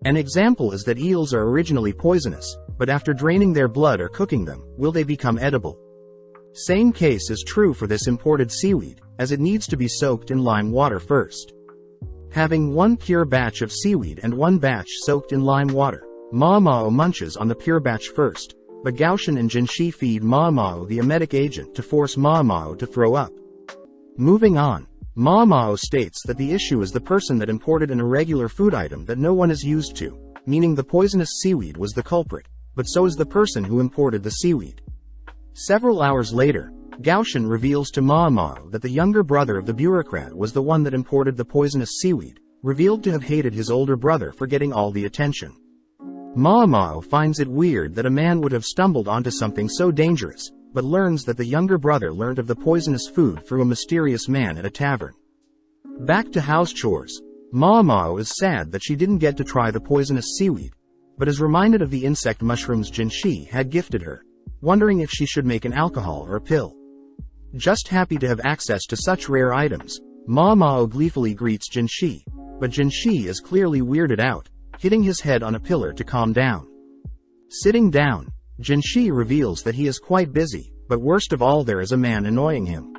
An example is that eels are originally poisonous, but after draining their blood or cooking them, will they become edible? Same case is true for this imported seaweed, as it needs to be soaked in lime water first. Having one pure batch of seaweed and one batch soaked in lime water, Ma Mao munches on the pure batch first, but Gaoshan and Jinshi feed Ma Mao the emetic agent to force Ma Mao to throw up. Moving on, Ma Mao states that the issue is the person that imported an irregular food item that no one is used to, meaning the poisonous seaweed was the culprit, but so is the person who imported the seaweed. Several hours later, Gaoshan reveals to Ma Mao that the younger brother of the bureaucrat was the one that imported the poisonous seaweed, revealed to have hated his older brother for getting all the attention. Ma Mao finds it weird that a man would have stumbled onto something so dangerous, but learns that the younger brother learned of the poisonous food through a mysterious man at a tavern. Back to house chores, Ma Mao is sad that she didn't get to try the poisonous seaweed, but is reminded of the insect mushrooms Jinshi had gifted her, wondering if she should make an alcohol or a pill. Just happy to have access to such rare items, Ma Mao gleefully greets Jinshi, but Jinshi is clearly weirded out, hitting his head on a pillar to calm down. Sitting down, Jinshi reveals that he is quite busy, but worst of all there is a man annoying him.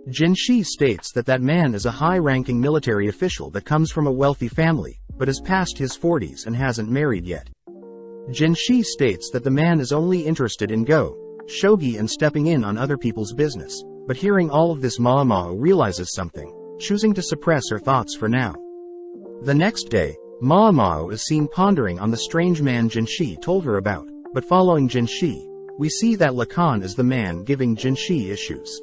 Jinshi states that that man is a high-ranking military official that comes from a wealthy family, but is past his 40s and hasn't married yet. Jinshi states that the man is only interested in shogi and stepping in on other people's business, but hearing all of this Ma Mao realizes something, choosing to suppress her thoughts for now. The next day, Ma Mao is seen pondering on the strange man Jinshi told her about, but following Jinshi, we see that Lacan is the man giving Jinshi issues.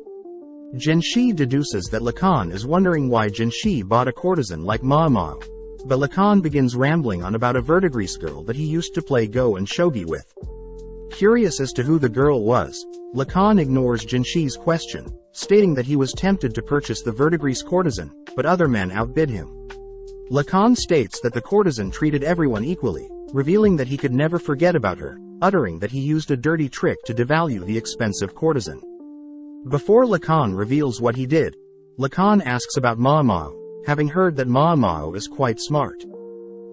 Jinshi deduces that Lacan is wondering why Jinshi bought a courtesan like Ma Mao, but Lacan begins rambling on about a verdigris girl that he used to play go and shogi with. Curious as to who the girl was, Lacan ignores Jinshi's question, stating that he was tempted to purchase the verdigris courtesan, but other men outbid him. Lacan states that the courtesan treated everyone equally, revealing that he could never forget about her, uttering that he used a dirty trick to devalue the expensive courtesan. Before Lacan reveals what he did, Lacan asks about Ma Mao, having heard that Ma Mao is quite smart.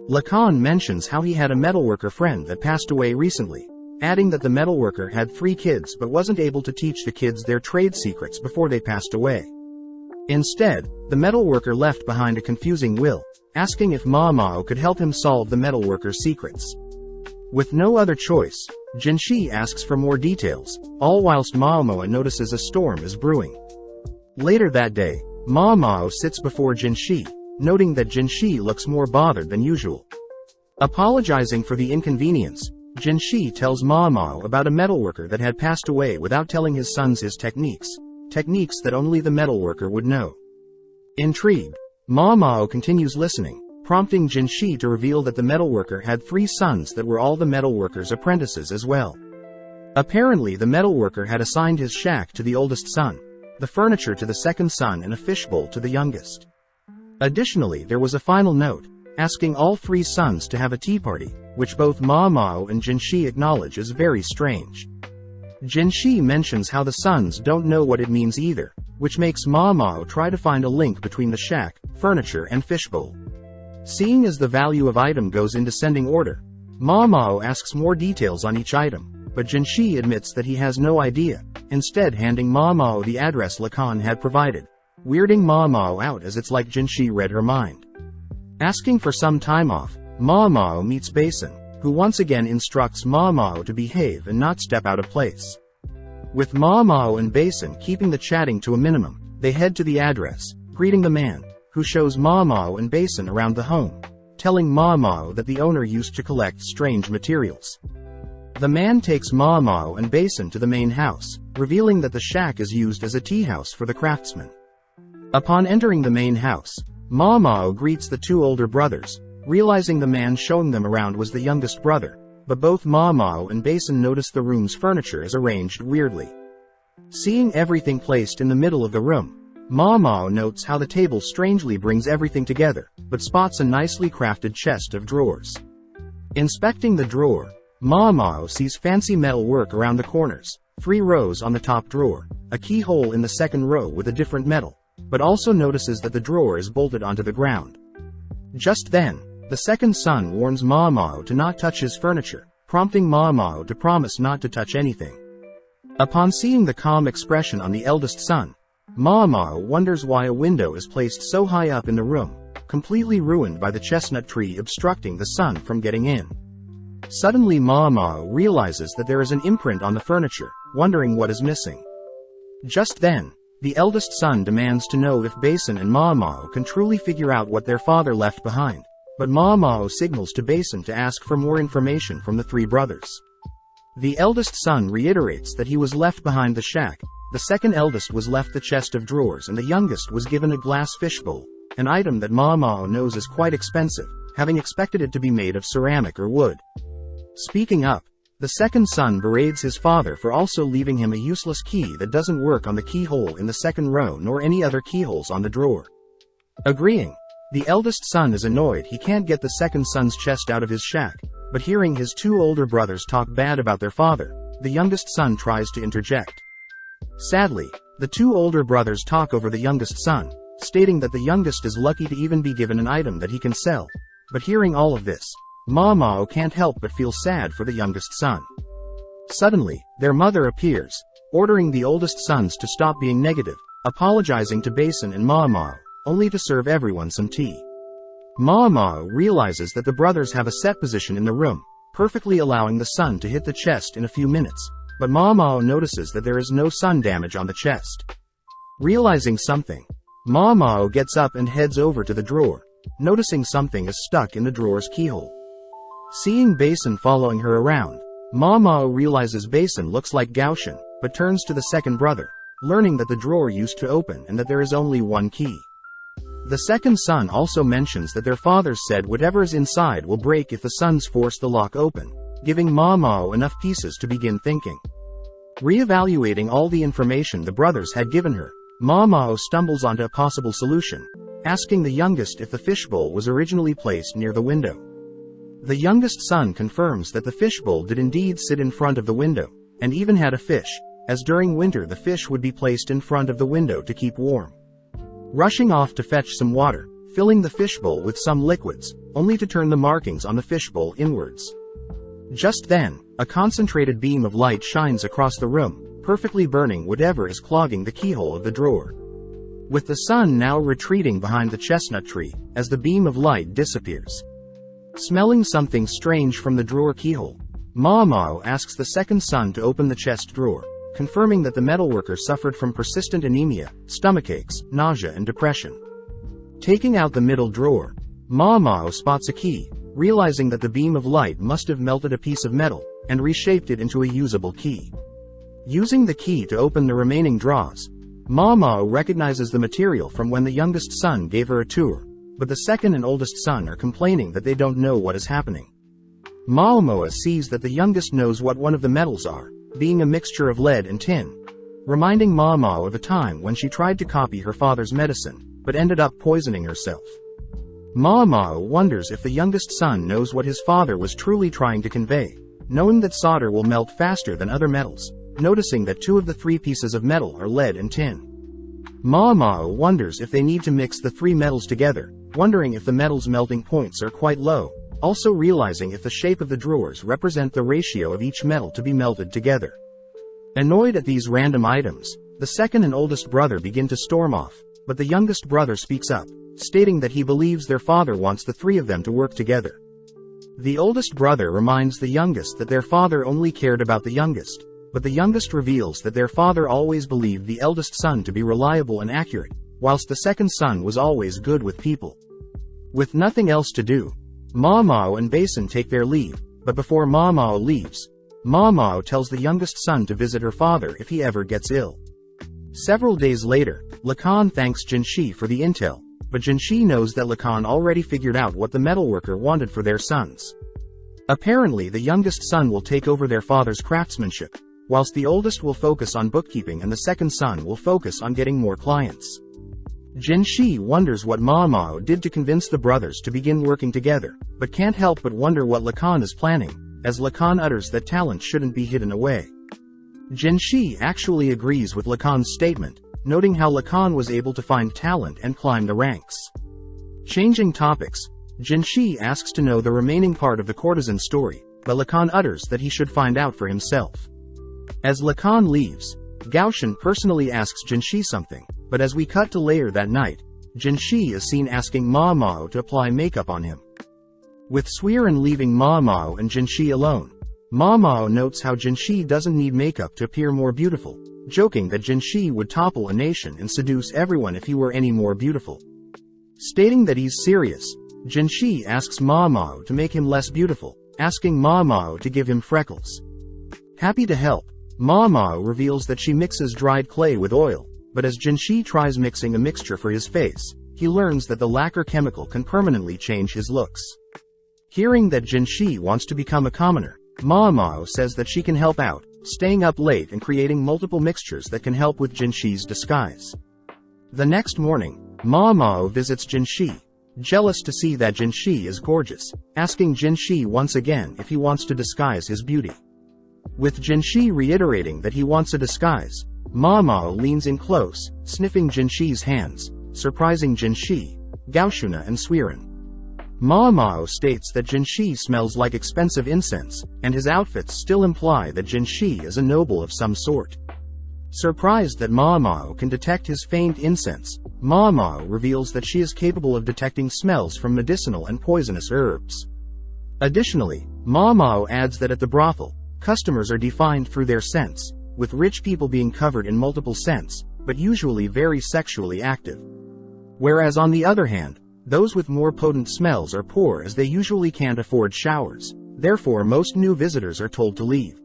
Lacan mentions how he had a metalworker friend that passed away recently, adding that the metalworker had 3 kids but wasn't able to teach the kids their trade secrets before they passed away. Instead, the metalworker left behind a confusing will, asking if Ma Mao could help him solve the metalworker's secrets. With no other choice, Jinshi asks for more details, all whilst Ma Mao notices a storm is brewing. Later that day, Ma Mao sits before Jinshi, noting that Jinshi looks more bothered than usual. Apologizing for the inconvenience, Jinshi tells Ma Mao about a metalworker that had passed away without telling his sons his techniques that only the metalworker would know. Intrigued, Ma Mao continues listening, prompting Jinshi to reveal that the metalworker had 3 sons that were all the metalworker's apprentices as well. Apparently the metalworker had assigned his shack to the oldest son, the furniture to the second son and a fishbowl to the youngest. Additionally, there was a final note, asking all 3 sons to have a tea party, which both Ma Mao and Jinshi acknowledge as very strange. Jinshi mentions how the sons don't know what it means either, which makes Ma Mao try to find a link between the shack, furniture and fishbowl. Seeing as the value of item goes in descending order, Ma Mao asks more details on each item, but Jinshi admits that he has no idea, instead handing Ma Mao the address Lacan had provided, weirding Ma Mao out as it's like Jinshi read her mind. Asking for some time off, Ma Mao meets Basin, who once again instructs Ma Mao to behave and not step out of place. With Ma Mao and Basin keeping the chatting to a minimum, they head to the address, greeting the man, who shows Ma Mao and Basin around the home, telling Ma Mao that the owner used to collect strange materials. The man takes Ma Mao and Basin to the main house, revealing that the shack is used as a tea house for the craftsmen. Upon entering the main house, Ma Mao greets the 2 older brothers, realizing the man showing them around was the youngest brother, but both Ma Mao and Basin notice the room's furniture is arranged weirdly. Seeing everything placed in the middle of the room, Ma Mao notes how the table strangely brings everything together, but spots a nicely crafted chest of drawers. Inspecting the drawer, Ma Mao sees fancy metal work around the corners, 3 rows on the top drawer, a keyhole in the second row with a different metal, but also notices that the drawer is bolted onto the ground. Just then, the second son warns Ma Mao to not touch his furniture, prompting Ma Mao to promise not to touch anything. Upon seeing the calm expression on the eldest son, Ma Mao wonders why a window is placed so high up in the room, completely ruined by the chestnut tree obstructing the sun from getting in. Suddenly Ma Mao realizes that there is an imprint on the furniture, wondering what is missing. Just then, the eldest son demands to know if Basin and Ma Mao can truly figure out what their father left behind, but Ma Mao signals to Basin to ask for more information from the 3 brothers. The eldest son reiterates that he was left behind the shack, the second eldest was left the chest of drawers and the youngest was given a glass fishbowl, an item that Ma Mao knows is quite expensive, having expected it to be made of ceramic or wood. Speaking up, the second son berates his father for also leaving him a useless key that doesn't work on the keyhole in the second row nor any other keyholes on the drawer. Agreeing, the eldest son is annoyed he can't get the second son's chest out of his shack, but hearing his 2 older brothers talk bad about their father, the youngest son tries to interject. Sadly, the 2 older brothers talk over the youngest son, stating that the youngest is lucky to even be given an item that he can sell, but hearing all of this, Ma Mao can't help but feel sad for the youngest son. Suddenly, their mother appears, ordering the oldest sons to stop being negative, apologizing to Basin and Ma Mao, only to serve everyone some tea. Ma Mao realizes that the brothers have a set position in the room, perfectly allowing the sun to hit the chest in a few minutes, but Ma Mao notices that there is no sun damage on the chest. Realizing something, Ma Mao gets up and heads over to the drawer, noticing something is stuck in the drawer's keyhole. Seeing Basin following her around, Ma Mao realizes Basin looks like Gaoshan, but turns to the second brother, learning that the drawer used to open and that there is only one key. The second son also mentions that their fathers said whatever is inside will break if the sons force the lock open, giving Ma Mao enough pieces to begin thinking. Re-evaluating all the information the brothers had given her, Ma Mao stumbles onto a possible solution, asking the youngest if the fishbowl was originally placed near the window. The youngest son confirms that the fishbowl did indeed sit in front of the window, and even had a fish, as during winter the fish would be placed in front of the window to keep warm. Rushing off to fetch some water, filling the fishbowl with some liquids, only to turn the markings on the fishbowl inwards. Just then, a concentrated beam of light shines across the room, perfectly burning whatever is clogging the keyhole of the drawer. With the sun now retreating behind the chestnut tree, as the beam of light disappears. Smelling something strange from the drawer keyhole, Mao asks the second son to open the chest drawer, confirming that the metalworker suffered from persistent anemia, stomachaches, nausea and depression. Taking out the middle drawer, Mao spots a key, realizing that the beam of light must have melted a piece of metal, and reshaped it into a usable key. Using the key to open the remaining drawers, Mao recognizes the material from when the youngest son gave her a tour, but the second and oldest son are complaining that they don't know what is happening. Mao sees that the youngest knows what one of the metals are, being a mixture of lead and tin, reminding Mao of a time when she tried to copy her father's medicine, but ended up poisoning herself. Mao wonders if the youngest son knows what his father was truly trying to convey, knowing that solder will melt faster than other metals, noticing that 2 of the 3 pieces of metal are lead and tin. Mao wonders if they need to mix the 3 metals together, wondering if the metal's melting points are quite low, also realizing if the shape of the drawers represent the ratio of each metal to be melted together. Annoyed at these random items, the second and oldest brother begin to storm off, but the youngest brother speaks up, stating that he believes their father wants the 3 of them to work together. The oldest brother reminds the youngest that their father only cared about the youngest, but the youngest reveals that their father always believed the eldest son to be reliable and accurate, whilst the second son was always good with people. With nothing else to do, Mao and Basin take their leave, but before Mao leaves, Mao tells the youngest son to visit her father if he ever gets ill. Several days later, Lacan thanks Jinshi for the intel, but Jinshi knows that Lacan already figured out what the metalworker wanted for their sons. Apparently the youngest son will take over their father's craftsmanship, whilst the oldest will focus on bookkeeping and the second son will focus on getting more clients. Jinshi wonders what Mao did to convince the brothers to begin working together, but can't help but wonder what Lacan is planning, as Lacan utters that talent shouldn't be hidden away. Jinshi actually agrees with Lacan's statement, noting how Lacan was able to find talent and climb the ranks. Changing topics, Jinshi asks to know the remaining part of the courtesan story, but Lacan utters that he should find out for himself. As Lacan leaves, Gaoshan personally asks Jinshi something, but as we cut to later that night, Jinshi is seen asking Mao to apply makeup on him. With Suiren leaving Mao and Jinshi alone, Mao notes how Jinshi doesn't need makeup to appear more beautiful, joking that Jinshi would topple a nation and seduce everyone if he were any more beautiful. Stating that he's serious, Jinshi asks Mao to make him less beautiful, asking Mao to give him freckles. Happy to help, Mao reveals that she mixes dried clay with oil, but as Jinshi tries mixing a mixture for his face, he learns that the lacquer chemical can permanently change his looks. Hearing that Jinshi wants to become a commoner, Mao says that she can help out, staying up late and creating multiple mixtures that can help with Jinshi's disguise. The next morning, Mao visits Jinshi, jealous to see that Jinshi is gorgeous, asking Jinshi once again if he wants to disguise his beauty. With Jinshi reiterating that he wants a disguise, Mao leans in close, sniffing Jinshi's hands, surprising Jinshi, Gaoshuna and Suiren. Mao states that Jinshi smells like expensive incense, and his outfits still imply that Jinshi is a noble of some sort. Surprised that Mao can detect his faint incense, Mao reveals that she is capable of detecting smells from medicinal and poisonous herbs. Additionally, Mao adds that at the brothel, customers are defined through their scents, with rich people being covered in multiple scents, but usually very sexually active. Whereas on the other hand, those with more potent smells are poor as they usually can't afford showers, therefore most new visitors are told to leave.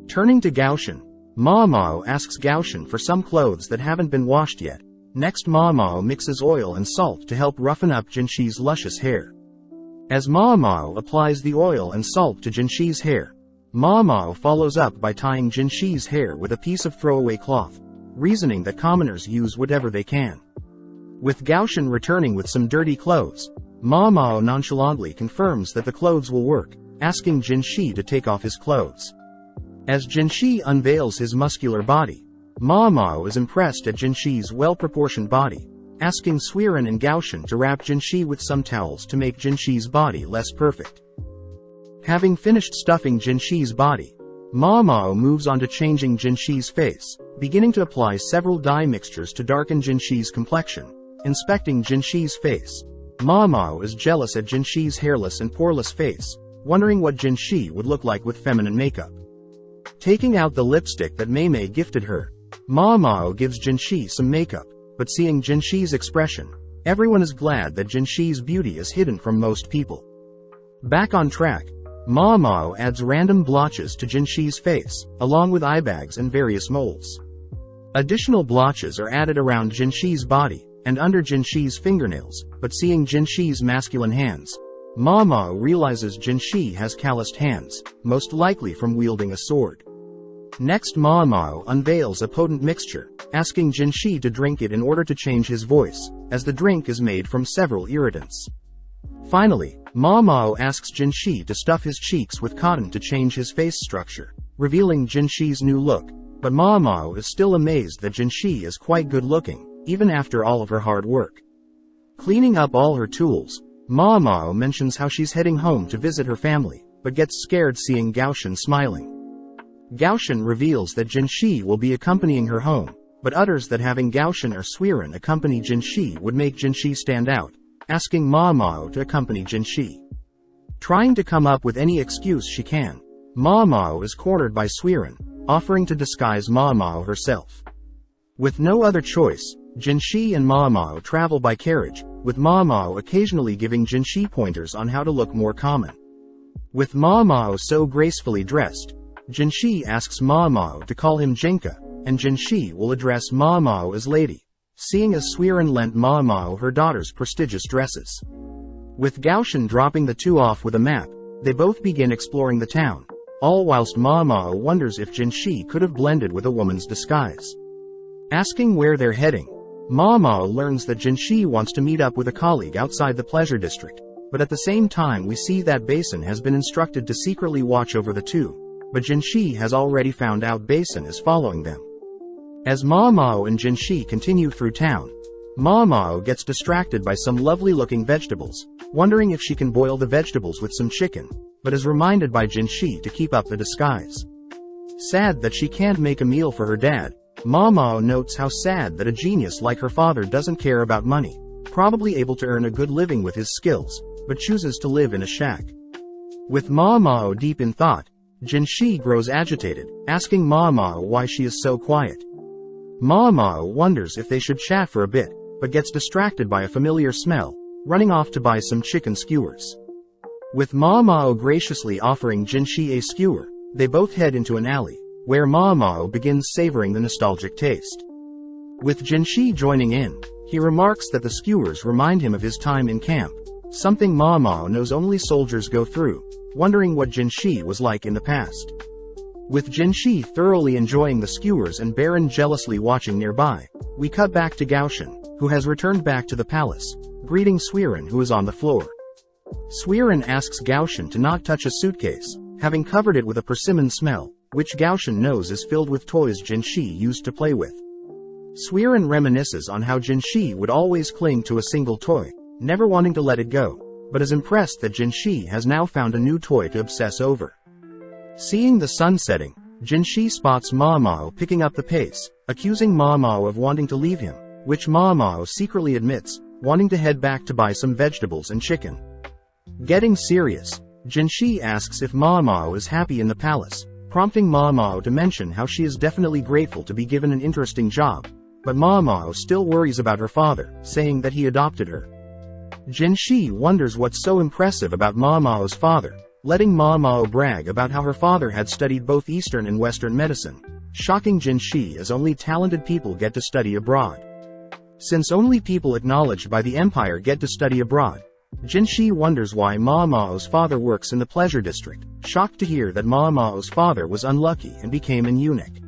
Turning to Gaoshan, Mao asks Gaoshan for some clothes that haven't been washed yet. Next Mao mixes oil and salt to help roughen up Jinshi's luscious hair. As Mao applies the oil and salt to Jinshi's hair, Mao follows up by tying Jinshi's hair with a piece of throwaway cloth, reasoning that commoners use whatever they can. With Gaoshan returning with some dirty clothes, Ma Mao nonchalantly confirms that the clothes will work, asking Jinshi to take off his clothes. As Jinshi unveils his muscular body, Ma Mao is impressed at Jinshi's well-proportioned body, asking Suiren and Gaoshan to wrap Jinshi with some towels to make Jinshi's body less perfect. Having finished stuffing Jinshi's body, Ma Mao moves on to changing Jinshi's face, beginning to apply several dye mixtures to darken Jinshi's complexion. Inspecting Jinshi's face, Ma Mao is jealous at Jinshi's hairless and poreless face, wondering what Jinshi would look like with feminine makeup. Taking out the lipstick that Mei Mei gifted her, Ma Mao gives Jinshi some makeup, but seeing Jinshi's expression, everyone is glad that Jinshi's beauty is hidden from most people. Back on track, Ma Mao adds random blotches to Jinshi's face, along with eye bags and various molds. Additional blotches are added around Jinshi's body and under Jinshi's fingernails, but seeing Jinshi's masculine hands, Ma Mao realizes Jinshi has calloused hands, most likely from wielding a sword. Next, Ma Mao unveils a potent mixture, asking Jinshi to drink it in order to change his voice, as the drink is made from several irritants. Finally, Ma Mao asks Jinshi to stuff his cheeks with cotton to change his face structure, revealing Jinshi's new look, but Ma Mao is still amazed that Jinshi is quite good looking, even after all of her hard work. Cleaning up all her tools, Ma Mao mentions how she's heading home to visit her family, but gets scared seeing Gaoshan smiling. Gaoshan reveals that Jinshi will be accompanying her home, but utters that having Gaoshan or Suiren accompany Jinshi would make Jinshi stand out, asking Ma Mao to accompany Jinshi. Trying to come up with any excuse she can, Ma Mao is cornered by Suiren, offering to disguise Ma Mao herself. With no other choice, Jinshi and Ma Mao travel by carriage, with Ma Mao occasionally giving Jinshi pointers on how to look more common. With Ma Mao so gracefully dressed, Jinshi asks Ma Mao to call him Jinka, and Jinshi will address Ma Mao as lady, seeing as Suiren lent Ma Mao her daughter's prestigious dresses. With Gaoshan dropping the two off with a map, they both begin exploring the town, all whilst Ma Mao wonders if Jinshi could have blended with a woman's disguise. Asking where they're heading, Ma Mao learns that Jinshi wants to meet up with a colleague outside the pleasure district, but at the same time we see that Basin has been instructed to secretly watch over the two, but Jinshi has already found out Basin is following them. As Ma Mao and Jinshi continue through town, Ma Mao gets distracted by some lovely-looking vegetables, wondering if she can boil the vegetables with some chicken, but is reminded by Jinshi to keep up the disguise. Sad that she can't make a meal for her dad, Ma Mao notes how sad that a genius like her father doesn't care about money, probably able to earn a good living with his skills, but chooses to live in a shack. With Ma Mao deep in thought, Jinshi grows agitated, asking Ma Mao why she is so quiet. Ma Mao wonders if they should chat for a bit, but gets distracted by a familiar smell, running off to buy some chicken skewers. With Ma Mao graciously offering Jinshi a skewer, they both head into an alley, where Ma Mao begins savoring the nostalgic taste. With Jinshi joining in, he remarks that the skewers remind him of his time in camp, something Ma Mao knows only soldiers go through, wondering what Jinshi was like in the past. With Jinshi thoroughly enjoying the skewers and Baron jealously watching nearby, we cut back to Gaoshan, who has returned back to the palace, greeting Suiren who is on the floor. Suiren asks Gaoshan to not touch a suitcase, having covered it with a persimmon smell, which Gaoshan knows is filled with toys Jinshi used to play with. Suiren reminisces on how Jinshi would always cling to a single toy, never wanting to let it go, but is impressed that Jinshi has now found a new toy to obsess over. Seeing the sun setting, Jinshi spots Ma Mao picking up the pace, accusing Ma Mao of wanting to leave him, which Ma Mao secretly admits, wanting to head back to buy some vegetables and chicken. Getting serious, Jinshi asks if Ma Mao is happy in the palace, prompting Ma Mao to mention how she is definitely grateful to be given an interesting job, but Ma Mao still worries about her father, saying that he adopted her. Jinshi wonders what's so impressive about Ma Mao's father, letting Ma Mao brag about how her father had studied both Eastern and Western medicine, shocking Jinshi as only talented people get to study abroad. Since only people acknowledged by the empire get to study abroad, Jinshi wonders why Ma Mao's father works in the pleasure district, shocked to hear that Ma Mao's father was unlucky and became an eunuch.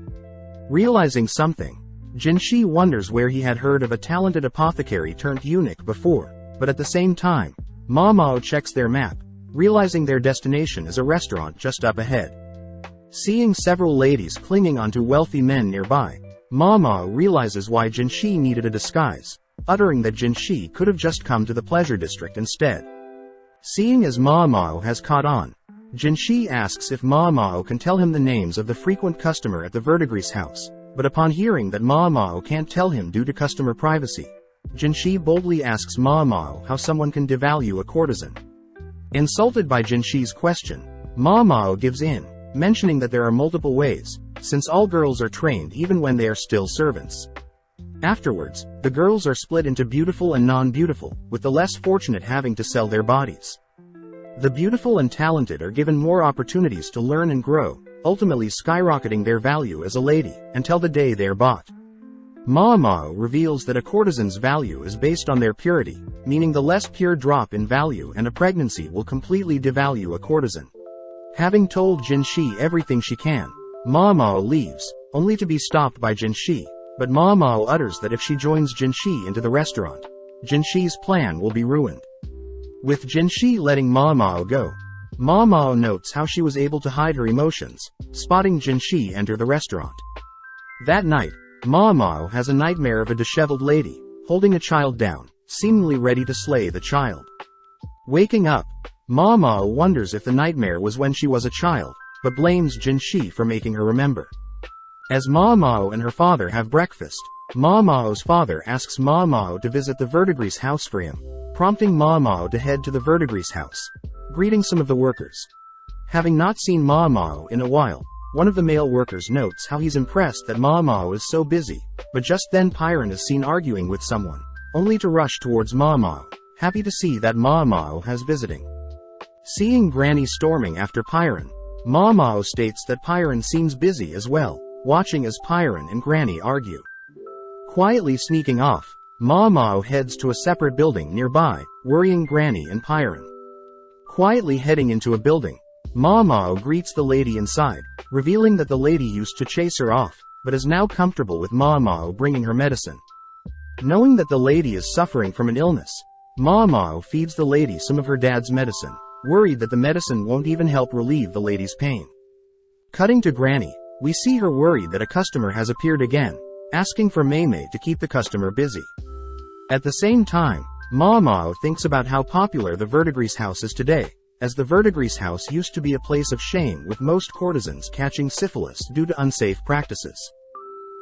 Realizing something, Jinshi wonders where he had heard of a talented apothecary turned eunuch before, but at the same time, Ma Mao checks their map, realizing their destination is a restaurant just up ahead. Seeing several ladies clinging onto wealthy men nearby, Ma Mao realizes why Jinshi needed a disguise, uttering that Jinshi could have just come to the pleasure district instead. Seeing as Ma Mao has caught on, Jinshi asks if Ma Mao can tell him the names of the frequent customer at the verdigris house, but upon hearing that Ma Mao can't tell him due to customer privacy, Jinshi boldly asks Ma Mao how someone can devalue a courtesan. Insulted by Jinshi's question, Ma Mao gives in, mentioning that there are multiple ways, since all girls are trained even when they are still servants. Afterwards, the girls are split into beautiful and non-beautiful, with the less fortunate having to sell their bodies. The beautiful and talented are given more opportunities to learn and grow, ultimately skyrocketing their value as a lady, until the day they are bought. Ma Mao reveals that a courtesan's value is based on their purity, meaning the less pure drop in value and a pregnancy will completely devalue a courtesan. Having told Jinshi everything she can, Ma Mao leaves, only to be stopped by Jinshi, but Ma Mao utters that if she joins Jinshi into the restaurant, Jinshi's plan will be ruined. With Jinshi letting Ma Mao go, Ma Mao notes how she was able to hide her emotions, spotting Jinshi enter the restaurant. That night, Ma Mao has a nightmare of a disheveled lady, holding a child down, seemingly ready to slay the child. Waking up, Ma Mao wonders if the nightmare was when she was a child, but blames Jinshi for making her remember. As Ma Mao and her father have breakfast, Ma Mao's father asks Ma Mao to visit the verdigris house for him, prompting Ma Mao to head to the verdigris house, greeting some of the workers. Having not seen Ma Mao in a while, one of the male workers notes how he's impressed that Ma Mao is so busy, but just then Pyron is seen arguing with someone, only to rush towards Ma Mao, happy to see that Ma Mao has visiting. Seeing Granny storming after Pyron, Ma Mao states that Pyron seems busy as well, watching as Pyron and Granny argue. Quietly sneaking off, Ma Mao heads to a separate building nearby, worrying Granny and Pyron. Quietly heading into a building, Ma Mao greets the lady inside, revealing that the lady used to chase her off, but is now comfortable with Ma Mao bringing her medicine. Knowing that the lady is suffering from an illness, Ma Mao feeds the lady some of her dad's medicine, worried that the medicine won't even help relieve the lady's pain. Cutting to Granny, we see her worried that a customer has appeared again, asking for Mei Mei to keep the customer busy. At the same time, Ma Mao thinks about how popular the verdigris house is today, as the verdigris house used to be a place of shame with most courtesans catching syphilis due to unsafe practices.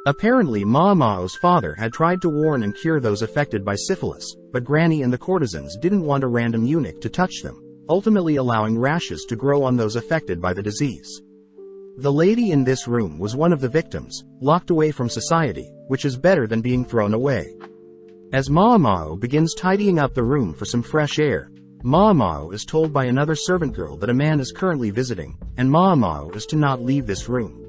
Apparently Ma Mao's father had tried to warn and cure those affected by syphilis, but Granny and the courtesans didn't want a random eunuch to touch them, ultimately allowing rashes to grow on those affected by the disease. The lady in this room was one of the victims, locked away from society, which is better than being thrown away. As Ma Mao begins tidying up the room for some fresh air, Ma Mao is told by another servant girl that a man is currently visiting, and Ma Mao is to not leave this room.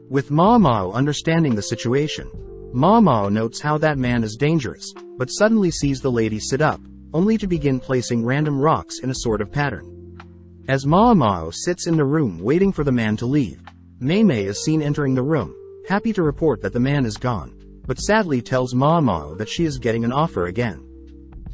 With Ma Mao understanding the situation, Ma Mao notes how that man is dangerous, but suddenly sees the lady sit up, only to begin placing random rocks in a sort of pattern. As Ma Mao sits in the room waiting for the man to leave, Mei Mei is seen entering the room, happy to report that the man is gone, but sadly tells Ma Mao that she is getting an offer again.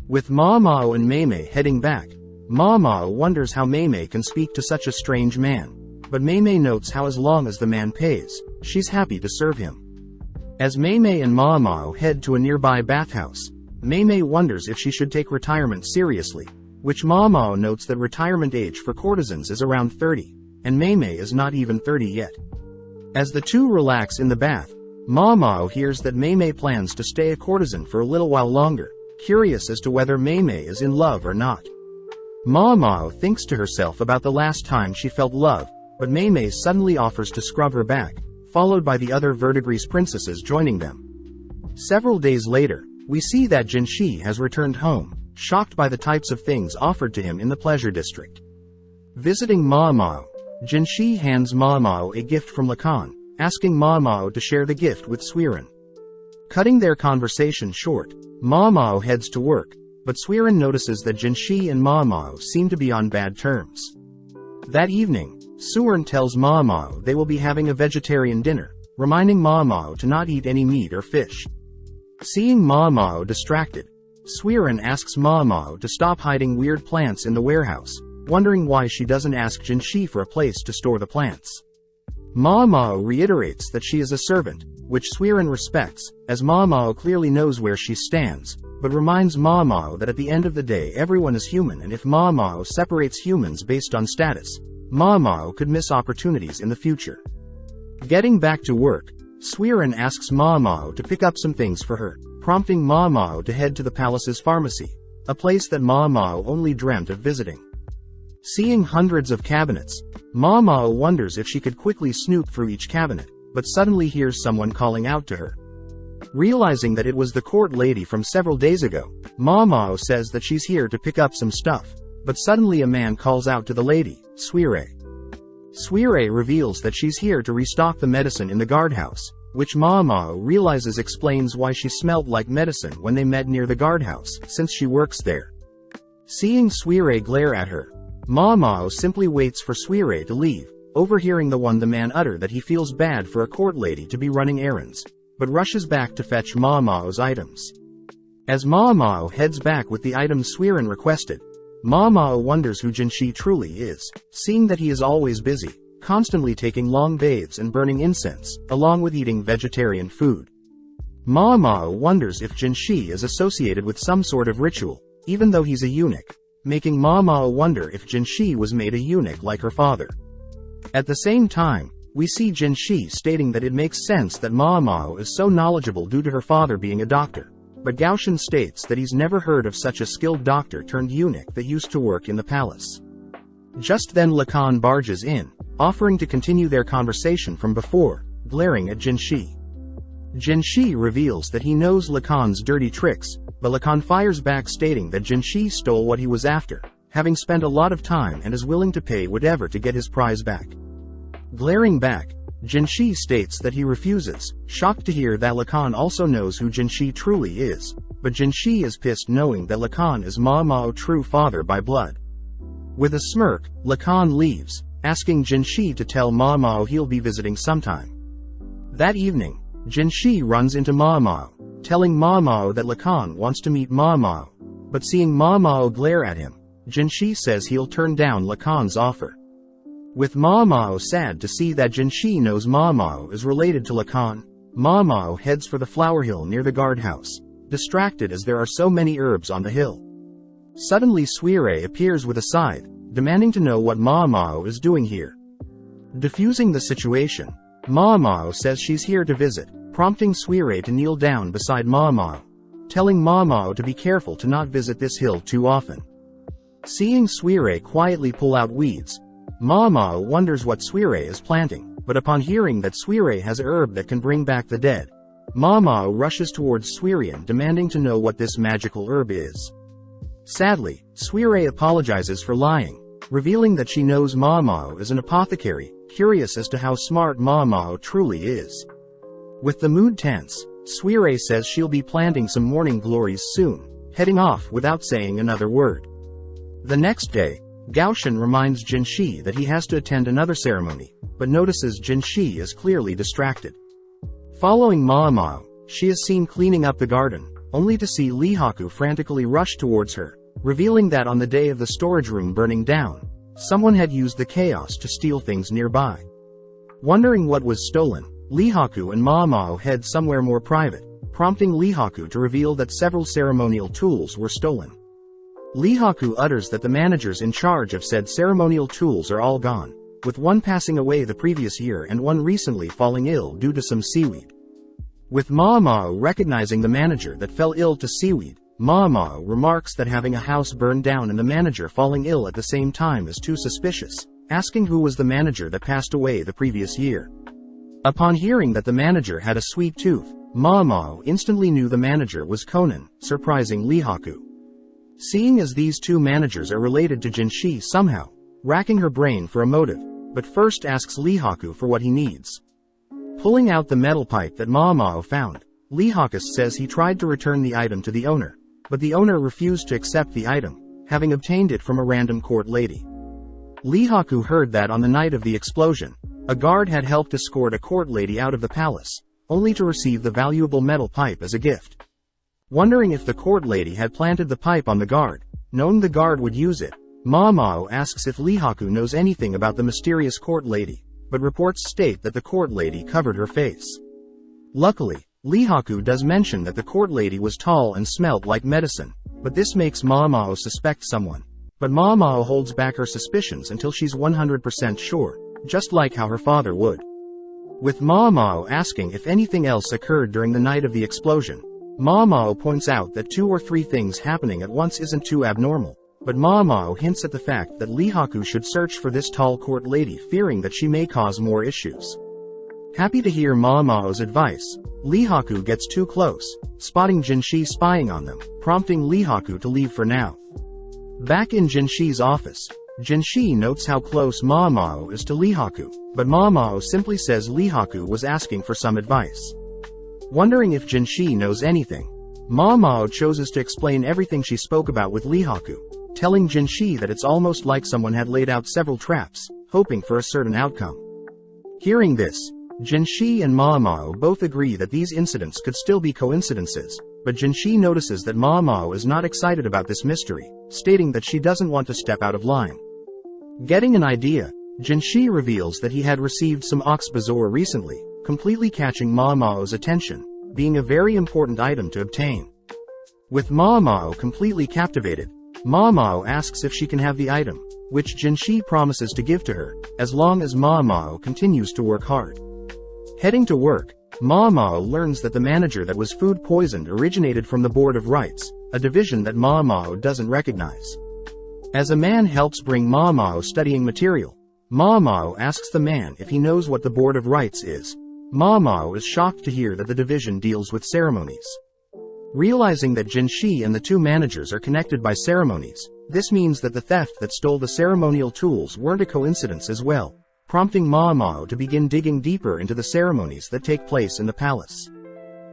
With Ma Mao and Mei Mei heading back, Ma Mao wonders how Mei Mei can speak to such a strange man, but Mei Mei notes how as long as the man pays, she's happy to serve him. As Mei Mei and Ma Mao head to a nearby bathhouse, Mei Mei wonders if she should take retirement seriously, which Ma Mao notes that retirement age for courtesans is around 30, and Mei Mei is not even 30 yet. As the two relax in the bath, Ma Mao hears that Mei Mei plans to stay a courtesan for a little while longer, curious as to whether Mei Mei is in love or not. Ma Mao thinks to herself about the last time she felt love, but Mei Mei suddenly offers to scrub her back, followed by the other verdigris princesses joining them. Several days later, we see that Jinshi has returned home, shocked by the types of things offered to him in the pleasure district. Visiting Ma Mao, Jinshi hands Ma Mao a gift from Lacan, asking Ma Mao to share the gift with Suiren. Cutting their conversation short, Ma Mao heads to work, but Suiren notices that Jinshi and Ma Mao seem to be on bad terms. That evening, Suiren tells Ma Mao they will be having a vegetarian dinner, reminding Ma Mao to not eat any meat or fish. Seeing Ma Mao distracted, Suiren asks Maamao to stop hiding weird plants in the warehouse, wondering why she doesn't ask Jinshi for a place to store the plants. Maamao reiterates that she is a servant, which Suiren respects, as Maamao clearly knows where she stands, but reminds Maamao that at the end of the day everyone is human, and if Maamao separates humans based on status, Maamao could miss opportunities in the future. Getting back to work, Suiren asks Maamao to pick up some things for her, prompting Maamao to head to the palace's pharmacy, a place that Maamao only dreamt of visiting. Seeing hundreds of cabinets, Maamao wonders if she could quickly snoop through each cabinet, but suddenly hears someone calling out to her. Realizing that it was the court lady from several days ago, Maamao says that she's here to pick up some stuff, but suddenly a man calls out to the lady, Suire. Suire reveals that she's here to restock the medicine in the guardhouse, which Maamao realizes explains why she smelled like medicine when they met near the guardhouse, since she works there. Seeing Suire glare at her, Maamao simply waits for Suire to leave, overhearing the man utter that he feels bad for a court lady to be running errands, but rushes back to fetch Maamao's items. As Maamao heads back with the items Suiren requested, Maamao wonders who Jinshi truly is, seeing that he is always busy, constantly taking long bathes and burning incense, along with eating vegetarian food. Maamao wonders if Jinshi is associated with some sort of ritual, even though he's a eunuch, making Maamao wonder if Jinshi was made a eunuch like her father. At the same time, we see Jinshi stating that it makes sense that Maamao is so knowledgeable due to her father being a doctor, but Gaoshan states that he's never heard of such a skilled doctor turned eunuch that used to work in the palace. Just then Lacan barges in, offering to continue their conversation from before, glaring at Jinshi. Jinshi reveals that he knows Lacan's dirty tricks, but Lacan fires back stating that Jinshi stole what he was after, having spent a lot of time and is willing to pay whatever to get his prize back. Glaring back, Jinshi states that he refuses, shocked to hear that Lacan also knows who Jinshi truly is, but Jinshi is pissed knowing that Lacan is Maamao's true father by blood. With a smirk, Lacan leaves, asking Jinshi to tell Maamao he'll be visiting sometime. That evening, Jinshi runs into Maamao, telling Maamao that Lacan wants to meet Maamao, but seeing Maamao glare at him, Jinshi says he'll turn down Lacan's offer. With Maamao sad to see that Jinshi knows Maamao is related to Lacan, Maamao heads for the flower hill near the guardhouse, distracted as there are so many herbs on the hill. Suddenly Suire appears with a scythe, demanding to know what Maamao is doing here. Diffusing the situation, Maamao says she's here to visit, prompting Suire to kneel down beside Maamao, telling Maamao to be careful to not visit this hill too often. Seeing Suire quietly pull out weeds, Maamao wonders what Suire is planting, but upon hearing that Suire has a herb that can bring back the dead, Maamao rushes towards Suirian demanding to know what this magical herb is. Sadly, Suire apologizes for lying, revealing that she knows Maamao is an apothecary, curious as to how smart Maamao truly is. With the mood tense, Suire says she'll be planting some morning glories soon, heading off without saying another word. The next day, Gaoshan reminds Jinshi that he has to attend another ceremony, but notices Jinshi is clearly distracted. Following Maamao, she is seen cleaning up the garden, only to see Lihaku frantically rush towards her, revealing that on the day of the storage room burning down, someone had used the chaos to steal things nearby. Wondering what was stolen, Lihaku and Maamao head somewhere more private, prompting Lihaku to reveal that several ceremonial tools were stolen. Lihaku utters that the managers in charge of said ceremonial tools are all gone, with one passing away the previous year and one recently falling ill due to some seaweed. With Maamao recognizing the manager that fell ill to seaweed, Maamao remarks that having a house burned down and the manager falling ill at the same time is too suspicious, asking who was the manager that passed away the previous year. Upon hearing that the manager had a sweet tooth, Maamao instantly knew the manager was Conan, surprising Lihaku. Seeing as these two managers are related to Jinshi somehow, racking her brain for a motive, but first asks Lihaku for what he needs. Pulling out the metal pipe that Maamao found, Lihaku says he tried to return the item to the owner, but the owner refused to accept the item, having obtained it from a random court lady. Lihaku heard that on the night of the explosion, a guard had helped escort a court lady out of the palace, only to receive the valuable metal pipe as a gift. Wondering if the court lady had planted the pipe on the guard, knowing the guard would use it, Mao asks if Lihaku knows anything about the mysterious court lady, but reports state that the court lady covered her face. Luckily, Lihaku does mention that the court lady was tall and smelled like medicine, but this makes Mao suspect someone. But Mao holds back her suspicions until she's 100% sure, just like how her father would. With Mao asking if anything else occurred during the night of the explosion, Mao points out that 2 or 3 things happening at once isn't too abnormal, but Mao hints at the fact that Lihaku should search for this tall court lady, fearing that she may cause more issues. Happy to hear Mao's advice, Lihaku gets too close, spotting Jinshi spying on them, prompting Lihaku to leave for now. Back in Jinshi's office, Jinshi notes how close Mao is to Lihaku, but Mao simply says Lihaku was asking for some advice. Wondering if Jinshi knows anything, Mao chooses to explain everything she spoke about with Lihaku, telling Jinshi that it's almost like someone had laid out several traps, hoping for a certain outcome. Hearing this, Jinshi and Mao both agree that these incidents could still be coincidences, but Jinshi notices that Mao is not excited about this mystery, stating that she doesn't want to step out of line. Getting an idea, Jinshi reveals that he had received some ox bazaar recently, completely catching Mao's attention, being a very important item to obtain. With Mao completely captivated, Mao asks if she can have the item, which Jinshi promises to give to her, as long as Mao continues to work hard. Heading to work, Mao learns that the manager that was food poisoned originated from the Board of Rights, a division that Mao doesn't recognize. As a man helps bring Mao studying material, Mao asks the man if he knows what the Board of Rights is. Mao is shocked to hear that the division deals with ceremonies. Realizing that Jinshi and the 2 managers are connected by ceremonies, this means that the theft that stole the ceremonial tools weren't a coincidence as well, prompting Mao to begin digging deeper into the ceremonies that take place in the palace.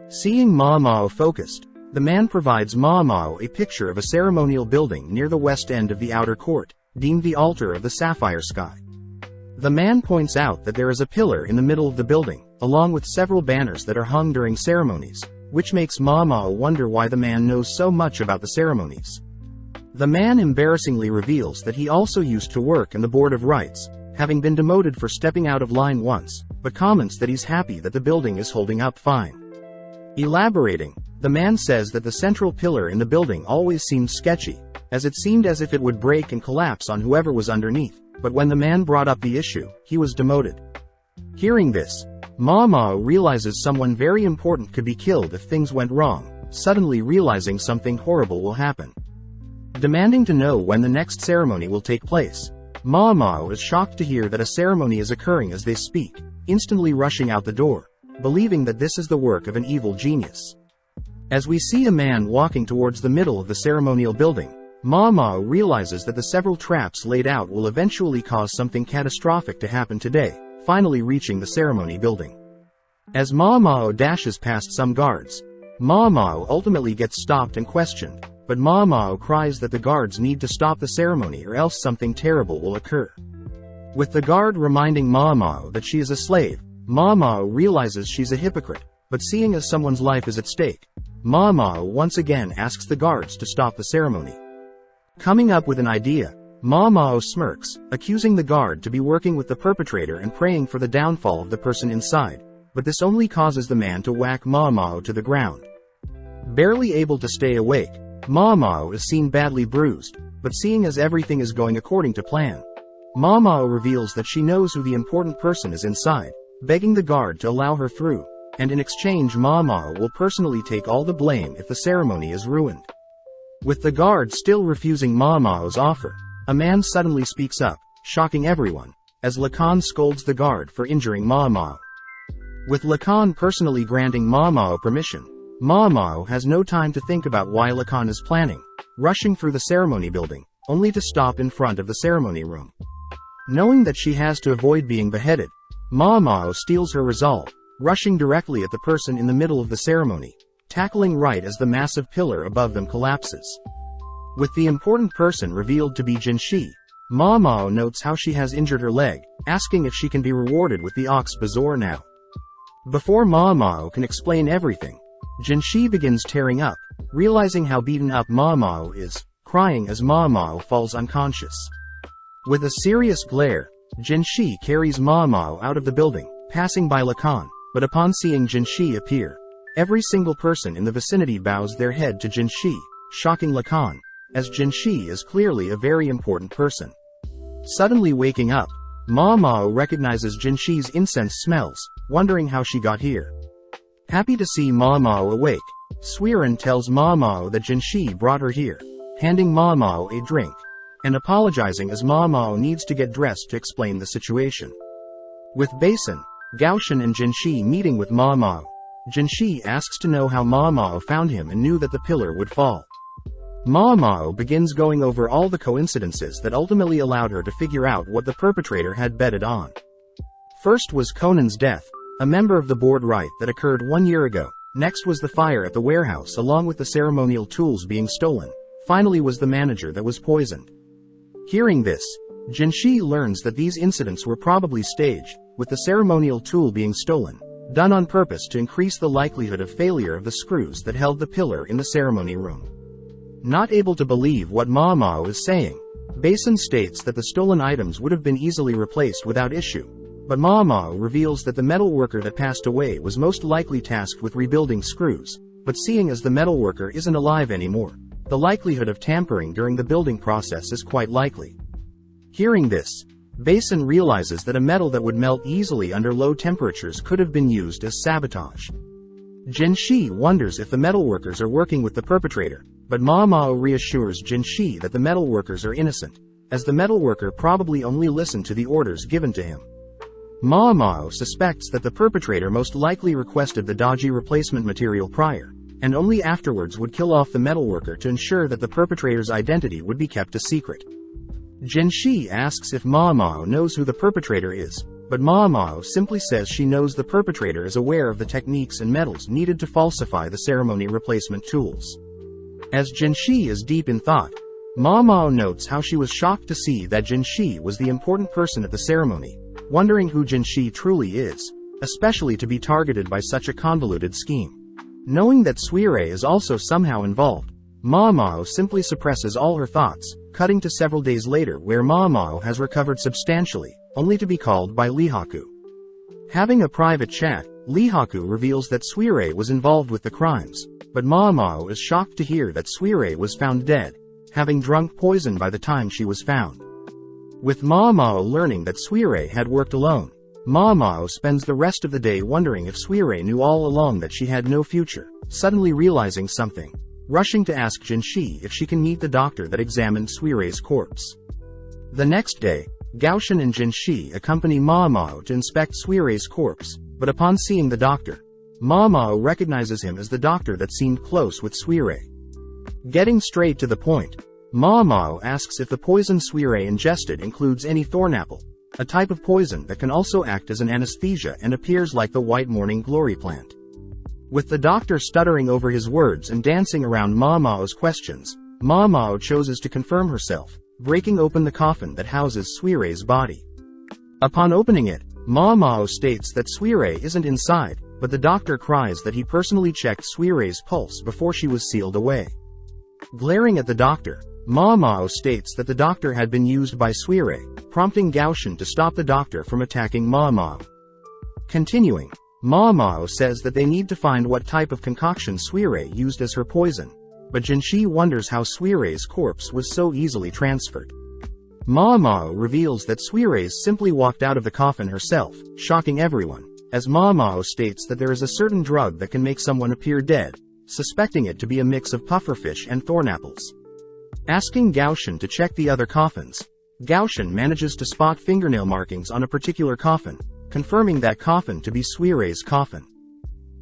Seeing Mao focused, the man provides Mao a picture of a ceremonial building near the west end of the outer court, deemed the altar of the sapphire sky. The man points out that there is a pillar in the middle of the building, along with several banners that are hung during ceremonies, which makes Mao wonder why the man knows so much about the ceremonies. The man embarrassingly reveals that he also used to work in the Board of Rights, having been demoted for stepping out of line once, but comments that he's happy that the building is holding up fine. Elaborating, the man says that the central pillar in the building always seemed sketchy, as it seemed as if it would break and collapse on whoever was underneath, but when the man brought up the issue, he was demoted. Hearing this, Mao realizes someone very important could be killed if things went wrong, suddenly realizing something horrible will happen. Demanding to know when the next ceremony will take place, Mao is shocked to hear that a ceremony is occurring as they speak, instantly rushing out the door, believing that this is the work of an evil genius. As we see a man walking towards the middle of the ceremonial building, Mao realizes that the several traps laid out will eventually cause something catastrophic to happen today, finally reaching the ceremony building. As Mao dashes past some guards, Mao ultimately gets stopped and questioned, but Mao cries that the guards need to stop the ceremony or else something terrible will occur. With the guard reminding Mao that she is a slave, Mao realizes she's a hypocrite, but seeing as someone's life is at stake, Mao once again asks the guards to stop the ceremony. Coming up with an idea, Mao smirks, accusing the guard to be working with the perpetrator and praying for the downfall of the person inside, but this only causes the man to whack Mao to the ground. Barely able to stay awake, Mao is seen badly bruised, but seeing as everything is going according to plan, Mao reveals that she knows who the important person is inside, begging the guard to allow her through, and in exchange Mao will personally take all the blame if the ceremony is ruined. With the guard still refusing Mao's offer, a man suddenly speaks up, shocking everyone, as Lacan scolds the guard for injuring Mao. With Lacan personally granting Mao permission, Mao has no time to think about why Lacan is planning, rushing through the ceremony building, only to stop in front of the ceremony room. Knowing that she has to avoid being beheaded, Mao steals her resolve, rushing directly at the person in the middle of the ceremony, tackling right as the massive pillar above them collapses. With the important person revealed to be Jinshi, Mao notes how she has injured her leg, asking if she can be rewarded with the ox bazaar now. Before Mao can explain everything, Jinshi begins tearing up, realizing how beaten up Mao is, crying as Mao falls unconscious. With a serious glare, Jinshi carries Mao out of the building, passing by Lacan, but upon seeing Jinshi appear, every single person in the vicinity bows their head to Jinshi, shocking Lacan, as Jinshi is clearly a very important person. Suddenly waking up, Mao recognizes Jinshi's incense smells, wondering how she got here. Happy to see Mao awake, Suiren tells Mao that Jinshi brought her here, handing Mao a drink, and apologizing as Mao needs to get dressed to explain the situation. With Basin, Gaoshan and Jinshi meeting with Mao, Jinshi asks to know how Mao found him and knew that the pillar would fall. Mao begins going over all the coincidences that ultimately allowed her to figure out what the perpetrator had betted on. First was Conan's death, a member of the board right that occurred 1 year ago. Next was the fire at the warehouse along with the ceremonial tools being stolen. Finally was the manager that was poisoned. Hearing this, Jinshi learns that these incidents were probably staged, with the ceremonial tool being stolen, done on purpose to increase the likelihood of failure of the screws that held the pillar in the ceremony room. Not able to believe what Mao is saying, Basin states that the stolen items would have been easily replaced without issue, but Mao reveals that the metal worker that passed away was most likely tasked with rebuilding screws, but seeing as the metal worker isn't alive anymore, the likelihood of tampering during the building process is quite likely. Hearing this, Basin realizes that a metal that would melt easily under low temperatures could have been used as sabotage. Jinshi wonders if the metal workers are working with the perpetrator, but Mao reassures Jinshi that the metal workers are innocent, as the metal worker probably only listened to the orders given to him. Mao suspects that the perpetrator most likely requested the dodgy replacement material prior, and only afterwards would kill off the metal worker to ensure that the perpetrator's identity would be kept a secret. Jinshi asks if Mao knows who the perpetrator is, but Mao simply says she knows the perpetrator is aware of the techniques and metals needed to falsify the ceremony replacement tools. As Jinshi is deep in thought, Mao notes how she was shocked to see that Jinshi was the important person at the ceremony, wondering who Jinshi truly is, especially to be targeted by such a convoluted scheme. Knowing that Suire is also somehow involved, Mao simply suppresses all her thoughts, cutting to several days later where Mao has recovered substantially, only to be called by Lihaku. Having a private chat, Lihaku reveals that Suire was involved with the crimes, but Mao is shocked to hear that Suire was found dead, having drunk poison by the time she was found. With Mao learning that Suire had worked alone, Mao spends the rest of the day wondering if Suire knew all along that she had no future, suddenly realizing something, rushing to ask Jinshi if she can meet the doctor that examined Suire's corpse. The next day, Gaoshan and Jinshi accompany Mao to inspect Suire's corpse, but upon seeing the doctor, Mao recognizes him as the doctor that seemed close with Suire. Getting straight to the point, Mao asks if the poison Suire ingested includes any thornapple, a type of poison that can also act as an anesthesia and appears like the white morning glory plant. With the doctor stuttering over his words and dancing around Mao's questions, Mao chooses to confirm herself, breaking open the coffin that houses Suire's body. Upon opening it, Mao states that Suire isn't inside, but the doctor cries that he personally checked Suire's pulse before she was sealed away. Glaring at the doctor, Mao states that the doctor had been used by Suire, prompting Gaoshan to stop the doctor from attacking Mao. Continuing, Mao says that they need to find what type of concoction Suire used as her poison, but Jinshi wonders how Suire's corpse was so easily transferred. Mao reveals that Suire simply walked out of the coffin herself, shocking everyone, as Mao states that there is a certain drug that can make someone appear dead, suspecting it to be a mix of pufferfish and thornapples. Asking Gaoshan to check the other coffins, Gaoshan manages to spot fingernail markings on a particular coffin, confirming that coffin to be Suire's coffin.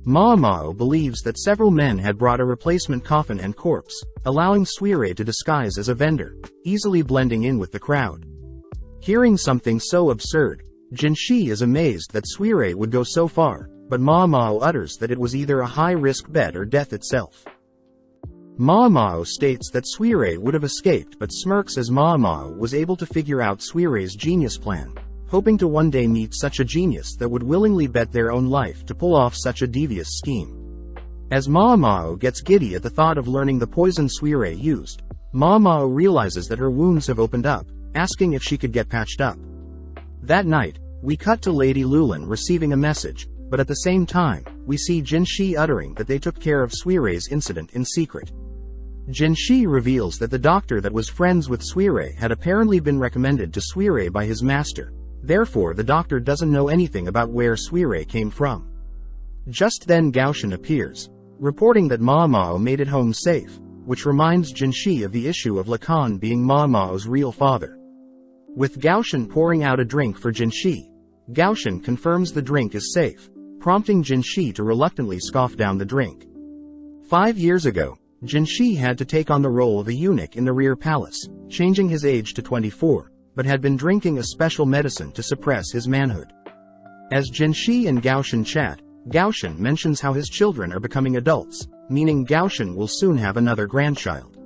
Mao believes that several men had brought a replacement coffin and corpse, allowing Suire to disguise as a vendor, easily blending in with the crowd. Hearing something so absurd, Jinshi is amazed that Suire would go so far, but Mao utters that it was either a high-risk bet or death itself. Mao states that Suire would have escaped but smirks as Mao was able to figure out Suire's genius plan, hoping to one day meet such a genius that would willingly bet their own life to pull off such a devious scheme. As Mao gets giddy at the thought of learning the poison Suire used, Mao realizes that her wounds have opened up, asking if she could get patched up. That night, we cut to Lady Lulin receiving a message, but at the same time, we see Jinshi uttering that they took care of Suire's incident in secret. Jinshi reveals that the doctor that was friends with Suire had apparently been recommended to Suire by his master, therefore the doctor doesn't know anything about where Suire came from. Just then Gaoshan appears, reporting that Mao made it home safe, which reminds Jinshi of the issue of Lacan being Mao's real father. With Gaoshan pouring out a drink for Jinshi, Gaoshan confirms the drink is safe, prompting Jinshi to reluctantly scoff down the drink. 5 years ago, Jinshi had to take on the role of a eunuch in the rear palace, changing his age to 24, but had been drinking a special medicine to suppress his manhood. As Jinshi and Gaoshan chat, Gaoshan mentions how his children are becoming adults, meaning Gaoshan will soon have another grandchild.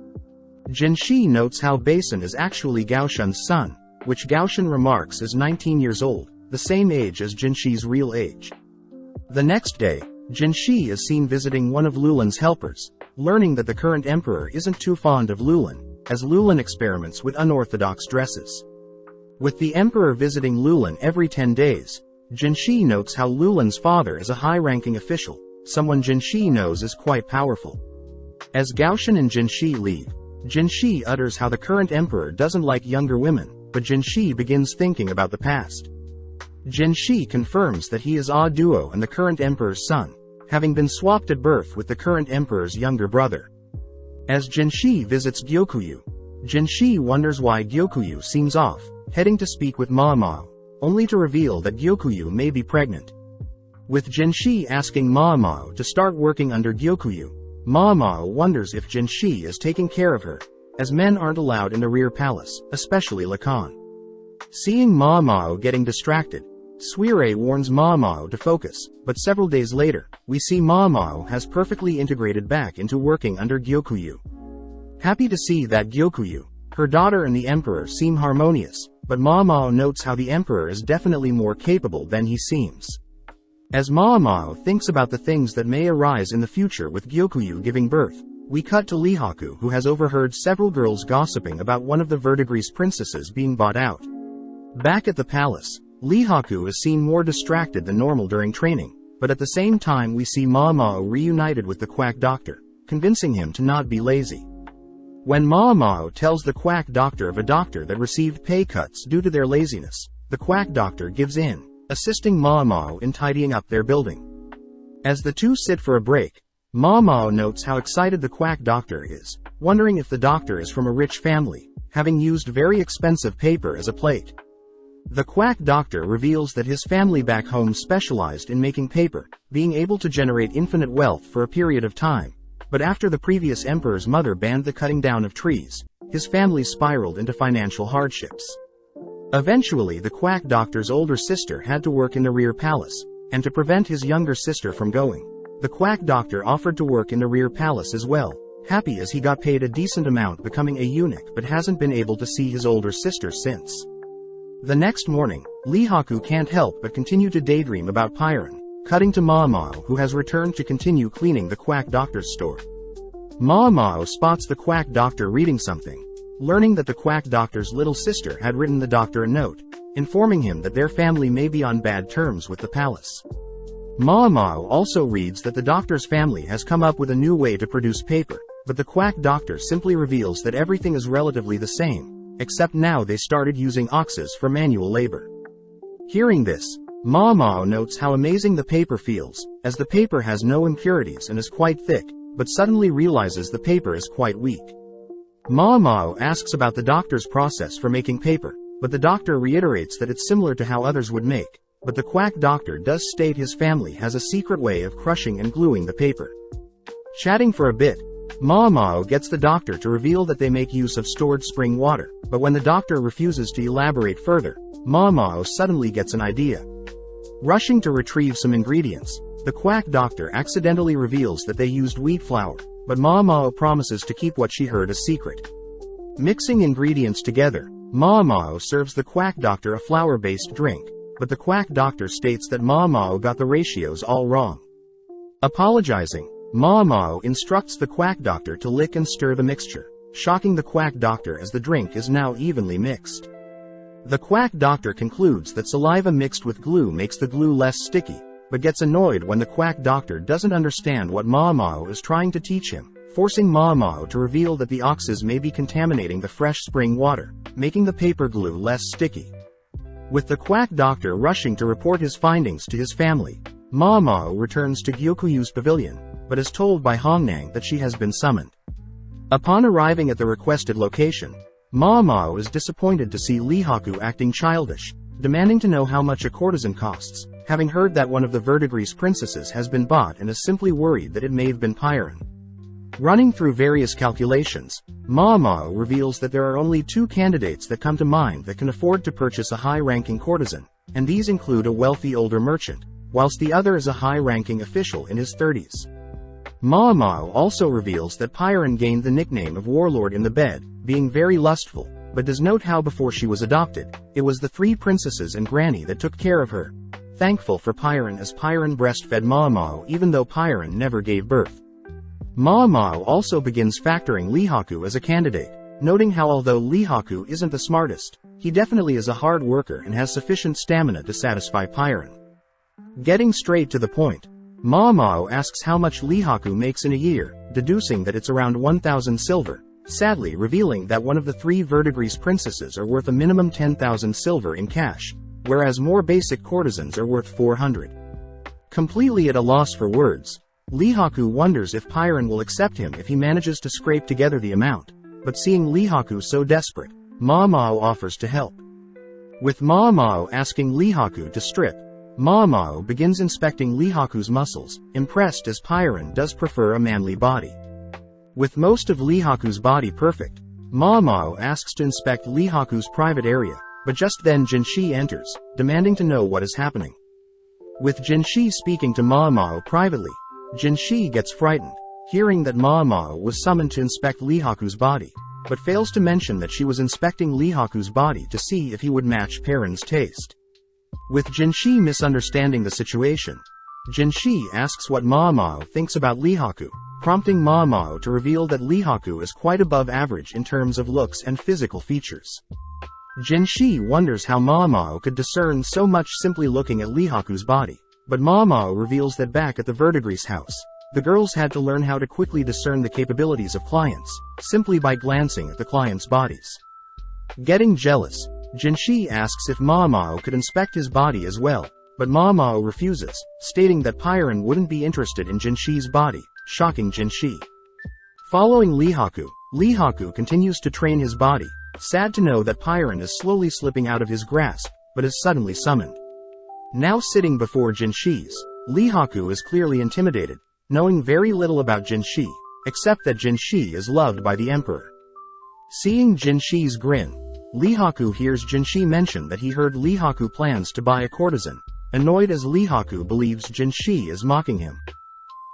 Jinshi notes how Basin is actually Gaoshan's son, which Gaoshan remarks is 19 years old, the same age as Jinshi's real age. The next day, Jinshi is seen visiting one of Lulin's helpers, learning that the current emperor isn't too fond of Lulin, as Lulin experiments with unorthodox dresses. With the emperor visiting Lulin every 10 days, Jinshi notes how Lulin's father is a high-ranking official, someone Jinshi knows is quite powerful. As Gaoshan and Jinshi leave, Jinshi utters how the current emperor doesn't like younger women, but Jinshi begins thinking about the past. Jinshi confirms that he is Ah Duo and the current emperor's son, having been swapped at birth with the current emperor's younger brother. As Jinshi visits Gyokuyu, Jinshi wonders why Gyokuyu seems off, heading to speak with Mao, only to reveal that Gyokuyu may be pregnant. With Jinshi asking Mao to start working under Gyokuyu, Mao wonders if Jinshi is taking care of her, as men aren't allowed in the rear palace, especially Lacan. Seeing Mao getting distracted, Suire warns Mao to focus, but several days later, we see Mao has perfectly integrated back into working under Gyokuyu. Happy to see that Gyokuyu, her daughter and the emperor seem harmonious, but Mao notes how the emperor is definitely more capable than he seems. As Mao thinks about the things that may arise in the future with Gyokuyu giving birth, we cut to Lihaku, who has overheard several girls gossiping about one of the Verdigris princesses being bought out. Back at the palace, Lihaku is seen more distracted than normal during training, but at the same time we see Mao reunited with the quack doctor, convincing him to not be lazy. When Mao tells the quack doctor of a doctor that received pay cuts due to their laziness, the quack doctor gives in, assisting Mao in tidying up their building. As the two sit for a break, Mao notes how excited the quack doctor is, wondering if the doctor is from a rich family, having used very expensive paper as a plate. The quack doctor reveals that his family back home specialized in making paper, being able to generate infinite wealth for a period of time, but after the previous emperor's mother banned the cutting down of trees, his family spiraled into financial hardships. Eventually the quack doctor's older sister had to work in the rear palace, and to prevent his younger sister from going, the quack doctor offered to work in the rear palace as well, happy as he got paid a decent amount becoming a eunuch but hasn't been able to see his older sister since. The next morning, Lihaku can't help but continue to daydream about Pyron, cutting to Mao, who has returned to continue cleaning the quack doctor's store. Mao spots the quack doctor reading something, learning that the quack doctor's little sister had written the doctor a note, informing him that their family may be on bad terms with the palace. Mao also reads that the doctor's family has come up with a new way to produce paper, but the quack doctor simply reveals that everything is relatively the same, except now they started using oxes for manual labor. Hearing this, Mao notes how amazing the paper feels, as the paper has no impurities and is quite thick, but suddenly realizes the paper is quite weak. Mao asks about the doctor's process for making paper, but the doctor reiterates that it's similar to how others would make, but the quack doctor does state his family has a secret way of crushing and gluing the paper. Chatting for a bit, Mao gets the doctor to reveal that they make use of stored spring water, but when the doctor refuses to elaborate further, Mao suddenly gets an idea. Rushing to retrieve some ingredients, the quack doctor accidentally reveals that they used wheat flour, but Mao promises to keep what she heard a secret. Mixing ingredients together, Mao serves the quack doctor a flour-based drink, but the quack doctor states that Mao got the ratios all wrong. Apologizing, Mao instructs the quack doctor to lick and stir the mixture, shocking the quack doctor as the drink is now evenly mixed. The quack doctor concludes that saliva mixed with glue makes the glue less sticky, but gets annoyed when the quack doctor doesn't understand what Mao is trying to teach him, forcing Mao to reveal that the oxes may be contaminating the fresh spring water, making the paper glue less sticky. With the quack doctor rushing to report his findings to his family, Mao returns to Gyokuyu's pavilion, but is told by Hongnang that she has been summoned. Upon arriving at the requested location, Mao is disappointed to see Lihaku acting childish, demanding to know how much a courtesan costs, having heard that one of the verdigris princesses has been bought and is simply worried that it may have been Pyron. Running through various calculations, Mao reveals that there are only 2 candidates that come to mind that can afford to purchase a high-ranking courtesan, and these include a wealthy older merchant, whilst the other is a high-ranking official in his 30s. Mao also reveals that Pyron gained the nickname of Warlord in the Bed, being very lustful, but does note how before she was adopted, it was the 3 princesses and Granny that took care of her. Thankful for Pyron as Pyron breastfed Mao even though Pyron never gave birth. Mao also begins factoring Lihaku as a candidate, noting how although Lihaku isn't the smartest, he definitely is a hard worker and has sufficient stamina to satisfy Pyron. Getting straight to the point, Mao asks how much Lihaku makes in a year, deducing that it's around 1,000 silver, sadly revealing that one of the 3 verdigris princesses are worth a minimum 10,000 silver in cash, whereas more basic courtesans are worth 400. Completely at a loss for words, Lihaku wonders if Pyron will accept him if he manages to scrape together the amount, but seeing Lihaku so desperate, Mao offers to help. With Mao asking Lihaku to strip, Mao begins inspecting Lihaku's muscles, impressed as Pyron does prefer a manly body. With most of Lihaku's body perfect, Mao asks to inspect Lihaku's private area, but just then Jinshi enters, demanding to know what is happening. With Jinshi speaking to Mao privately, Jinshi gets frightened, hearing that Mao was summoned to inspect Lihaku's body, but fails to mention that she was inspecting Lihaku's body to see if he would match Pyron's taste. With Jinshi misunderstanding the situation, Jinshi asks what Mao thinks about Lihaku, prompting Mao to reveal that Lihaku is quite above average in terms of looks and physical features. Jinshi wonders how Mao could discern so much simply looking at Lihaku's body, but Mao reveals that back at the verdigris house, the girls had to learn how to quickly discern the capabilities of clients, simply by glancing at the clients' bodies. Getting jealous, Jinshi asks if Mao could inspect his body as well, but Mao refuses, stating that Pyron wouldn't be interested in Jinshi's body, shocking Jinshi. Following Lihaku continues to train his body, sad to know that Pyron is slowly slipping out of his grasp, but is suddenly summoned. Now sitting before Jinshi's, Lihaku is clearly intimidated, knowing very little about Jinshi, except that Jinshi is loved by the emperor. Seeing Jinshi's grin, Lihaku hears Jinshi mention that he heard Lihaku plans to buy a courtesan, annoyed as Lihaku believes Jinshi is mocking him.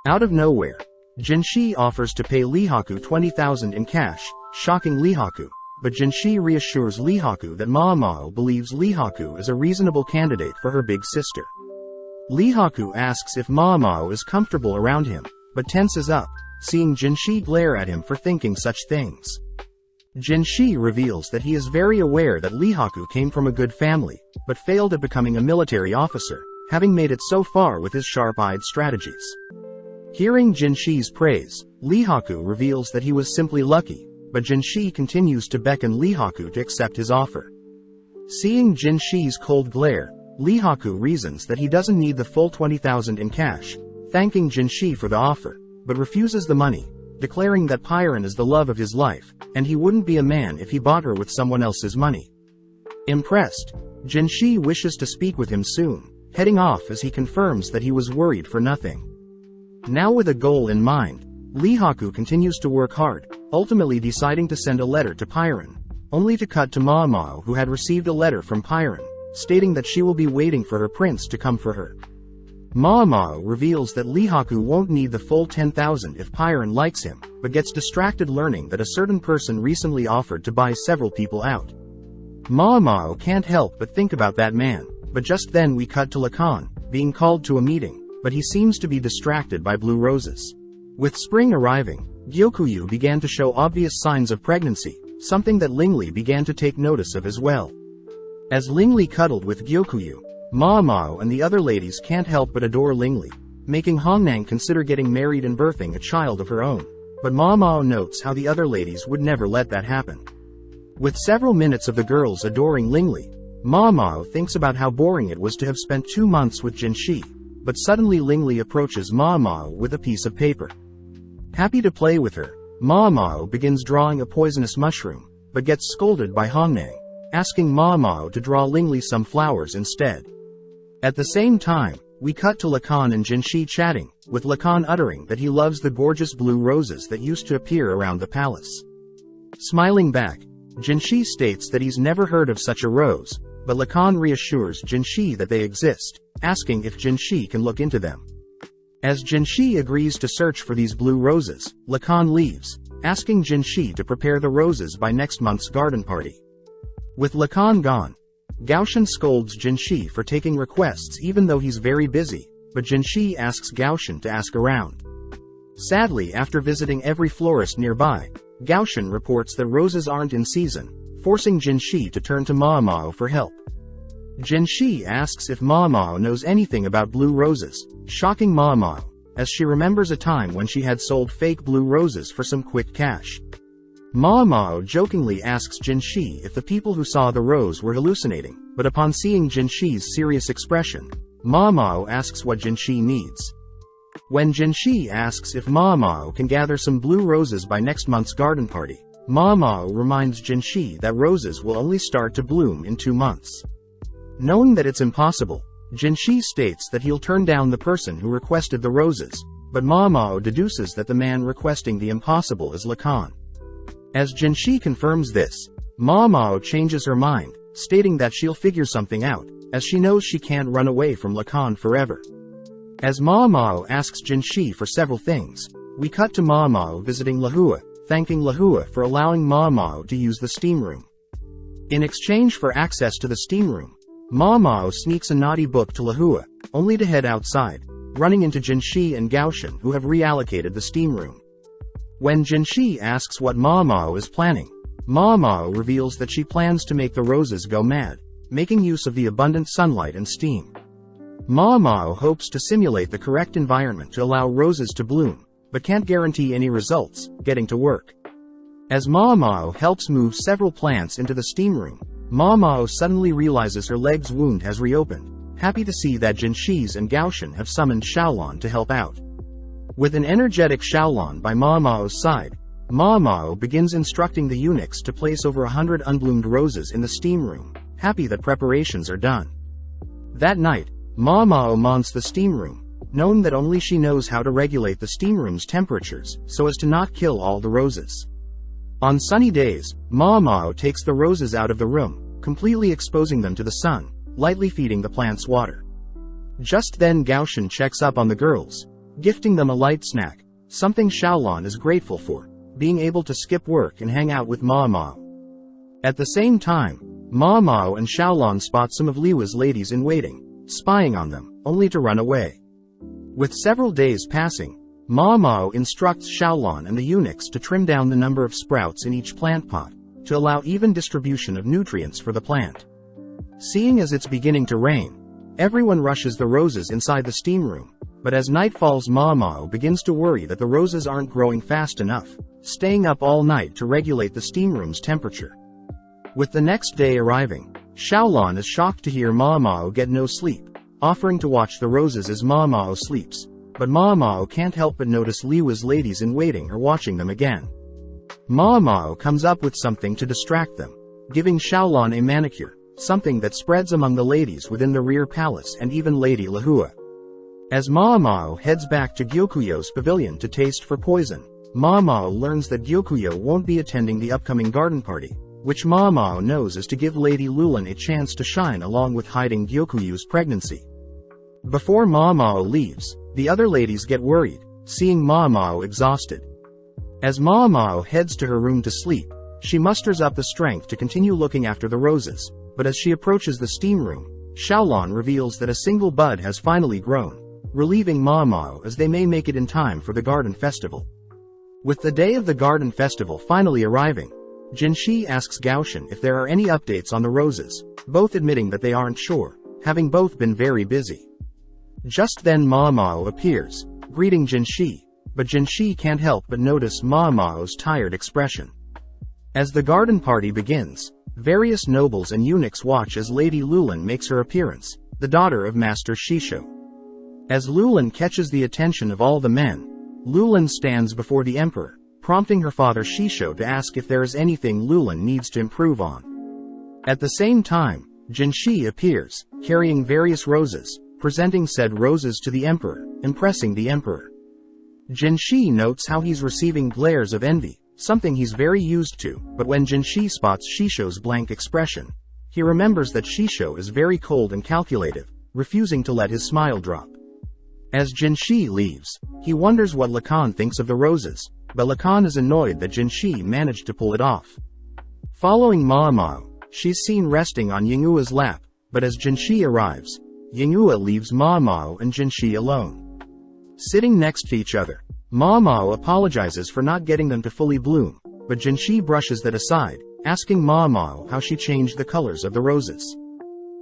Out of nowhere, Jinshi offers to pay Lihaku 20,000 in cash, shocking Lihaku, but Jinshi reassures Lihaku that Mao believes Lihaku is a reasonable candidate for her big sister. Lihaku asks if Mao is comfortable around him, but tenses up, seeing Jinshi glare at him for thinking such things. Jinshi reveals that he is very aware that Lihaku came from a good family, but failed at becoming a military officer, having made it so far with his sharp-eyed strategies. Hearing Jinshi's praise, Lihaku reveals that he was simply lucky, but Jinshi continues to beckon Lihaku to accept his offer. Seeing Jinshi's cold glare, Lihaku reasons that he doesn't need the full 20,000 in cash, thanking Jinshi for the offer, but refuses the money, declaring that Pyron is the love of his life, and he wouldn't be a man if he bought her with someone else's money. Impressed, Jinshi wishes to speak with him soon, heading off as he confirms that he was worried for nothing. Now with a goal in mind, Lihaku continues to work hard, ultimately deciding to send a letter to Pyron, only to cut to Mao who had received a letter from Pyron, stating that she will be waiting for her prince to come for her. Mao reveals that Lihaku won't need the full 10,000 if Pyron likes him, but gets distracted learning that a certain person recently offered to buy several people out. Mao can't help but think about that man, but just then we cut to Lacan, being called to a meeting, but he seems to be distracted by blue roses. With spring arriving, Gyokuyu began to show obvious signs of pregnancy, something that Lingli began to take notice of as well. As Lingli cuddled with Gyokuyu, Mao and the other ladies can't help but adore Lingli, making Hongnang consider getting married and birthing a child of her own. But Mao notes how the other ladies would never let that happen. With several minutes of the girls adoring Lingli, Mao thinks about how boring it was to have spent 2 months with Jinshi, but suddenly Lingli approaches Mao with a piece of paper. Happy to play with her, Mao begins drawing a poisonous mushroom, but gets scolded by Hongnang, asking Mao to draw Lingli some flowers instead. At the same time, we cut to Lacan and Jinshi chatting, with Lacan uttering that he loves the gorgeous blue roses that used to appear around the palace. Smiling back, Jinshi states that he's never heard of such a rose, but Lacan reassures Jinshi that they exist, asking if Jinshi can look into them. As Jinshi agrees to search for these blue roses, Lacan leaves, asking Jinshi to prepare the roses by next month's garden party. With Lacan gone, Gaoshan scolds Jinshi for taking requests even though he's very busy, but Jinshi asks Gaoshan to ask around. Sadly, after visiting every florist nearby, Gaoshan reports that roses aren't in season, forcing Jinshi to turn to Mao for help. Jinshi asks if Mao knows anything about blue roses, shocking Mao, as she remembers a time when she had sold fake blue roses for some quick cash. Mao jokingly asks Jinshi if the people who saw the rose were hallucinating, but upon seeing Jinshi's serious expression, Mao asks what Jinshi needs. When Jinshi asks if Mao can gather some blue roses by next month's garden party, Mao reminds Jinshi that roses will only start to bloom in 2 months. Knowing that it's impossible, Jinshi states that he'll turn down the person who requested the roses, but Mao deduces that the man requesting the impossible is Lacan. As Jinshi confirms this, Mao changes her mind, stating that she'll figure something out, as she knows she can't run away from Lacan forever. As Mao asks Jinshi for several things, we cut to Mao visiting Lahua, thanking Lahua for allowing Mao to use the steam room. In exchange for access to the steam room, Mao sneaks a naughty book to Lahua, only to head outside, running into Jinshi and Gaoshan who have reallocated the steam room. When Jinshi asks what Mao is planning, Mao reveals that she plans to make the roses go mad, making use of the abundant sunlight and steam. Mao hopes to simulate the correct environment to allow roses to bloom, but can't guarantee any results, getting to work. As Mao helps move several plants into the steam room, Mao suddenly realizes her leg's wound has reopened, happy to see that Jinshi's and Gaoshan have summoned Xiaolon to help out. With an energetic Xiaolon by Mao's side, Mao begins instructing the eunuchs to place over 100 unbloomed roses in the steam room, happy that preparations are done. That night, Mao mounts the steam room, knowing that only she knows how to regulate the steam room's temperatures so as to not kill all the roses. On sunny days, Mao takes the roses out of the room, completely exposing them to the sun, lightly feeding the plants water. Just then Gaoshan checks up on the girls, gifting them a light snack, something Xiaolon is grateful for, being able to skip work and hang out with Mao. At the same time, Mao and Xiaolon spot some of Liwa's ladies in waiting, spying on them, only to run away. With several days passing, Mao instructs Xiaolon and the eunuchs to trim down the number of sprouts in each plant pot, to allow even distribution of nutrients for the plant. Seeing as it's beginning to rain, everyone rushes the roses inside the steam room, but as night falls Mao begins to worry that the roses aren't growing fast enough, staying up all night to regulate the steam room's temperature. With the next day arriving, Xiaolon is shocked to hear Mao get no sleep, offering to watch the roses as Mao sleeps. But Mao can't help but notice Liwa's ladies in waiting are watching them again. Mao comes up with something to distract them, giving Xiaolon a manicure, something that spreads among the ladies within the rear palace and even Lady Lahua. As Mao heads back to Gyokuyo's pavilion to taste for poison, Mao learns that Gyokuyo won't be attending the upcoming garden party, which Mao knows is to give Lady Lulan a chance to shine along with hiding Gyokuyu's pregnancy. Before Mao leaves, the other ladies get worried, seeing Mao exhausted. As Mao heads to her room to sleep, she musters up the strength to continue looking after the roses, but as she approaches the steam room, Xiaolon reveals that a single bud has finally grown, relieving Ma Mao as they may make it in time for the garden festival. With the day of the garden festival finally arriving, Jinshi asks Gaoshan if there are any updates on the roses, both admitting that they aren't sure, having both been very busy. Just then Ma Mao appears, greeting Jinshi, but Jinshi can't help but notice Ma Mao's tired expression. As the garden party begins, various nobles and eunuchs watch as Lady Lulin makes her appearance, the daughter of Master Shisho. As Lulin catches the attention of all the men, Lulin stands before the emperor, prompting her father Shisho to ask if there is anything Lulin needs to improve on. At the same time, Jinshi appears, carrying various roses, presenting said roses to the emperor, impressing the emperor. Jinshi notes how he's receiving glares of envy, something he's very used to, but when Jinshi spots Shisho's blank expression, he remembers that Shisho is very cold and calculative, refusing to let his smile drop. As Jinshi leaves, he wonders what Lacan thinks of the roses, but Lacan is annoyed that Jinshi managed to pull it off. Following Ma Mao, she's seen resting on Yingua's lap, but as Jinshi arrives, Yingua leaves Ma Mao and Jinshi alone. Sitting next to each other, Ma Mao apologizes for not getting them to fully bloom, but Jinshi brushes that aside, asking Ma Mao how she changed the colors of the roses.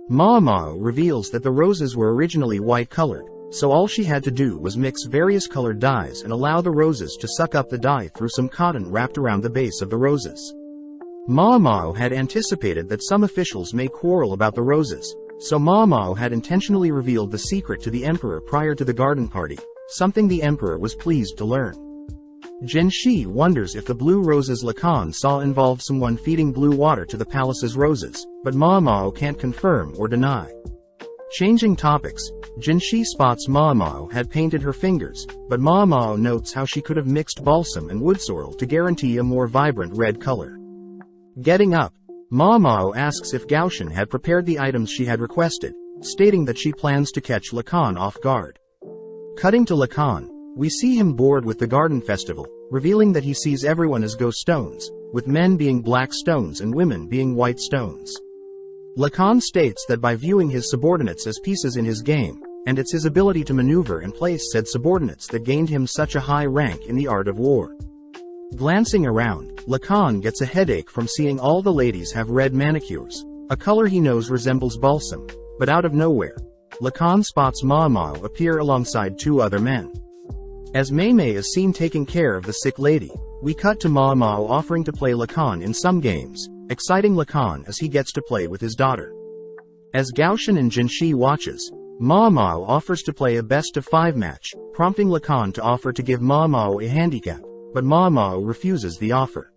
Ma Mao reveals that the roses were originally white-colored, so all she had to do was mix various colored dyes and allow the roses to suck up the dye through some cotton wrapped around the base of the roses. Ma Mao had anticipated that some officials may quarrel about the roses, so Ma Mao had intentionally revealed the secret to the emperor prior to the garden party, something the emperor was pleased to learn. Jinshi wonders if the blue roses Lacan saw involved someone feeding blue water to the palace's roses, but Ma Mao can't confirm or deny. Changing topics, Jinshi spots Ma Mao had painted her fingers, but Ma Mao notes how she could have mixed balsam and wood sorrel to guarantee a more vibrant red color. Getting up, Ma Mao asks if Gaoshan had prepared the items she had requested, stating that she plans to catch Lacan off guard. Cutting to Lacan, we see him bored with the garden festival, revealing that he sees everyone as ghost stones, with men being black stones and women being white stones. Lacan states that by viewing his subordinates as pieces in his game, and it's his ability to maneuver and place said subordinates that gained him such a high rank in the art of war. Glancing around, Lacan gets a headache from seeing all the ladies have red manicures, a color he knows resembles balsam, but out of nowhere, Lacan spots Ma Mao appear alongside two other men. As Mei Mei is seen taking care of the sick lady, we cut to Ma Mao offering to play Lacan in some games, exciting Lacan as he gets to play with his daughter. As Gaoshan and Jinshi watches, Ma Mao offers to play a best-of-5 match, prompting Lacan to offer to give Ma Mao a handicap, but Ma Mao refuses the offer.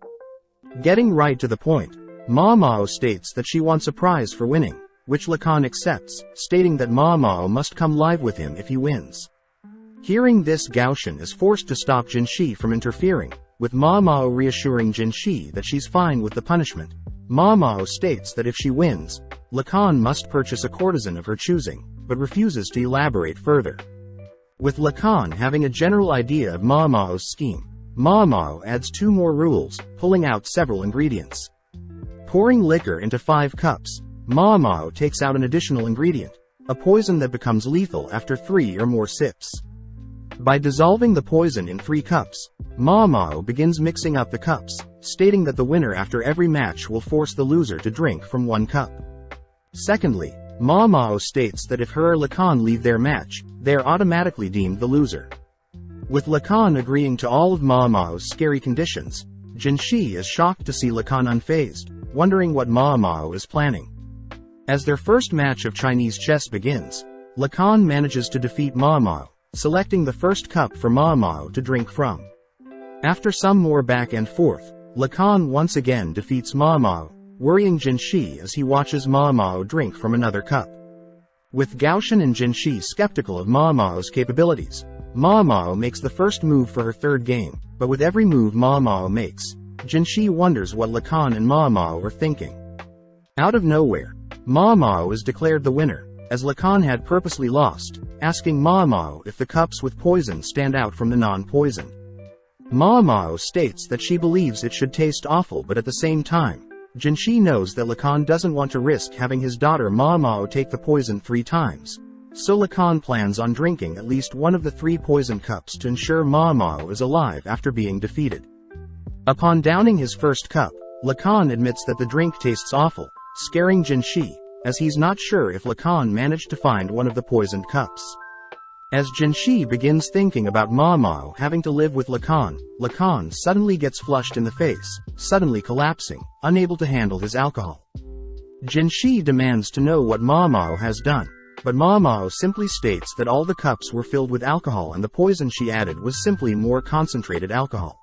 Getting right to the point, Ma Mao states that she wants a prize for winning, which Lacan accepts, stating that Ma Mao must come live with him if he wins. Hearing this, Gaoshan is forced to stop Jinshi from interfering, with Ma Mao reassuring Jinshi that she's fine with the punishment. Ma Mao states that if she wins, Lacan must purchase a courtesan of her choosing, but refuses to elaborate further. With Lacan having a general idea of Ma Mao's scheme, Ma Mao adds 2 more rules, pulling out several ingredients. Pouring liquor into 5 cups, Ma Mao takes out an additional ingredient, a poison that becomes lethal after 3 or more sips. By dissolving the poison in 3 cups, Ma Mao begins mixing up the cups, stating that the winner after every match will force the loser to drink from 1 cup. Secondly, Ma Mao states that if her or Lacan leave their match, they are automatically deemed the loser. With Lacan agreeing to all of Ma Mao's scary conditions, Jinshi is shocked to see Lacan unfazed, wondering what Ma Mao is planning. As their first match of Chinese chess begins, Lacan manages to defeat Ma Mao, selecting the first cup for Ma Mao to drink from. After some more back and forth, Lacan once again defeats Ma Mao, worrying Jinshi as he watches Ma Mao drink from another cup. With Gaoshan and Jinshi skeptical of Ma Mao's capabilities, Ma Mao makes the first move for her third game, but with every move Ma Mao makes, Jinshi wonders what Lacan and Ma Mao are thinking. Out of nowhere, Ma Mao is declared the winner, as Lacan had purposely lost, asking Ma Mao if the cups with poison stand out from the non-poisoned. Ma Mao states that she believes it should taste awful, but at the same time, Jinshi knows that Lacan doesn't want to risk having his daughter Ma Mao take the poison 3 times, so Lacan plans on drinking at least one of the 3 poison cups to ensure Ma Mao is alive after being defeated. Upon downing his first cup, Lacan admits that the drink tastes awful, scaring Jinshi, as he's not sure if Lacan managed to find one of the poisoned cups. As Jinshi begins thinking about Ma Mao having to live with Lacan, Lacan suddenly gets flushed in the face, suddenly collapsing, unable to handle his alcohol. Jinshi demands to know what Ma Mao has done, but Ma Mao simply states that all the cups were filled with alcohol and the poison she added was simply more concentrated alcohol.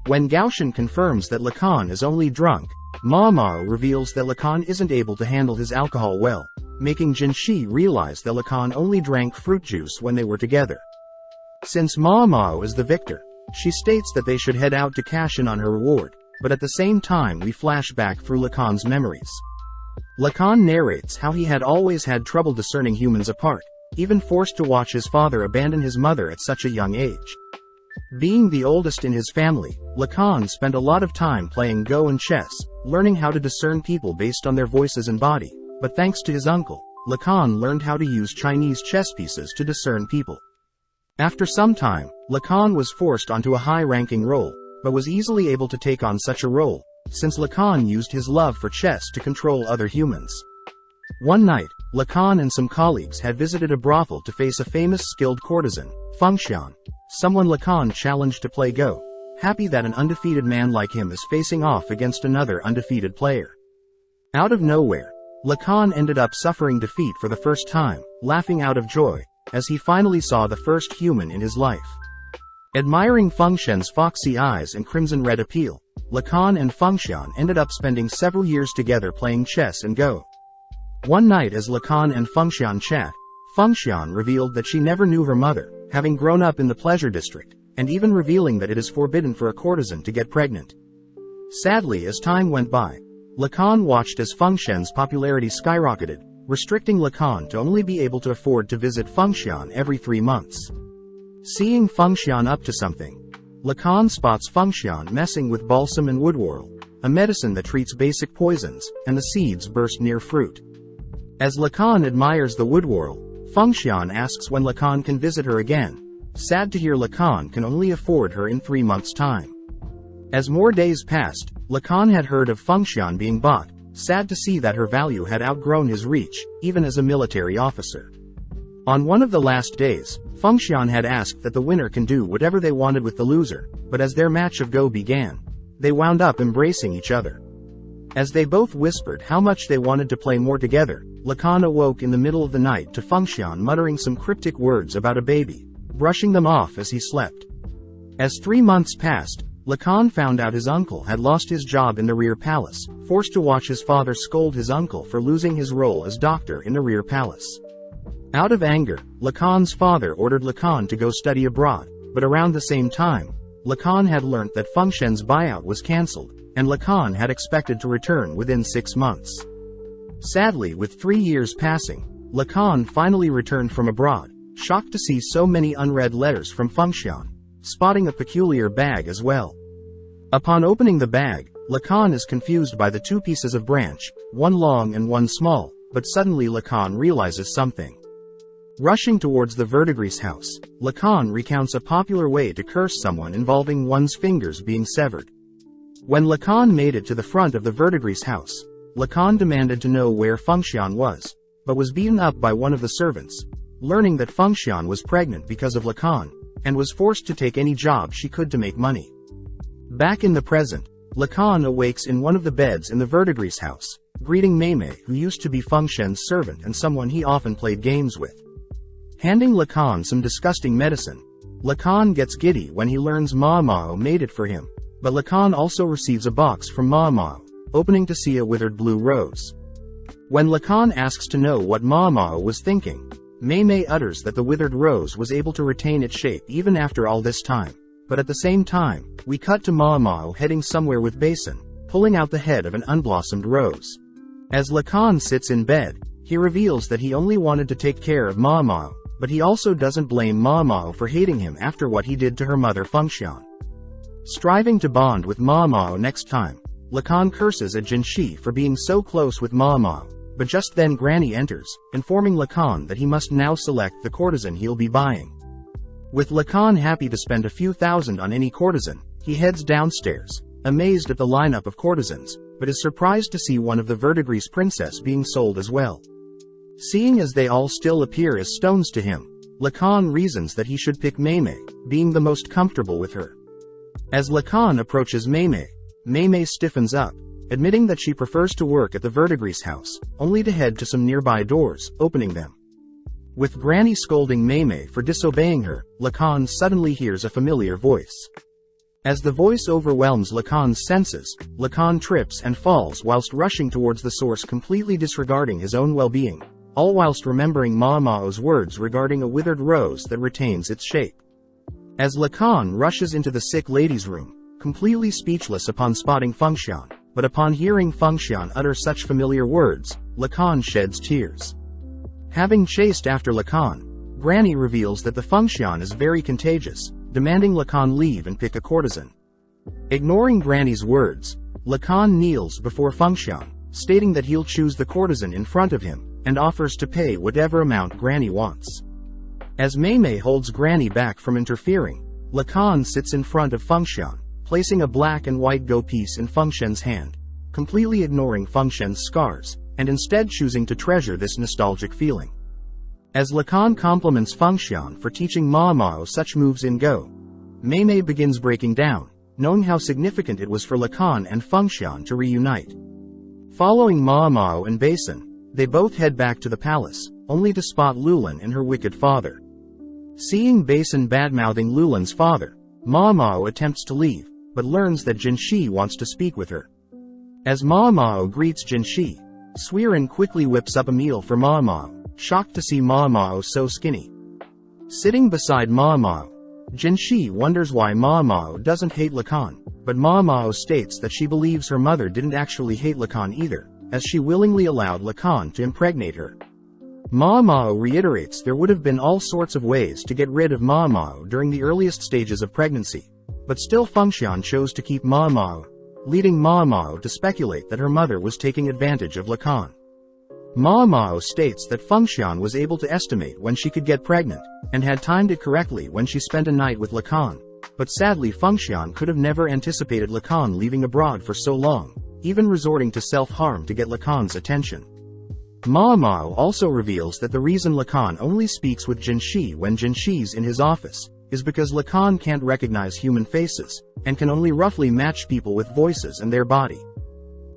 When Gaoshan confirms that Lacan is only drunk, Ma Mao reveals that Lacan isn't able to handle his alcohol well, making Jinshi realize that Lacan only drank fruit juice when they were together. Since Ma Mao is the victor, she states that they should head out to cash in on her reward, but at the same time we flash back through Lacan's memories. Lacan narrates how he had always had trouble discerning humans apart, even forced to watch his father abandon his mother at such a young age. Being the oldest in his family, Lacan spent a lot of time playing Go and chess, learning how to discern people based on their voices and body, but thanks to his uncle, Lacan learned how to use Chinese chess pieces to discern people. After some time, Lacan was forced onto a high-ranking role, but was easily able to take on such a role, since Lacan used his love for chess to control other humans. One night, Lacan and some colleagues had visited a brothel to face a famous skilled courtesan, Fengxian, someone Lacan challenged to play Go, happy that an undefeated man like him is facing off against another undefeated player. Out of nowhere, Lacan ended up suffering defeat for the first time, laughing out of joy, as he finally saw the first human in his life. Admiring Fengxian's foxy eyes and crimson-red appeal, Lacan and Fengxian ended up spending several years together playing chess and Go. One night as Lacan and Fengxian chat, Fengxian revealed that she never knew her mother, having grown up in the pleasure district, and even revealing that it is forbidden for a courtesan to get pregnant. Sadly, as time went by, Lacan watched as Fengxian's popularity skyrocketed, restricting Lacan to only be able to afford to visit Fengxian every 3 months. Seeing Fengxian up to something, Lacan spots Fengxian messing with balsam and woodwhorl, a medicine that treats basic poisons, and the seeds burst near fruit. As Lacan admires the woodwhorl, Fengxian asks when Lacan can visit her again, sad to hear Lacan can only afford her in 3 months' time. As more days passed, Lacan had heard of Fengxian being bought, sad to see that her value had outgrown his reach, even as a military officer. On one of the last days, Fengxian had asked that the winner can do whatever they wanted with the loser, but as their match of Go began, they wound up embracing each other. As they both whispered how much they wanted to play more together, Lacan awoke in the middle of the night to Fengxian muttering some cryptic words about a baby, brushing them off as he slept. As 3 months passed, Lacan found out his uncle had lost his job in the rear palace, forced to watch his father scold his uncle for losing his role as doctor in the rear palace. Out of anger, Lacan's father ordered Lacan to go study abroad, but around the same time, Lacan had learnt that Fengxian's buyout was cancelled, and Lacan had expected to return within 6 months. Sadly, with 3 years passing, Lacan finally returned from abroad, shocked to see so many unread letters from Fengxian, spotting a peculiar bag as well. Upon opening the bag, Lacan is confused by the 2 pieces of branch, one long and one small, but suddenly Lacan realizes something. Rushing towards the verdigris house, Lacan recounts a popular way to curse someone involving one's fingers being severed. When Lacan made it to the front of the verdigris house, Lacan demanded to know where Fengxian was, but was beaten up by one of the servants, learning that Fengxian was pregnant because of Lacan, and was forced to take any job she could to make money. Back in the present, Lacan awakes in one of the beds in the verdigris house, greeting Meimei, who used to be Fengxian's servant and someone he often played games with. Handing Lacan some disgusting medicine, Lacan gets giddy when he learns Ma Mao made it for him, but Lacan also receives a box from Ma Mao, opening to see a withered blue rose. When Lacan asks to know what Ma Mao was thinking, Meimei utters that the withered rose was able to retain its shape even after all this time, but at the same time, we cut to Ma Mao heading somewhere with Basin, pulling out the head of an unblossomed rose. As Lacan sits in bed, he reveals that he only wanted to take care of Ma Mao, but he also doesn't blame Ma Mao for hating him after what he did to her mother Fengxian. Striving to bond with Ma Mao next time, Lacan curses at Jinshi for being so close with Ma Mao, but just then Granny enters, informing Lacan that he must now select the courtesan he'll be buying. With Lacan happy to spend a few thousand on any courtesan, he heads downstairs, amazed at the lineup of courtesans, but is surprised to see one of the Verdigris princess being sold as well. Seeing as they all still appear as stones to him, Lacan reasons that he should pick Maymay, being the most comfortable with her. As Lacan approaches Maymay, Maymay stiffens up, admitting that she prefers to work at the Verdigris house, only to head to some nearby doors, opening them. With Granny scolding Maymay for disobeying her, Lacan suddenly hears a familiar voice. As the voice overwhelms Lacan's senses, Lacan trips and falls whilst rushing towards the source, completely disregarding his own well-being, all whilst remembering Mao's words regarding a withered rose that retains its shape. As Lacan rushes into the sick lady's room, completely speechless upon spotting Fengxian, but upon hearing Fengxian utter such familiar words, Lacan sheds tears. Having chased after Lacan, Granny reveals that the Fengxian is very contagious, demanding Lacan leave and pick a courtesan. Ignoring Granny's words, Lacan kneels before Fengxian, stating that he'll choose the courtesan in front of him, and offers to pay whatever amount Granny wants. As Maymay holds Granny back from interfering, Lacan sits in front of Fengxian, placing a black and white go piece in Fengxian's hand, completely ignoring Fengxian's scars, and instead choosing to treasure this nostalgic feeling. As Lacan compliments Fengxian for teaching Mao such moves in Go, Maymay begins breaking down, knowing how significant it was for Lacan and Fengxian to reunite. Following Mao and Basin, they both head back to the palace, only to spot Lulan and her wicked father. Seeing Basin badmouthing Lulan's father, Mao attempts to leave, but learns that Jinshi wants to speak with her. As Mao greets Jinshi, Suiren quickly whips up a meal for Mao, shocked to see Mao so skinny. Sitting beside Mao, Jinshi wonders why Mao doesn't hate Lacan, but Mao states that she believes her mother didn't actually hate Lacan either, as she willingly allowed Lacan to impregnate her. Mao reiterates there would have been all sorts of ways to get rid of Mao during the earliest stages of pregnancy, but still Fengxian chose to keep Mao, leading Mao to speculate that her mother was taking advantage of Lacan. Mao states that Fengxian was able to estimate when she could get pregnant, and had timed it correctly when she spent a night with Lacan, but sadly Fengxian could have never anticipated Lacan leaving abroad for so long, even resorting to self-harm to get Lacan's attention. Mao also reveals that the reason Lacan only speaks with Jinshi when Jinshi's in his office is because Lacan can't recognize human faces, and can only roughly match people with voices and their body.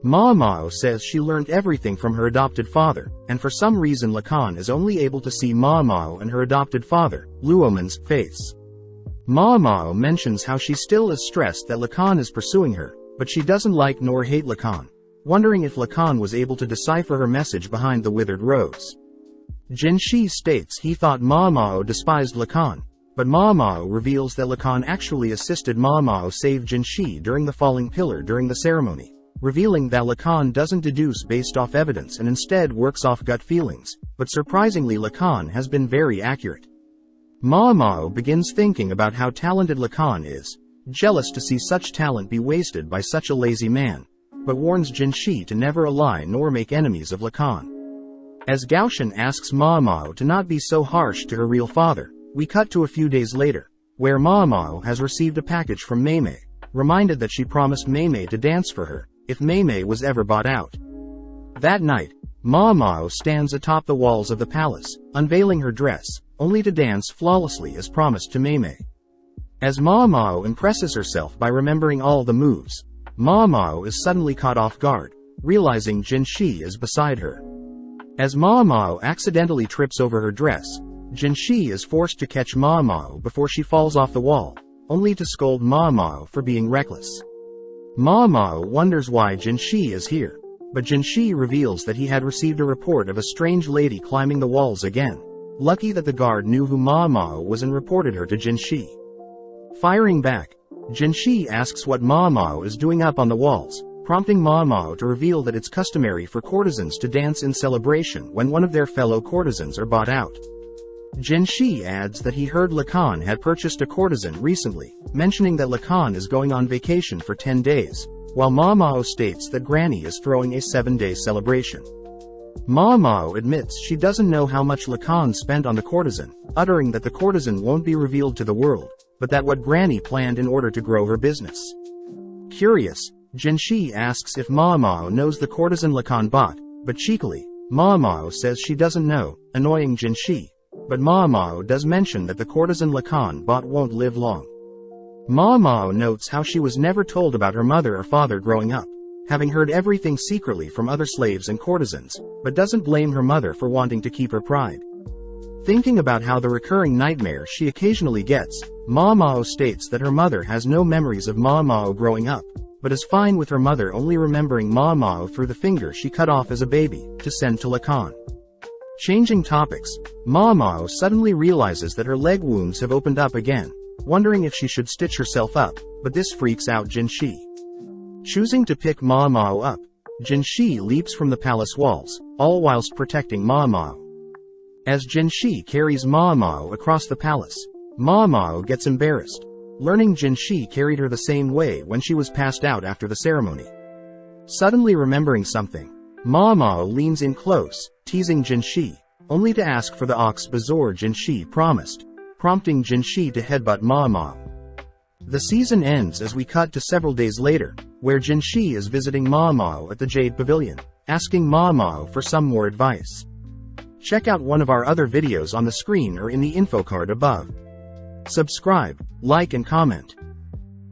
Mao says she learned everything from her adopted father, and for some reason Lacan is only able to see Mao and her adopted father, Luoman's, face. Mao mentions how she still is stressed that Lacan is pursuing her, but she doesn't like nor hate Lacan, wondering if Lacan was able to decipher her message behind the withered rose. Jinshi states he thought Mao despised Lacan, but Mao reveals that Lacan actually assisted Mao save Jinshi during the falling pillar during the ceremony, revealing that Lacan doesn't deduce based off evidence and instead works off gut feelings, but surprisingly Lacan has been very accurate. Mao begins thinking about how talented Lacan is, jealous to see such talent be wasted by such a lazy man, but warns Jinshi to never ally nor make enemies of Lacan. As Gaoshan asks Mao to not be so harsh to her real father, we cut to a few days later, where Mao has received a package from Maymay, reminded that she promised Maymay to dance for her, if Maymay was ever bought out. That night, Mao stands atop the walls of the palace, unveiling her dress, only to dance flawlessly as promised to Maymay. As Mao impresses herself by remembering all the moves, Mao is suddenly caught off guard, realizing Jinshi is beside her. As Mao accidentally trips over her dress, Jinshi is forced to catch Mao before she falls off the wall, only to scold Mao for being reckless. Mao wonders why Jinshi is here, but Jinshi reveals that he had received a report of a strange lady climbing the walls again. Lucky that the guard knew who Mao was and reported her to Jinshi. Firing back, Jinshi asks what Mao is doing up on the walls, prompting Mao to reveal that it's customary for courtesans to dance in celebration when one of their fellow courtesans are bought out. Jinshi adds that he heard Lacan had purchased a courtesan recently, mentioning that Lacan is going on vacation for 10 days, while Mao states that Granny is throwing a 7-day celebration. Mao admits she doesn't know how much Lacan spent on the courtesan, uttering that the courtesan won't be revealed to the world, but that what Granny planned in order to grow her business. Curious, Jinshi asks if Mao knows the courtesan Lacan bought, but cheekily, Mao says she doesn't know, annoying Jinshi. But Mao does mention that the courtesan Lacan bought won't live long. Mao notes how she was never told about her mother or father growing up, having heard everything secretly from other slaves and courtesans, but doesn't blame her mother for wanting to keep her pride. Thinking about how the recurring nightmares she occasionally gets, Mao states that her mother has no memories of Mao growing up, but is fine with her mother only remembering Mao through the finger she cut off as a baby, to send to Lacan. Changing topics, Mao suddenly realizes that her leg wounds have opened up again, wondering if she should stitch herself up, but this freaks out Jinshi. Choosing to pick Mao up, Jinshi leaps from the palace walls, all whilst protecting Mao. As Jinshi carries Mao across the palace, Mao gets embarrassed, learning Jinshi carried her the same way when she was passed out after the ceremony. Suddenly remembering something, Mao leans in close, teasing Jinshi, only to ask for the ox bazaar Jinshi promised, prompting Jinshi to headbutt Mao. The season ends as we cut to several days later, where Jinshi is visiting Mao at the Jade Pavilion, asking Mao for some more advice. Check out one of our other videos on the screen or in the info card above. Subscribe, like and comment.